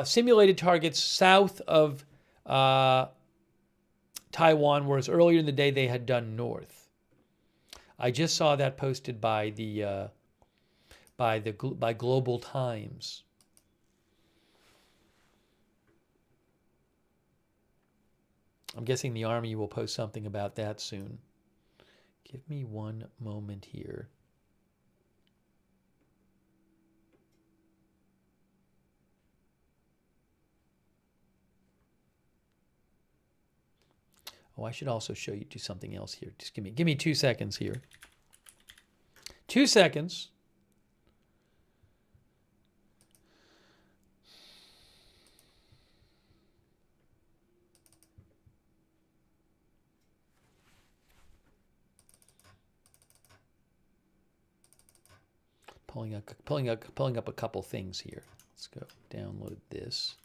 simulated targets south of Taiwan, whereas earlier in the day they had done north. I just saw that posted by Global Times. I'm guessing the Army will post something about that soon. Give me one moment here. Oh, I should also show you something else here. Just give me 2 seconds here. 2 seconds. Pulling up a couple things here. Let's go download this.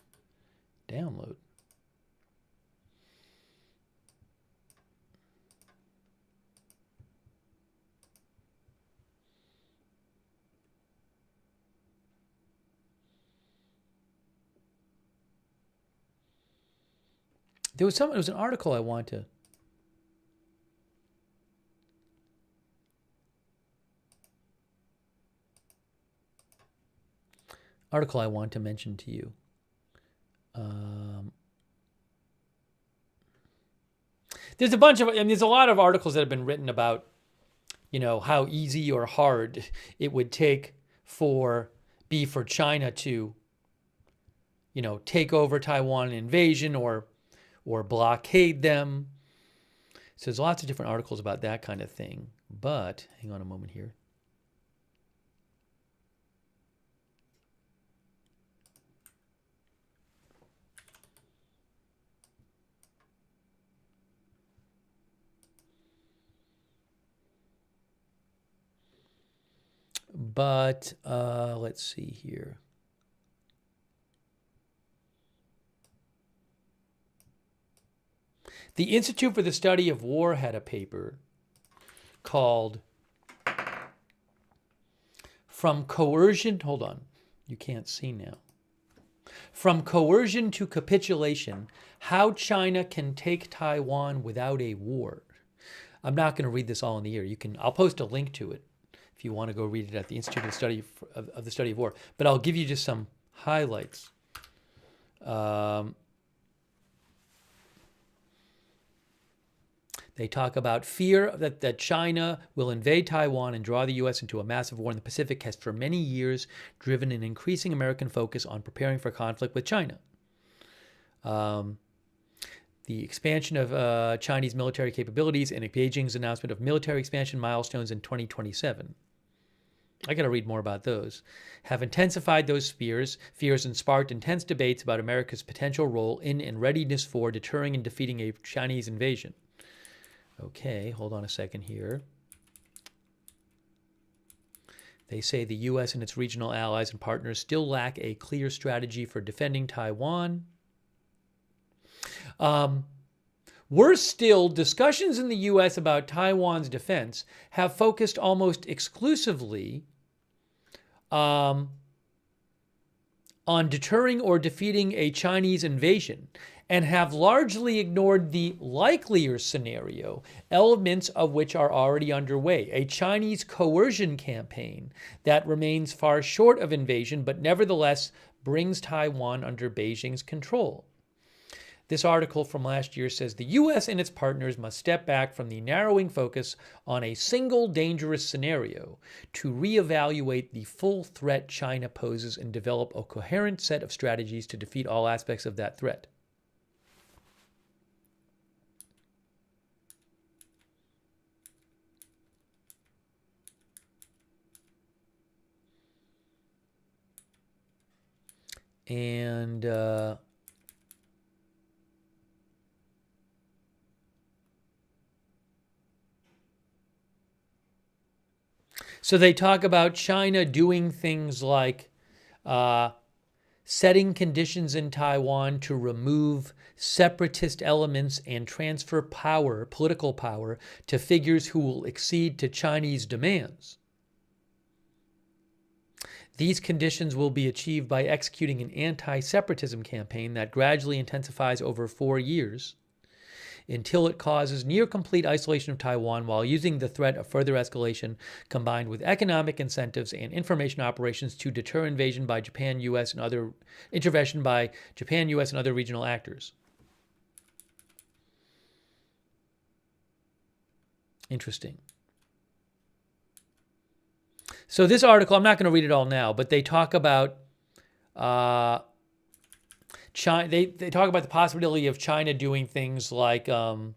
Download. There was an article I want to. Article I want to mention to you. There's a bunch of, there's a lot of articles that have been written about, how easy or hard it would for China to, take over Taiwan, invasion, or or blockade them. So there's lots of different articles about that kind of thing. But hang on a moment here. But let's see here. The Institute for the Study of War had a paper called From Coercion, hold on, you can't see now. From Coercion to Capitulation, How China Can Take Taiwan Without a War. I'm not going to read this all in the air. I'll post a link to it if you want to go read it at the Institute of the Study of War. But I'll give you just some highlights. They talk about fear that China will invade Taiwan and draw the U.S. into a massive war in the Pacific has for many years driven an increasing American focus on preparing for conflict with China. The expansion of Chinese military capabilities and Beijing's announcement of military expansion milestones in 2027. I got to read more about those. Have intensified those fears and sparked intense debates about America's potential role in and readiness for deterring and defeating a Chinese invasion. Okay, hold on a second here. They say the U.S. and its regional allies and partners still lack a clear strategy for defending Taiwan. Worse still, discussions in the U.S. about Taiwan's defense have focused almost exclusively on deterring or defeating a Chinese invasion, and have largely ignored the likelier scenario, elements of which are already underway. A Chinese coercion campaign that remains far short of invasion, but nevertheless brings Taiwan under Beijing's control. This article from last year says the U.S. and its partners must step back from the narrowing focus on a single dangerous scenario to reevaluate the full threat China poses and develop a coherent set of strategies to defeat all aspects of that threat. And so they talk about China doing things like setting conditions in Taiwan to remove separatist elements and transfer power, political power, to figures who will accede to Chinese demands. These conditions will be achieved by executing an anti-separatism campaign that gradually intensifies over 4 years until it causes near-complete isolation of Taiwan while using the threat of further escalation combined with economic incentives and information operations to deter invasion by Japan, U.S., and other intervention by Japan, U.S., and other regional actors. Interesting. So this article, I'm not going to read it all now, but they talk about China. They talk about the possibility of China doing things like, affecting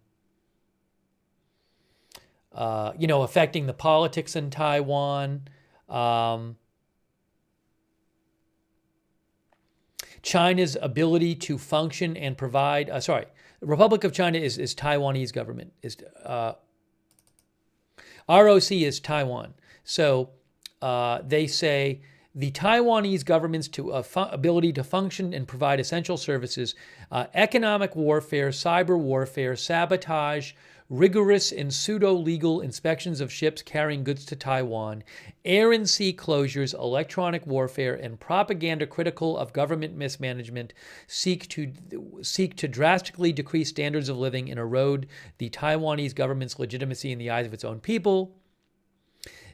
the politics in Taiwan. China's ability to function and provide. The Republic of China is Taiwanese government. ROC is Taiwan. So. They say the Taiwanese government's ability to function and provide essential services, economic warfare, cyber warfare, sabotage, rigorous and pseudo-legal inspections of ships carrying goods to Taiwan, air and sea closures, electronic warfare, and propaganda critical of government mismanagement seek to drastically decrease standards of living and erode the Taiwanese government's legitimacy in the eyes of its own people.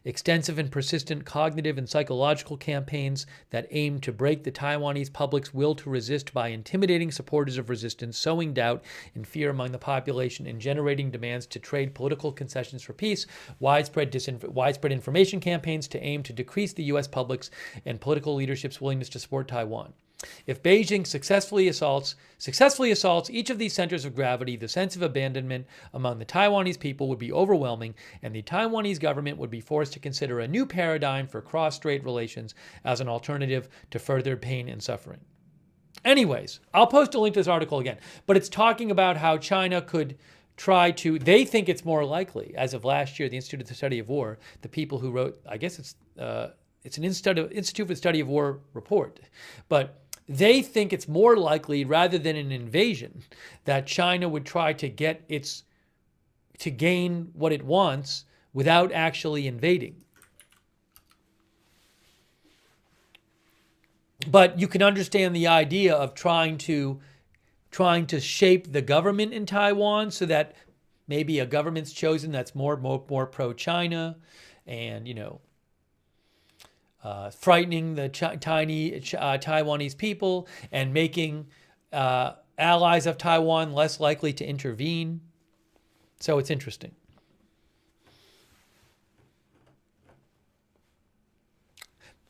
Extensive and persistent cognitive and psychological campaigns that aim to break the Taiwanese public's will to resist by intimidating supporters of resistance, sowing doubt and fear among the population, and generating demands to trade political concessions for peace, widespread information campaigns to aim to decrease the U.S. public's and political leadership's willingness to support Taiwan. If Beijing successfully assaults each of these centers of gravity, the sense of abandonment among the Taiwanese people would be overwhelming, and the Taiwanese government would be forced to consider a new paradigm for cross-strait relations as an alternative to further pain and suffering. Anyways, I'll post a link to this article again, but it's talking about how China could try to, they think it's more likely, as of last year, the Institute of the Study of War, the people who wrote, I guess it's an Institute for the Study of War report, but they think it's more likely, rather than an invasion, that China would try to gain what it wants without actually invading. But you can understand the idea of trying to shape the government in Taiwan so that maybe a government's chosen that's more pro-China, and frightening the Taiwanese people and making allies of Taiwan less likely to intervene. So it's interesting.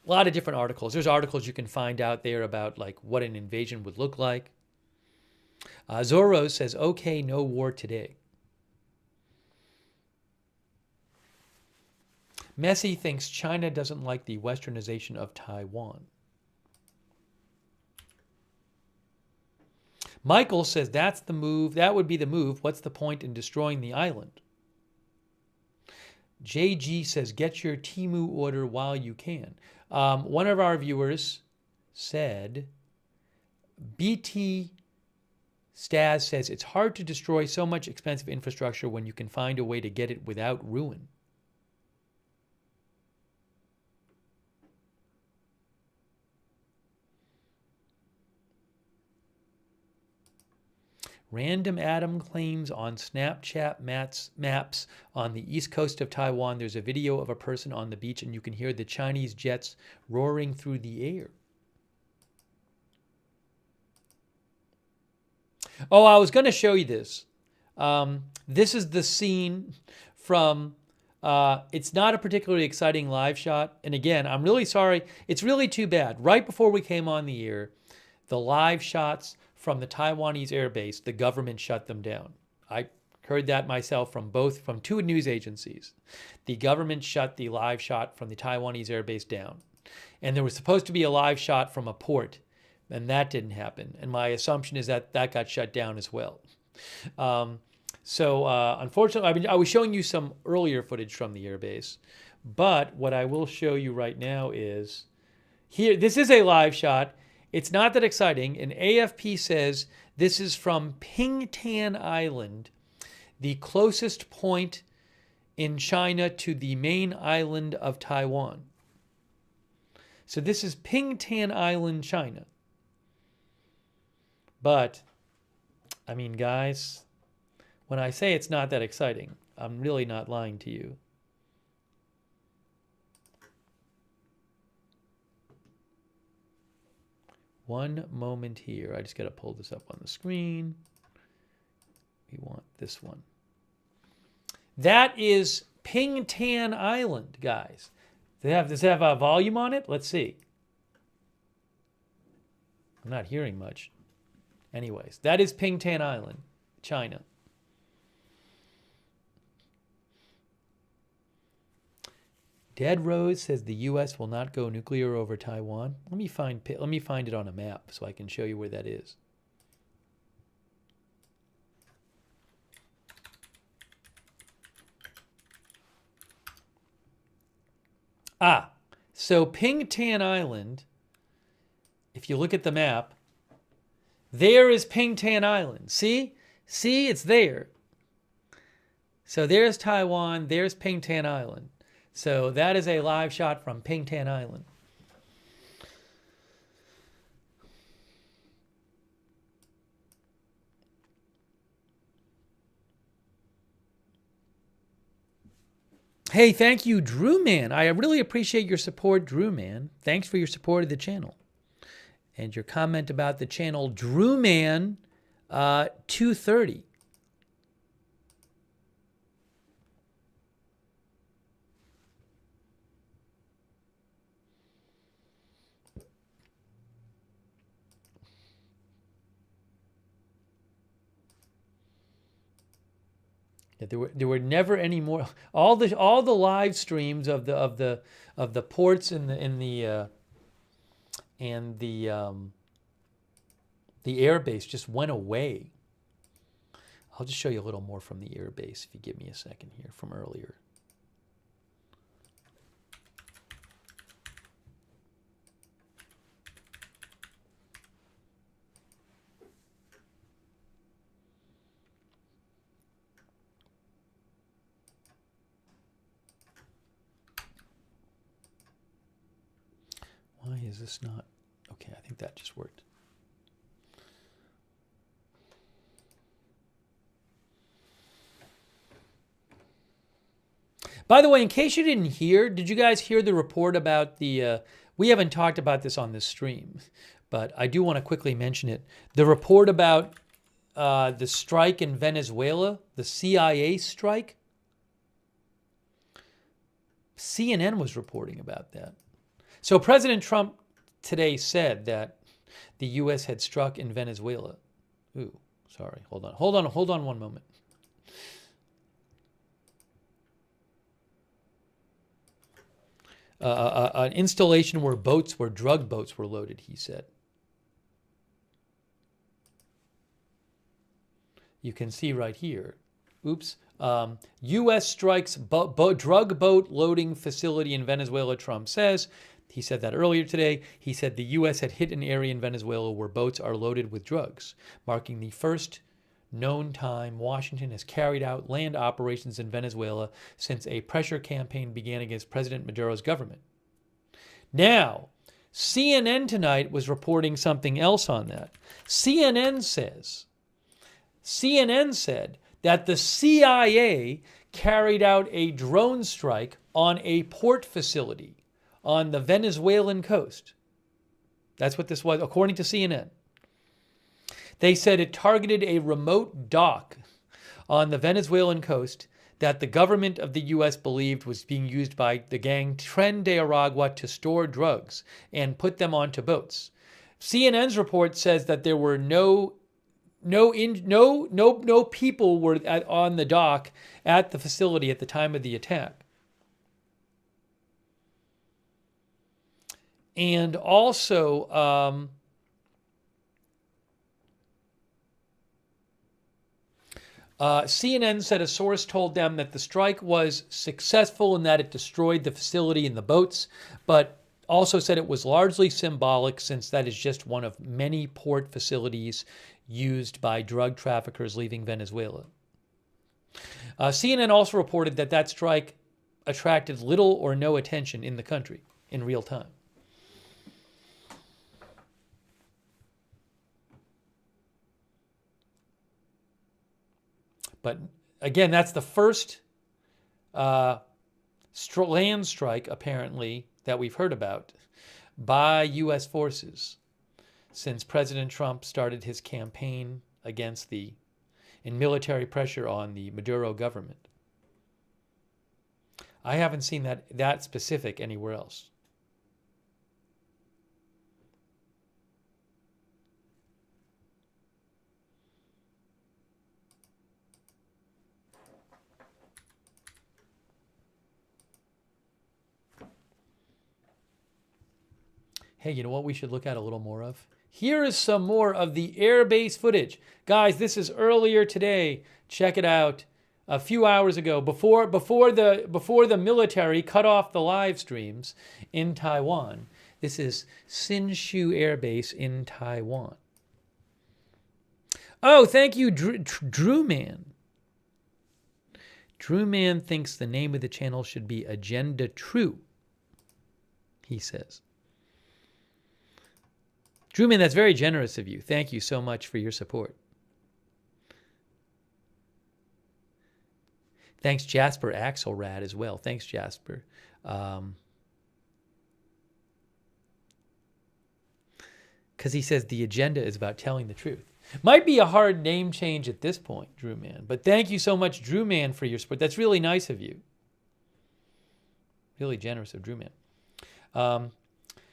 A lot of different articles. There's articles you can find out there about like what an invasion would look like. Zorro says, okay, no war today. Messi thinks China doesn't like the westernization of Taiwan. Michael says that's the move. That would be the move. What's the point in destroying the island? JG says, get your Temu order while you can. One of our viewers said, BT Staz says, it's hard to destroy so much expensive infrastructure when you can find a way to get it without ruin. Random Adam claims on Snapchat maps on the east coast of Taiwan, there's a video of a person on the beach and you can hear the Chinese jets roaring through the air. Oh, I was going to show you this. This is the scene from, it's not a particularly exciting live shot. And again, I'm really sorry. It's really too bad. Right before we came on the air, the live shots from the Taiwanese air base, the government shut them down. I heard that myself from two news agencies. The government shut the live shot from the Taiwanese air base down. And there was supposed to be a live shot from a port, and that didn't happen. And my assumption is that that got shut down as well. Unfortunately, I was showing you some earlier footage from the air base, but what I will show you right now is here. This is a live shot. It's not that exciting. And AFP says this is from Pingtan Island, the closest point in China to the main island of Taiwan. So this is Pingtan Island, China. But, I mean, guys, when I say it's not that exciting, I'm really not lying to you. One moment here. I just got to pull this up on the screen. We want this one. That is Pingtan Island, guys. Does it have a volume on it? Let's see. I'm not hearing much. Anyways, that is Pingtan Island, China. Dead Rose says the U.S. will not go nuclear over Taiwan. Let me find it on a map so I can show you where that is. So Pingtan Island, if you look at the map, there is Pingtan Island. See, it's there. So there's Taiwan, there's Pingtan Island. So that is a live shot from Pingtan Island. Hey, thank you, Drew Man. I really appreciate your support, Drew Man. Thanks for your support of the channel. And your comment about the channel, Drew Man 230. Yeah, there were never any more. All the live streams of the ports and the air base just went away. I'll just show you a little more from the air base if you give me a second here from earlier. Why is this not? Okay, I think that just worked. By the way, in case you didn't hear, did you guys hear the report about the, we haven't talked about this on this stream, but I do want to quickly mention it. The report about the strike in Venezuela, the CIA strike. CNN was reporting about that. So President Trump today said that the U.S. had struck in Venezuela. Ooh, sorry. Hold on one moment. An installation where drug boats were loaded, he said. You can see right here. Oops. U.S. strikes drug boat loading facility in Venezuela, Trump says. He said that earlier today. He said the U.S. had hit an area in Venezuela where boats are loaded with drugs, marking the first known time Washington has carried out land operations in Venezuela since a pressure campaign began against President Maduro's government. Now, CNN tonight was reporting something else on that. CNN said that the CIA carried out a drone strike on a port facility on the Venezuelan coast. That's what this was, according to CNN. They said it targeted a remote dock on the Venezuelan coast that the government of the U.S. believed was being used by the gang Tren de Aragua to store drugs and put them onto boats. CNN's report says that there were no people were on the dock at the facility at the time of the attack. And also, CNN said a source told them that the strike was successful and that it destroyed the facility and the boats, but also said it was largely symbolic since that is just one of many port facilities used by drug traffickers leaving Venezuela. CNN also reported that that strike attracted little or no attention in the country in real time. But again, that's the first land strike, apparently, that we've heard about by U.S. forces since President Trump started his campaign against and military pressure on the Maduro government. I haven't seen that specific anywhere else. Hey, you know what we should look at a little more of? Here is some more of the airbase footage. Guys, this is earlier today. Check it out. A few hours ago, before the military cut off the live streams in Taiwan. This is Hsinchu Air Base in Taiwan. Oh, thank you, Drew Man. Drew Man thinks the name of the channel should be Agenda True, he says. Drewman, that's very generous of you. Thank you so much for your support. Thanks, Jasper Axelrad, as well. Thanks, Jasper. Because he says the agenda is about telling the truth. Might be a hard name change at this point, Drewman. But thank you so much, Drewman, for your support. That's really nice of you. Really generous of Drewman.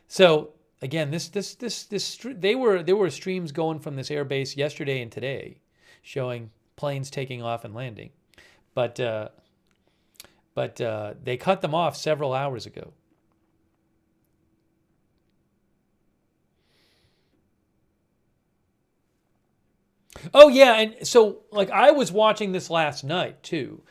So again, there were streams going from this airbase yesterday and today, showing planes taking off and landing. but they cut them off several hours ago. Oh yeah, and so like I was watching this last night too.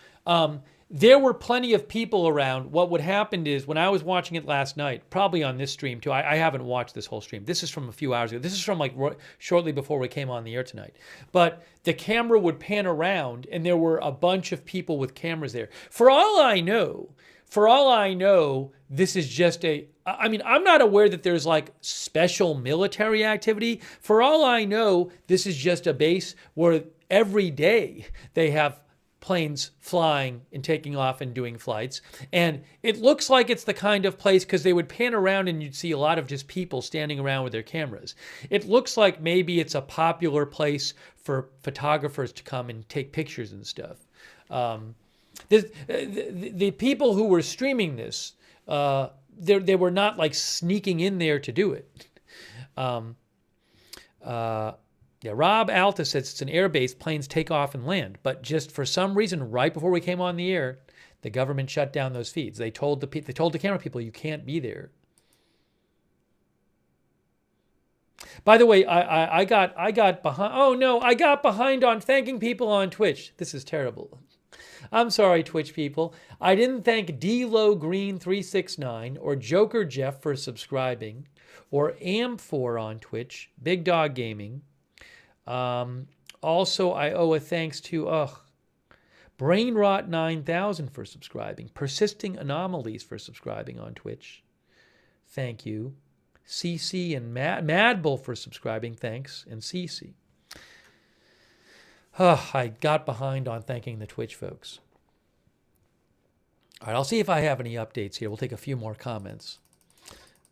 There were plenty of people around. What would happen is when I was watching it last night, probably on this stream too. I haven't watched this whole stream. This is from a few hours ago. This is from like shortly before we came on the air tonight. But the camera would pan around, and there were a bunch of people with cameras there. For all I know, this is just I mean, I'm not aware that there's like special military activity. For all I know, this is just a base where every day they have planes flying and taking off and doing flights. And it looks like it's the kind of place, because they would pan around and you'd see a lot of just people standing around with their cameras. It looks like maybe it's a popular place for photographers to come and take pictures and stuff. The people who were streaming this, they were not like sneaking in there to do it. Yeah, Rob Alta says it's an air base, planes take off and land. But just for some reason, right before we came on the air, the government shut down those feeds. They told the camera people, you can't be there. By the way, I got behind. Oh no, I got behind on thanking people on Twitch. This is terrible. I'm sorry, Twitch people. I didn't thank DLowGreen369 or Joker Jeff for subscribing, or Am4 on Twitch, Big Dog Gaming. Also, I owe a thanks to BrainRot9000 for subscribing, Persisting Anomalies for subscribing on Twitch. Thank you. CC and Madbull for subscribing. Thanks. And CC. I got behind on thanking the Twitch folks. All right, I'll see if I have any updates here. We'll take a few more comments.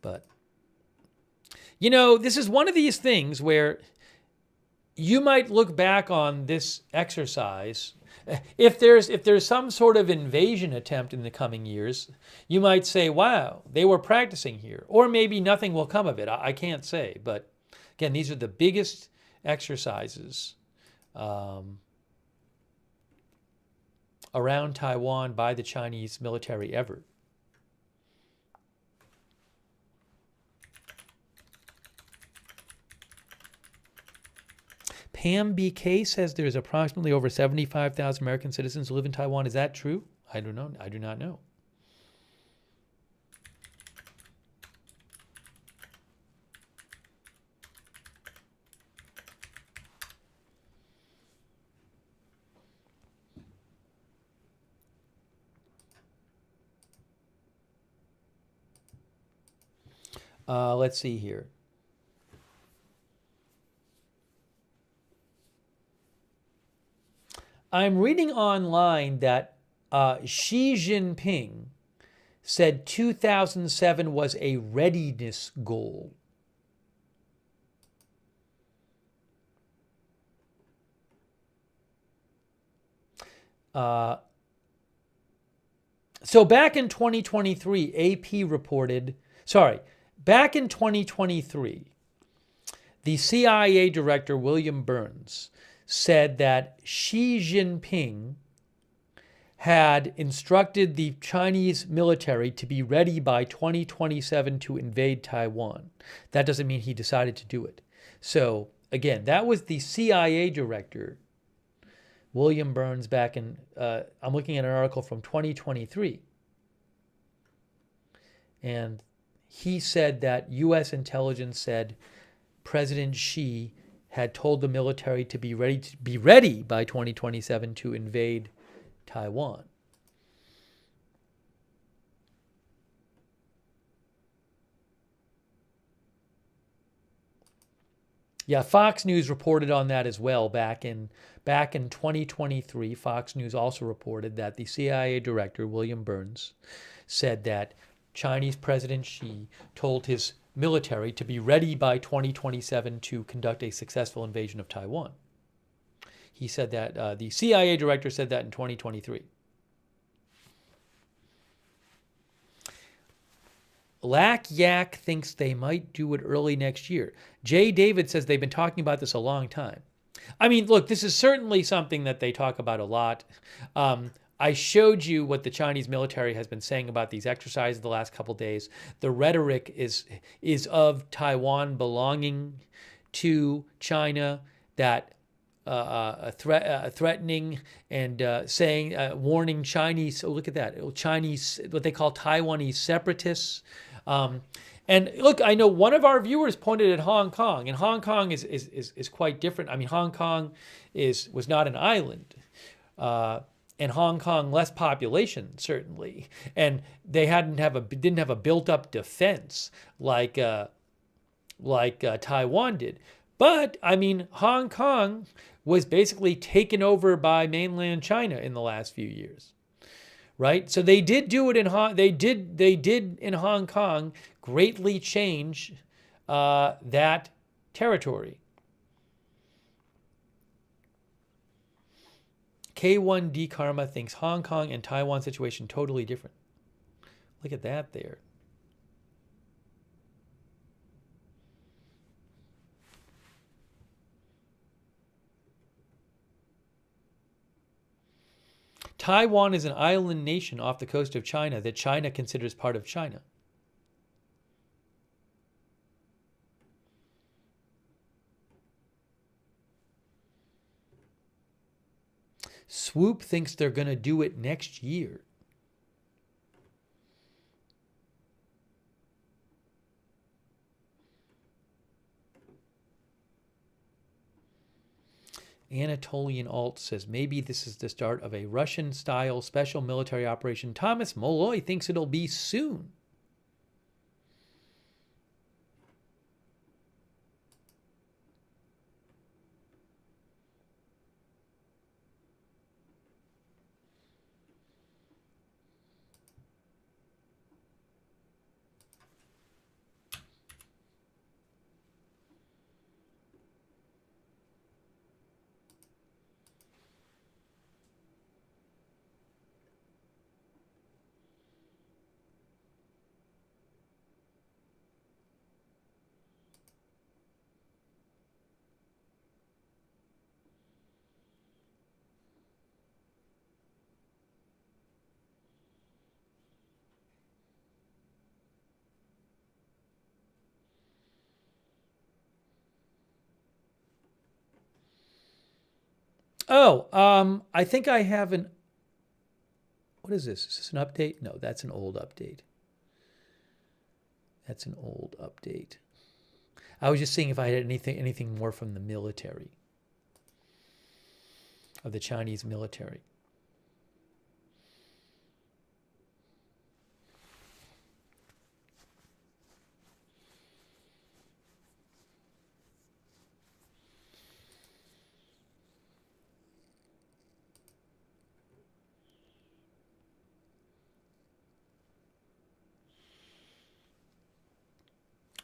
But, you know, this is one of these things where you might look back on this exercise. If there's some sort of invasion attempt in the coming years, you might say, wow, they were practicing here. Or maybe nothing will come of it. I can't say. But again, these are the biggest exercises around Taiwan by the Chinese military ever. Pam BK says there's approximately over 75,000 American citizens who live in Taiwan. Is that true? I don't know. I do not know. Let's see here. I'm reading online that Xi Jinping said 2007 was a readiness goal. So back in 2023, AP reported, back in 2023, the CIA director, William Burns, said that Xi Jinping had instructed the Chinese military to be ready by 2027 to invade Taiwan. That doesn't mean he decided to do it. So again, that was the CIA director, William Burns, back in, I'm looking at an article from 2023. And he said that U.S. intelligence said President Xi had told the military to be ready by 2027 to invade Taiwan. Yeah, Fox News reported on that as well back in 2023. Fox News also reported that the CIA director, William Burns, said that Chinese President Xi told his military to be ready by 2027 to conduct a successful invasion of Taiwan. He said that, the CIA director said that in 2023. Lack Yak thinks they might do it early next year. Jay David says they've been talking about this a long time. I mean, look, this is certainly something that they talk about a lot. I showed you what the Chinese military has been saying about these exercises the last couple of days. The rhetoric is of Taiwan belonging to China, that threatening and saying, warning Chinese. Oh, look at that, Chinese, what they call Taiwanese separatists. And look, I know one of our viewers pointed at Hong Kong, and Hong Kong is quite different. I mean, Hong Kong was not an island, and Hong Kong less population certainly, and they didn't have a built up defense like Taiwan did. But I mean, Hong Kong was basically taken over by mainland China in the last few years. Right, so they did do it they did in Hong Kong greatly change that territory. K1D Karma thinks Hong Kong and Taiwan situation totally different. Look at that there. Taiwan is an island nation off the coast of China that China considers part of China. Swoop thinks they're going to do it next year. Anatolian Alt says maybe this is the start of a Russian-style special military operation. Thomas Molloy thinks it'll be soon. Oh, I think I have an... What is this? Is this an update? No, that's an old update. That's an old update. I was just seeing if I had anything more from the military, of the Chinese military.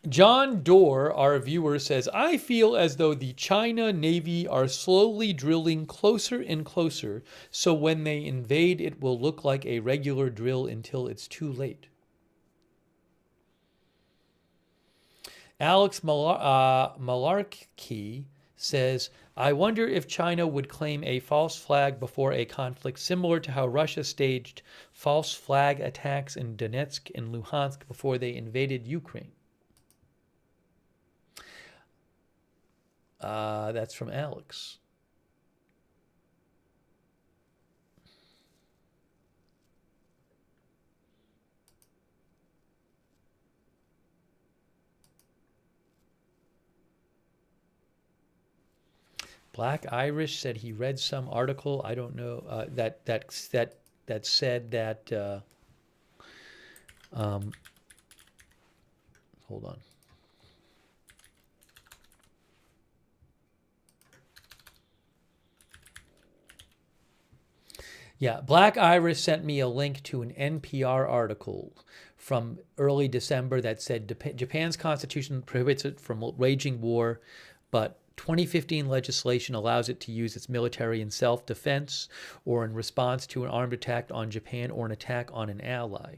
John Doerr, our viewer, says, I feel as though the China Navy are slowly drilling closer and closer, so when they invade, it will look like a regular drill until it's too late. Alex Malarkey says, I wonder if China would claim a false flag before a conflict, similar to how Russia staged false flag attacks in Donetsk and Luhansk before they invaded Ukraine. That's from Alex. Black Irish said he read some article. I don't know that said that. Hold on. Yeah, Black Iris sent me a link to an NPR article from early December that said Japan's constitution prohibits it from waging war, but 2015 legislation allows it to use its military in self-defense or in response to an armed attack on Japan or an attack on an ally.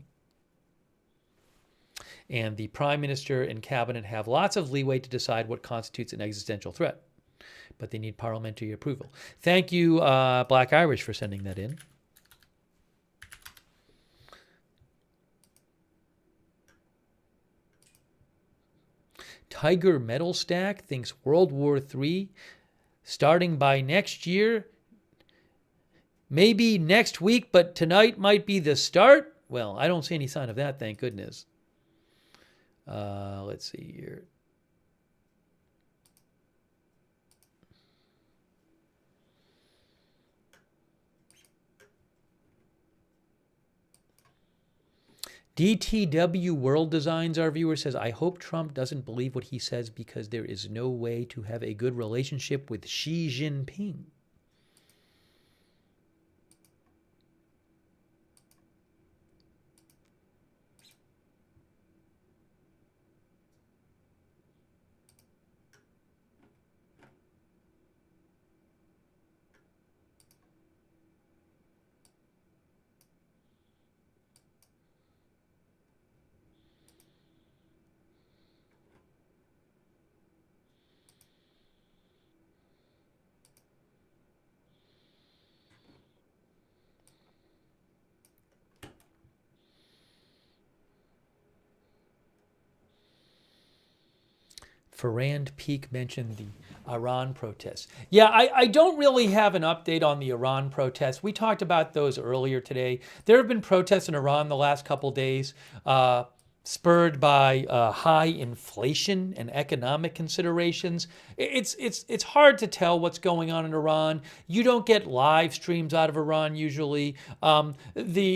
And the prime minister and cabinet have lots of leeway to decide what constitutes an existential threat. but they need parliamentary approval. Thank you, Black Irish, for sending that in. Tiger Metal Stack thinks World War III starting by next year. Maybe next week, but tonight might be the start. Well, I don't see any sign of that, thank goodness. Let's see here. DTW World Designs, our viewer, says, I hope Trump doesn't believe what he says because there is no way to have a good relationship with Xi Jinping. Ferrand Peak mentioned the Iran protests. Yeah, I don't really have an update on the Iran protests. We talked about those earlier today. There have been protests in Iran the last couple days, spurred by high inflation and economic considerations. It's hard to tell what's going on in Iran. You don't get live streams out of Iran usually. The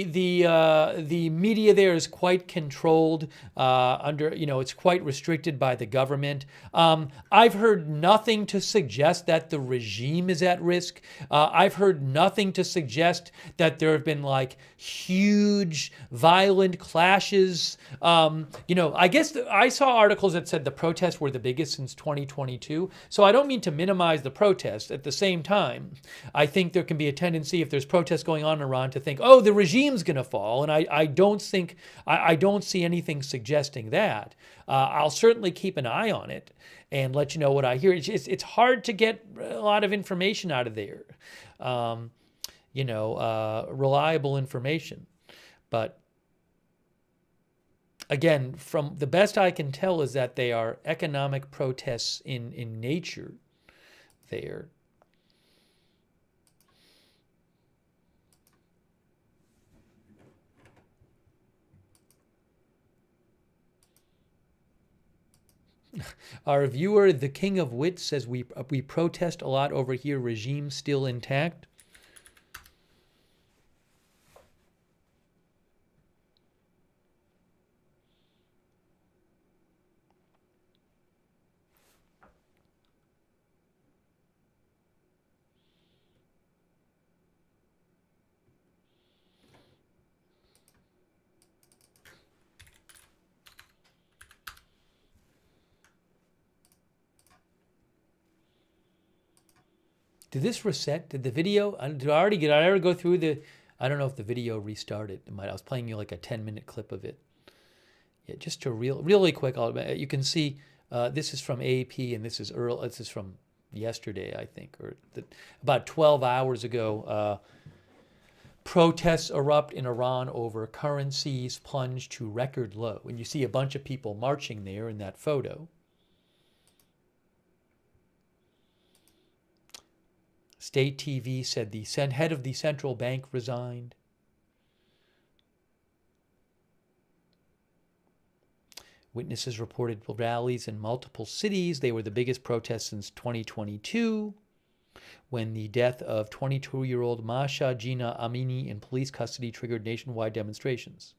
media there is quite controlled it's quite restricted by the government. I've heard nothing to suggest that the regime is at risk. I've heard nothing to suggest that there have been like huge violent clashes. I guess I saw articles that said the protests were the biggest since 2022. So I don't mean to minimize the protests. At the same time, I think there can be a tendency, if there's protests going on in Iran, to think, oh, the regime's going to fall. And I don't see anything suggesting that. I'll certainly keep an eye on it and let you know what I hear. It's hard to get a lot of information out of there, reliable information. But again, from the best I can tell is that they are economic protests in nature there. Our viewer, the King of Wits, says we protest a lot over here. Regime still intact. Did this reset? Did the video? Did I ever go through the? I don't know if the video restarted. I was playing you like a 10-minute clip of it. Yeah, just to really quick. You can see this is from AP and this is early. This is from yesterday, I think, or about 12 hours ago. Protests erupt in Iran over currencies plunge to record low, and you see a bunch of people marching there in that photo. State TV said the head of the central bank resigned. Witnesses reported rallies in multiple cities. They were the biggest protests since 2022, when the death of 22-year-old Masha Jina Amini in police custody triggered nationwide demonstrations.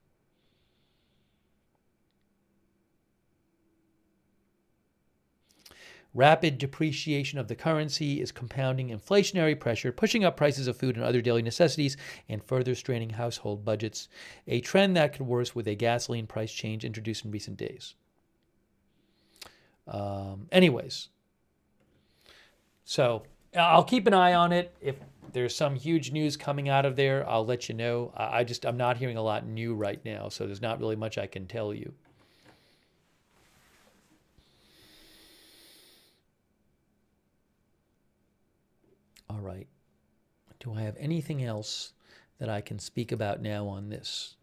Rapid depreciation of the currency is compounding inflationary pressure, pushing up prices of food and other daily necessities, and further straining household budgets, a trend that could worsen with a gasoline price change introduced in recent days. Anyways, so I'll keep an eye on it. If there's some huge news coming out of there, I'll let you know. I'm not hearing a lot new right now, so there's not really much I can tell you. Do I have anything else that I can speak about now on this?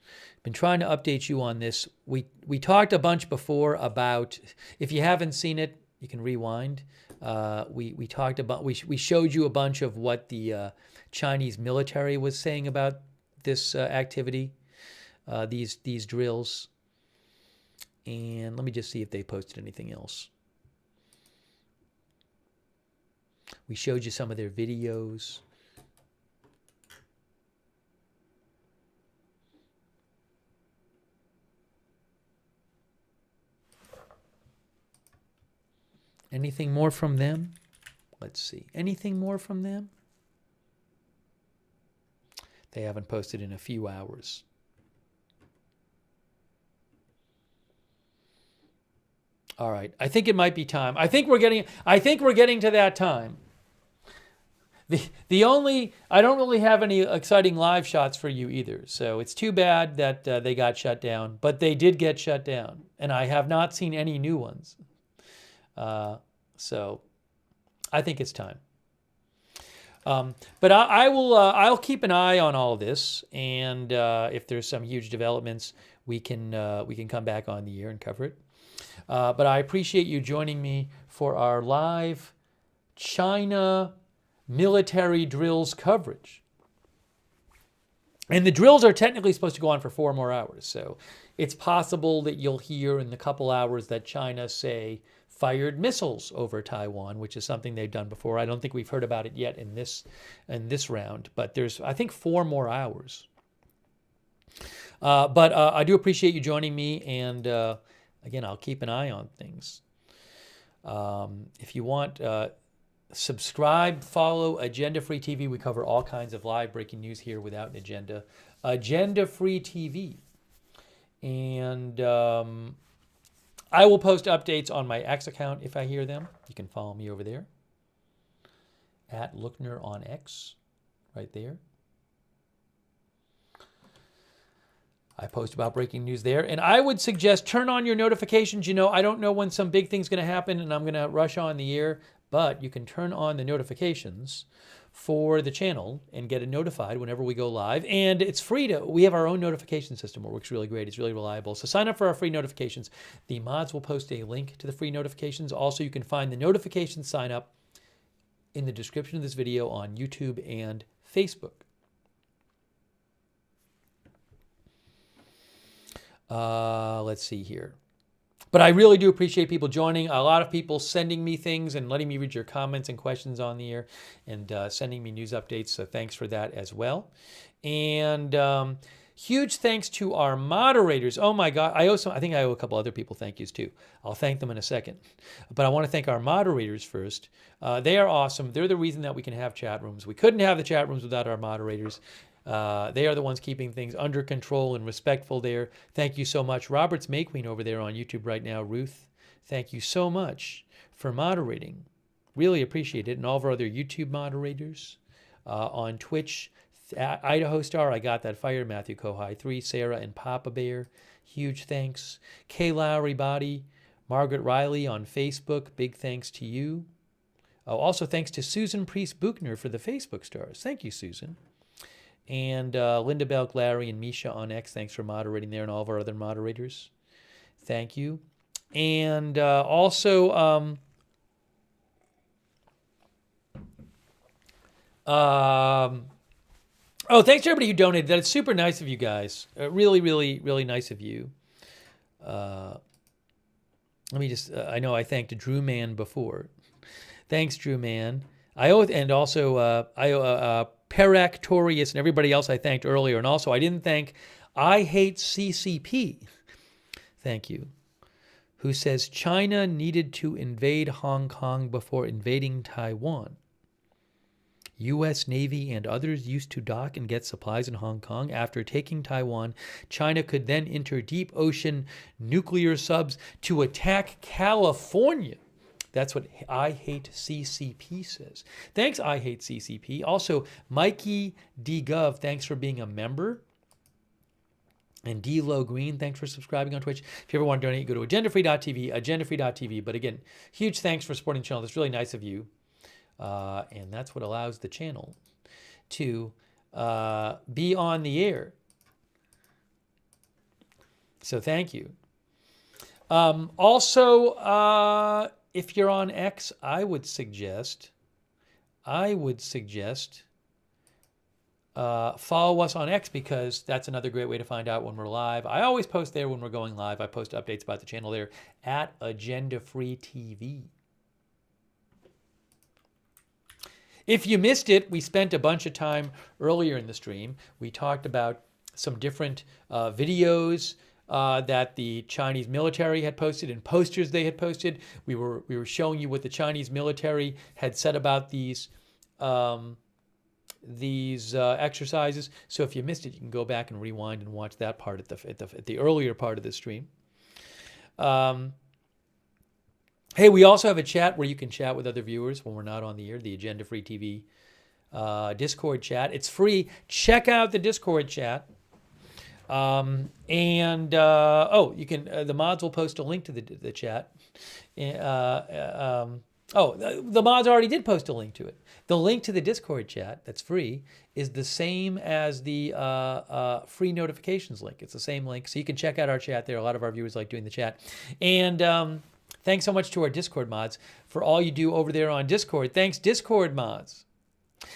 Been trying to update you on this. We talked a bunch before about, if you haven't seen it, you can rewind. We talked about, we showed you a bunch of what the Chinese military was saying about this activity, these drills. And let me just see if they posted anything else. We showed you some of their videos. Anything more from them? Let's see. Anything more from them? They haven't posted in a few hours. All right. I think it might be time. I think we're getting to that time. The only, I don't really have any exciting live shots for you either. So it's too bad that they got shut down, but they did get shut down, and I have not seen any new ones. So I think it's time. But I'll keep an eye on all this, and if there's some huge developments, we can come back on the air and cover it. But I appreciate you joining me for our live China military drills coverage. And the drills are technically supposed to go on for 4 more hours, so it's possible that you'll hear in the couple hours that China, say, fired missiles over Taiwan, which is something they've done before. I don't think we've heard about it yet in this round, but there's, I think, 4 more hours. But I do appreciate you joining me, and again, I'll keep an eye on things. If you want, subscribe, follow Agenda Free TV. We cover all kinds of live breaking news here without an agenda. Agenda Free TV. And I will post updates on my X account if I hear them. You can follow me over there. At Lookner on X, right there. I post about breaking news there. And I would suggest turn on your notifications. You know, I don't know when some big thing's going to happen and I'm going to rush on the air, but you can turn on the notifications for the channel and get it notified whenever we go live. And it's free we have our own notification system, which works really great. It's really reliable. So sign up for our free notifications. The mods will post a link to the free notifications. Also, you can find the notification sign up in the description of this video on YouTube and Facebook. Let's see here. But I really do appreciate people joining. A lot of people sending me things and letting me read your comments and questions on the air, and sending me news updates. So thanks for that as well. And huge thanks to our moderators. Oh my God. I think I owe a couple other people thank yous too. I'll thank them in a second. But I want to thank our moderators first. They are awesome. They're the reason that we can have chat rooms. We couldn't have the chat rooms without our moderators. They are the ones keeping things under control and respectful there. Thank you so much. Robert's May Queen over there on YouTube right now. Ruth, thank you so much for moderating. Really appreciate it. And all of our other YouTube moderators on Twitch. Idaho Star, I got that fired. Matthew Kohai 3, Sarah and Papa Bear. Huge thanks. Kay Lowry Body, Margaret Riley on Facebook. Big thanks to you. Oh, also thanks to Susan Priest Buchner for the Facebook stars. Thank you, Susan. And Linda Belk, Larry, and Misha on X, thanks for moderating there, and all of our other moderators. Thank you. And also, oh, thanks to everybody who donated. That is super nice of you guys. Really, really, really nice of you. Let me just, I know I thanked Drew Man before. Thanks, Drew Man. And also, Peractorius and everybody else I thanked earlier. And also, I didn't thank I Hate CCP. Thank you. Who says China needed to invade Hong Kong before invading Taiwan. U.S. Navy and others used to dock and get supplies in Hong Kong. After taking Taiwan, China could then enter deep ocean nuclear subs to attack California. That's what I Hate CCP says. Thanks, I Hate CCP. Also, Mikey D. Gov, thanks for being a member. And D. Low Green, thanks for subscribing on Twitch. If you ever want to donate, go to agendafree.tv, agendafree.tv. But again, huge thanks for supporting the channel. That's really nice of you. And that's what allows the channel to be on the air. So thank you. Also, if you're on X, I would suggest follow us on X, because that's another great way to find out when we're live. I always post there when we're going live. I post updates about the channel there at Agenda Free TV. If you missed it, we spent a bunch of time earlier in the stream. We talked about some different videos that the Chinese military had posted and posters they had posted. We were showing you what the Chinese military had said about these exercises. So if you missed it, you can go back and rewind and watch that part at the earlier part of the stream. Hey, we also have a chat where you can chat with other viewers when we're not on the air, the Agenda Free TV Discord chat. It's free. Check out the Discord chat. You can, the mods will post a link to the chat. The mods already did post a link to it. The link to the Discord chat that's free is the same as the free notifications link. It's the same link, so you can check out our chat there. A lot of our viewers like doing the chat. And thanks so much to our Discord mods for all you do over there on Discord. Thanks, Discord mods.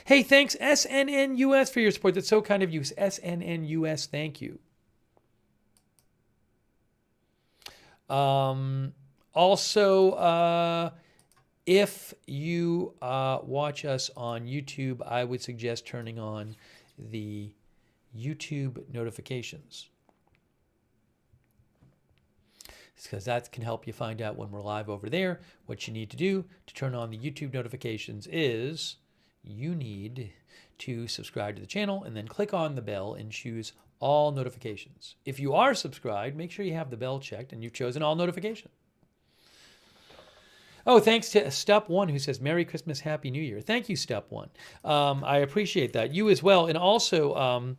Hey, thanks, SNNUS, for your support. That's so kind of you, SNNUS. Thank you. Also, if you watch us on YouTube, I would suggest turning on the YouTube notifications, because that can help you find out when we're live over there. What you need to do to turn on the YouTube notifications is you need to subscribe to the channel and then click on the bell and choose all notifications. If you are subscribed, make sure you have the bell checked and you've chosen all notifications. Oh, thanks to Step One, who says Merry Christmas, Happy New Year. Thank you, Step One. I appreciate that. You as well. And also,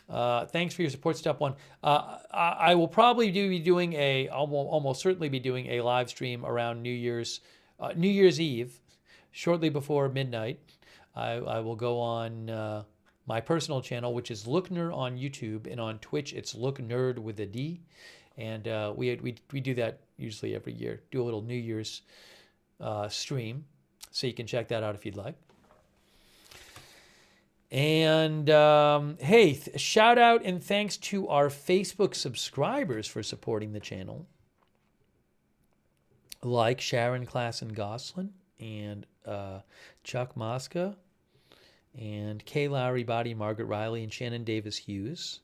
thanks for your support, Step One. I will probably be doing almost certainly be doing a live stream around New Year's Eve, shortly before midnight. I will go on my personal channel, which is Lookner on YouTube, and on Twitch it's Looknerd with a D. And we do that usually every year. Do a little New Year's stream, so you can check that out if you'd like. And hey, shout out and thanks to our Facebook subscribers for supporting the channel, like Sharon Klassen Goslin and Chuck Mosca and Kay Lowry Body, Margaret Riley, and Shannon Davis Hughes,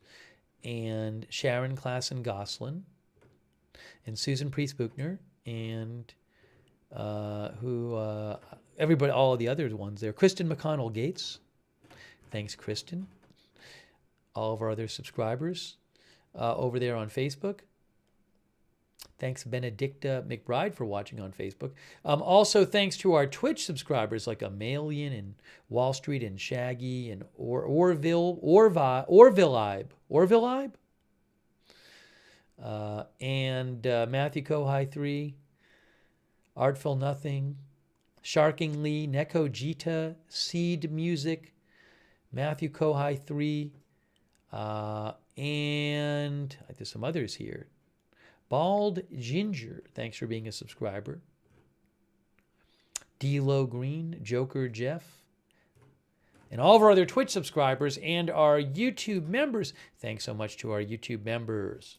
and Sharon Klassen Goslin, and Susan Priest Buchner, and everybody, all of the other ones there. Kristen McConnell Gates. Thanks, Kristen. All of our other subscribers over there on Facebook. Thanks, Benedicta McBride, for watching on Facebook. Also, thanks to our Twitch subscribers like Amalian and Wall Street and Shaggy and Orville and Matthew Kohai 3, Artful Nothing, Sharking Lee, Neko Jita, Seed Music, Matthew Kohai 3, and there's some others here. Bald Ginger, thanks for being a subscriber. D-Lo Green, Joker Jeff, and all of our other Twitch subscribers and our YouTube members. Thanks so much to our YouTube members.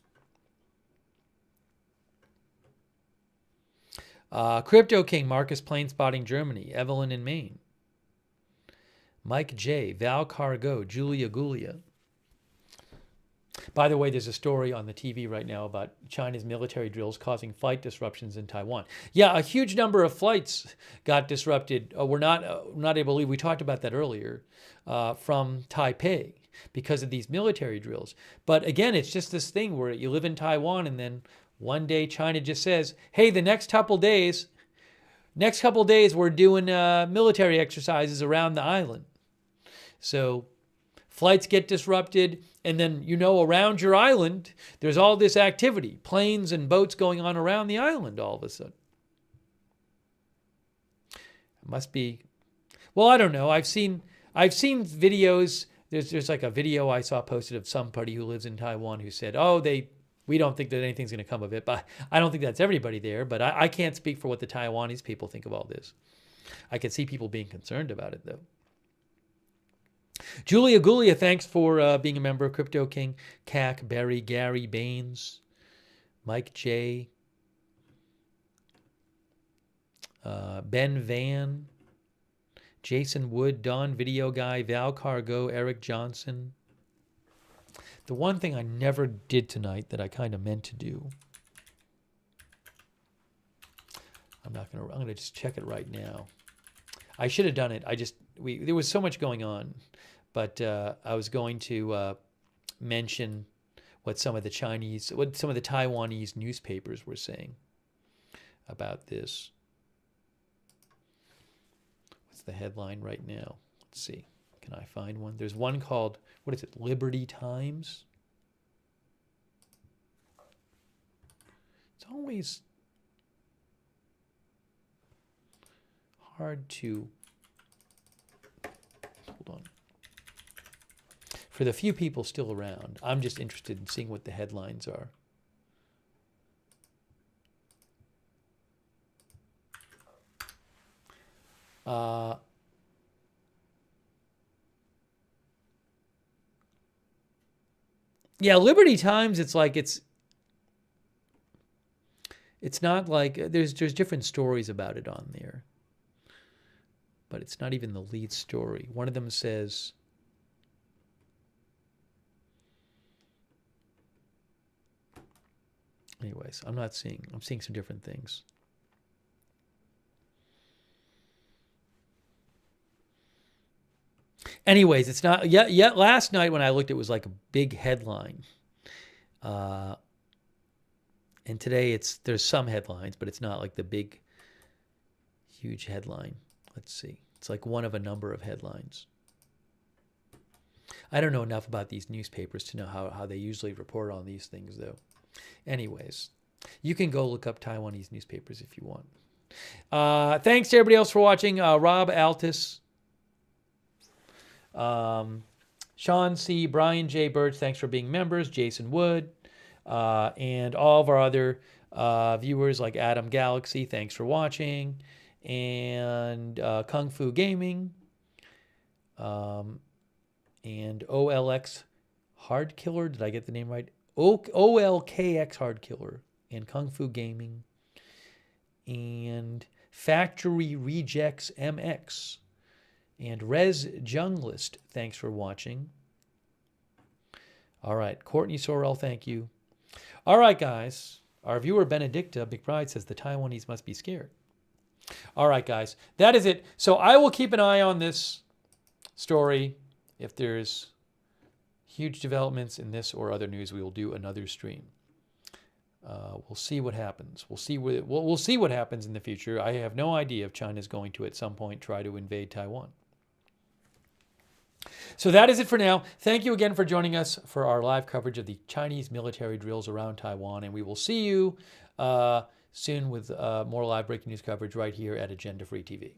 Crypto King, Marcus Planespotting Germany, Evelyn in Maine, Mike J, Val Cargo, Julia Gulia. By the way, there's a story on the TV right now about China's military drills causing flight disruptions in Taiwan. Yeah, a huge number of flights got disrupted. We're not able to leave. We talked about that earlier, from Taipei because of these military drills. But again, it's just this thing where you live in Taiwan and then one day China just says, hey, the next couple days we're doing military exercises around the island. So flights get disrupted, and then, around your island, there's all this activity, planes and boats going on around the island all of a sudden. It must be, well, I don't know. I've seen I've seen videos. There's like a video I saw posted of somebody who lives in Taiwan who said, "Oh, we don't think that anything's going to come of it." But I don't think that's everybody there. But I can't speak for what the Taiwanese people think of all this. I can see people being concerned about it, though. Julia Gulia, thanks for being a member. Crypto King, Cac, Barry, Gary, Baines, Mike J, Ben Van, Jason Wood, Don Video Guy, Val Cargo, Eric Johnson. The one thing I never did tonight that I kind of meant to do, I'm gonna just check it right now. I should have done it. There was so much going on, but I was going to mention what some of the Taiwanese newspapers were saying about this. What's the headline right now? Let's see. Can I find one? There's one called, what is it, Liberty Times? It's always hard to, hold on. For the few people still around, I'm just interested in seeing what the headlines are. Yeah, Liberty Times, it's like it's not like there's different stories about it on there. But it's not even the lead story. One of them says, anyways, I'm seeing some different things. Anyways, it's not yet. Last night when I looked, it was like a big headline, and today there's some headlines, but it's not like the big, huge headline. Let's see. It's like one of a number of headlines. I don't know enough about these newspapers to know how they usually report on these things, though. Anyways, you can go look up Taiwanese newspapers if you want. Thanks to everybody else for watching. Rob Altus. Sean C., Brian J. Birch, thanks for being members. Jason Wood, and all of our other viewers like Adam Galaxy, thanks for watching. And Kung Fu Gaming, and OLX Hard Killer. Did I get the name right? OLKX Hard Killer, and Kung Fu Gaming, and Factory Rejects MX. And Rez Junglist, thanks for watching. All right, Courtney Sorrell, thank you. All right, guys. Our viewer Benedicta McBride says the Taiwanese must be scared. All right, guys. That is it. So I will keep an eye on this story. If there's huge developments in this or other news, we will do another stream. We'll see what happens. We'll see what happens in the future. I have no idea if China is going to, at some point, try to invade Taiwan. So that is it for now. Thank you again for joining us for our live coverage of the Chinese military drills around Taiwan, and we will see you soon with more live breaking news coverage right here at Agenda Free TV.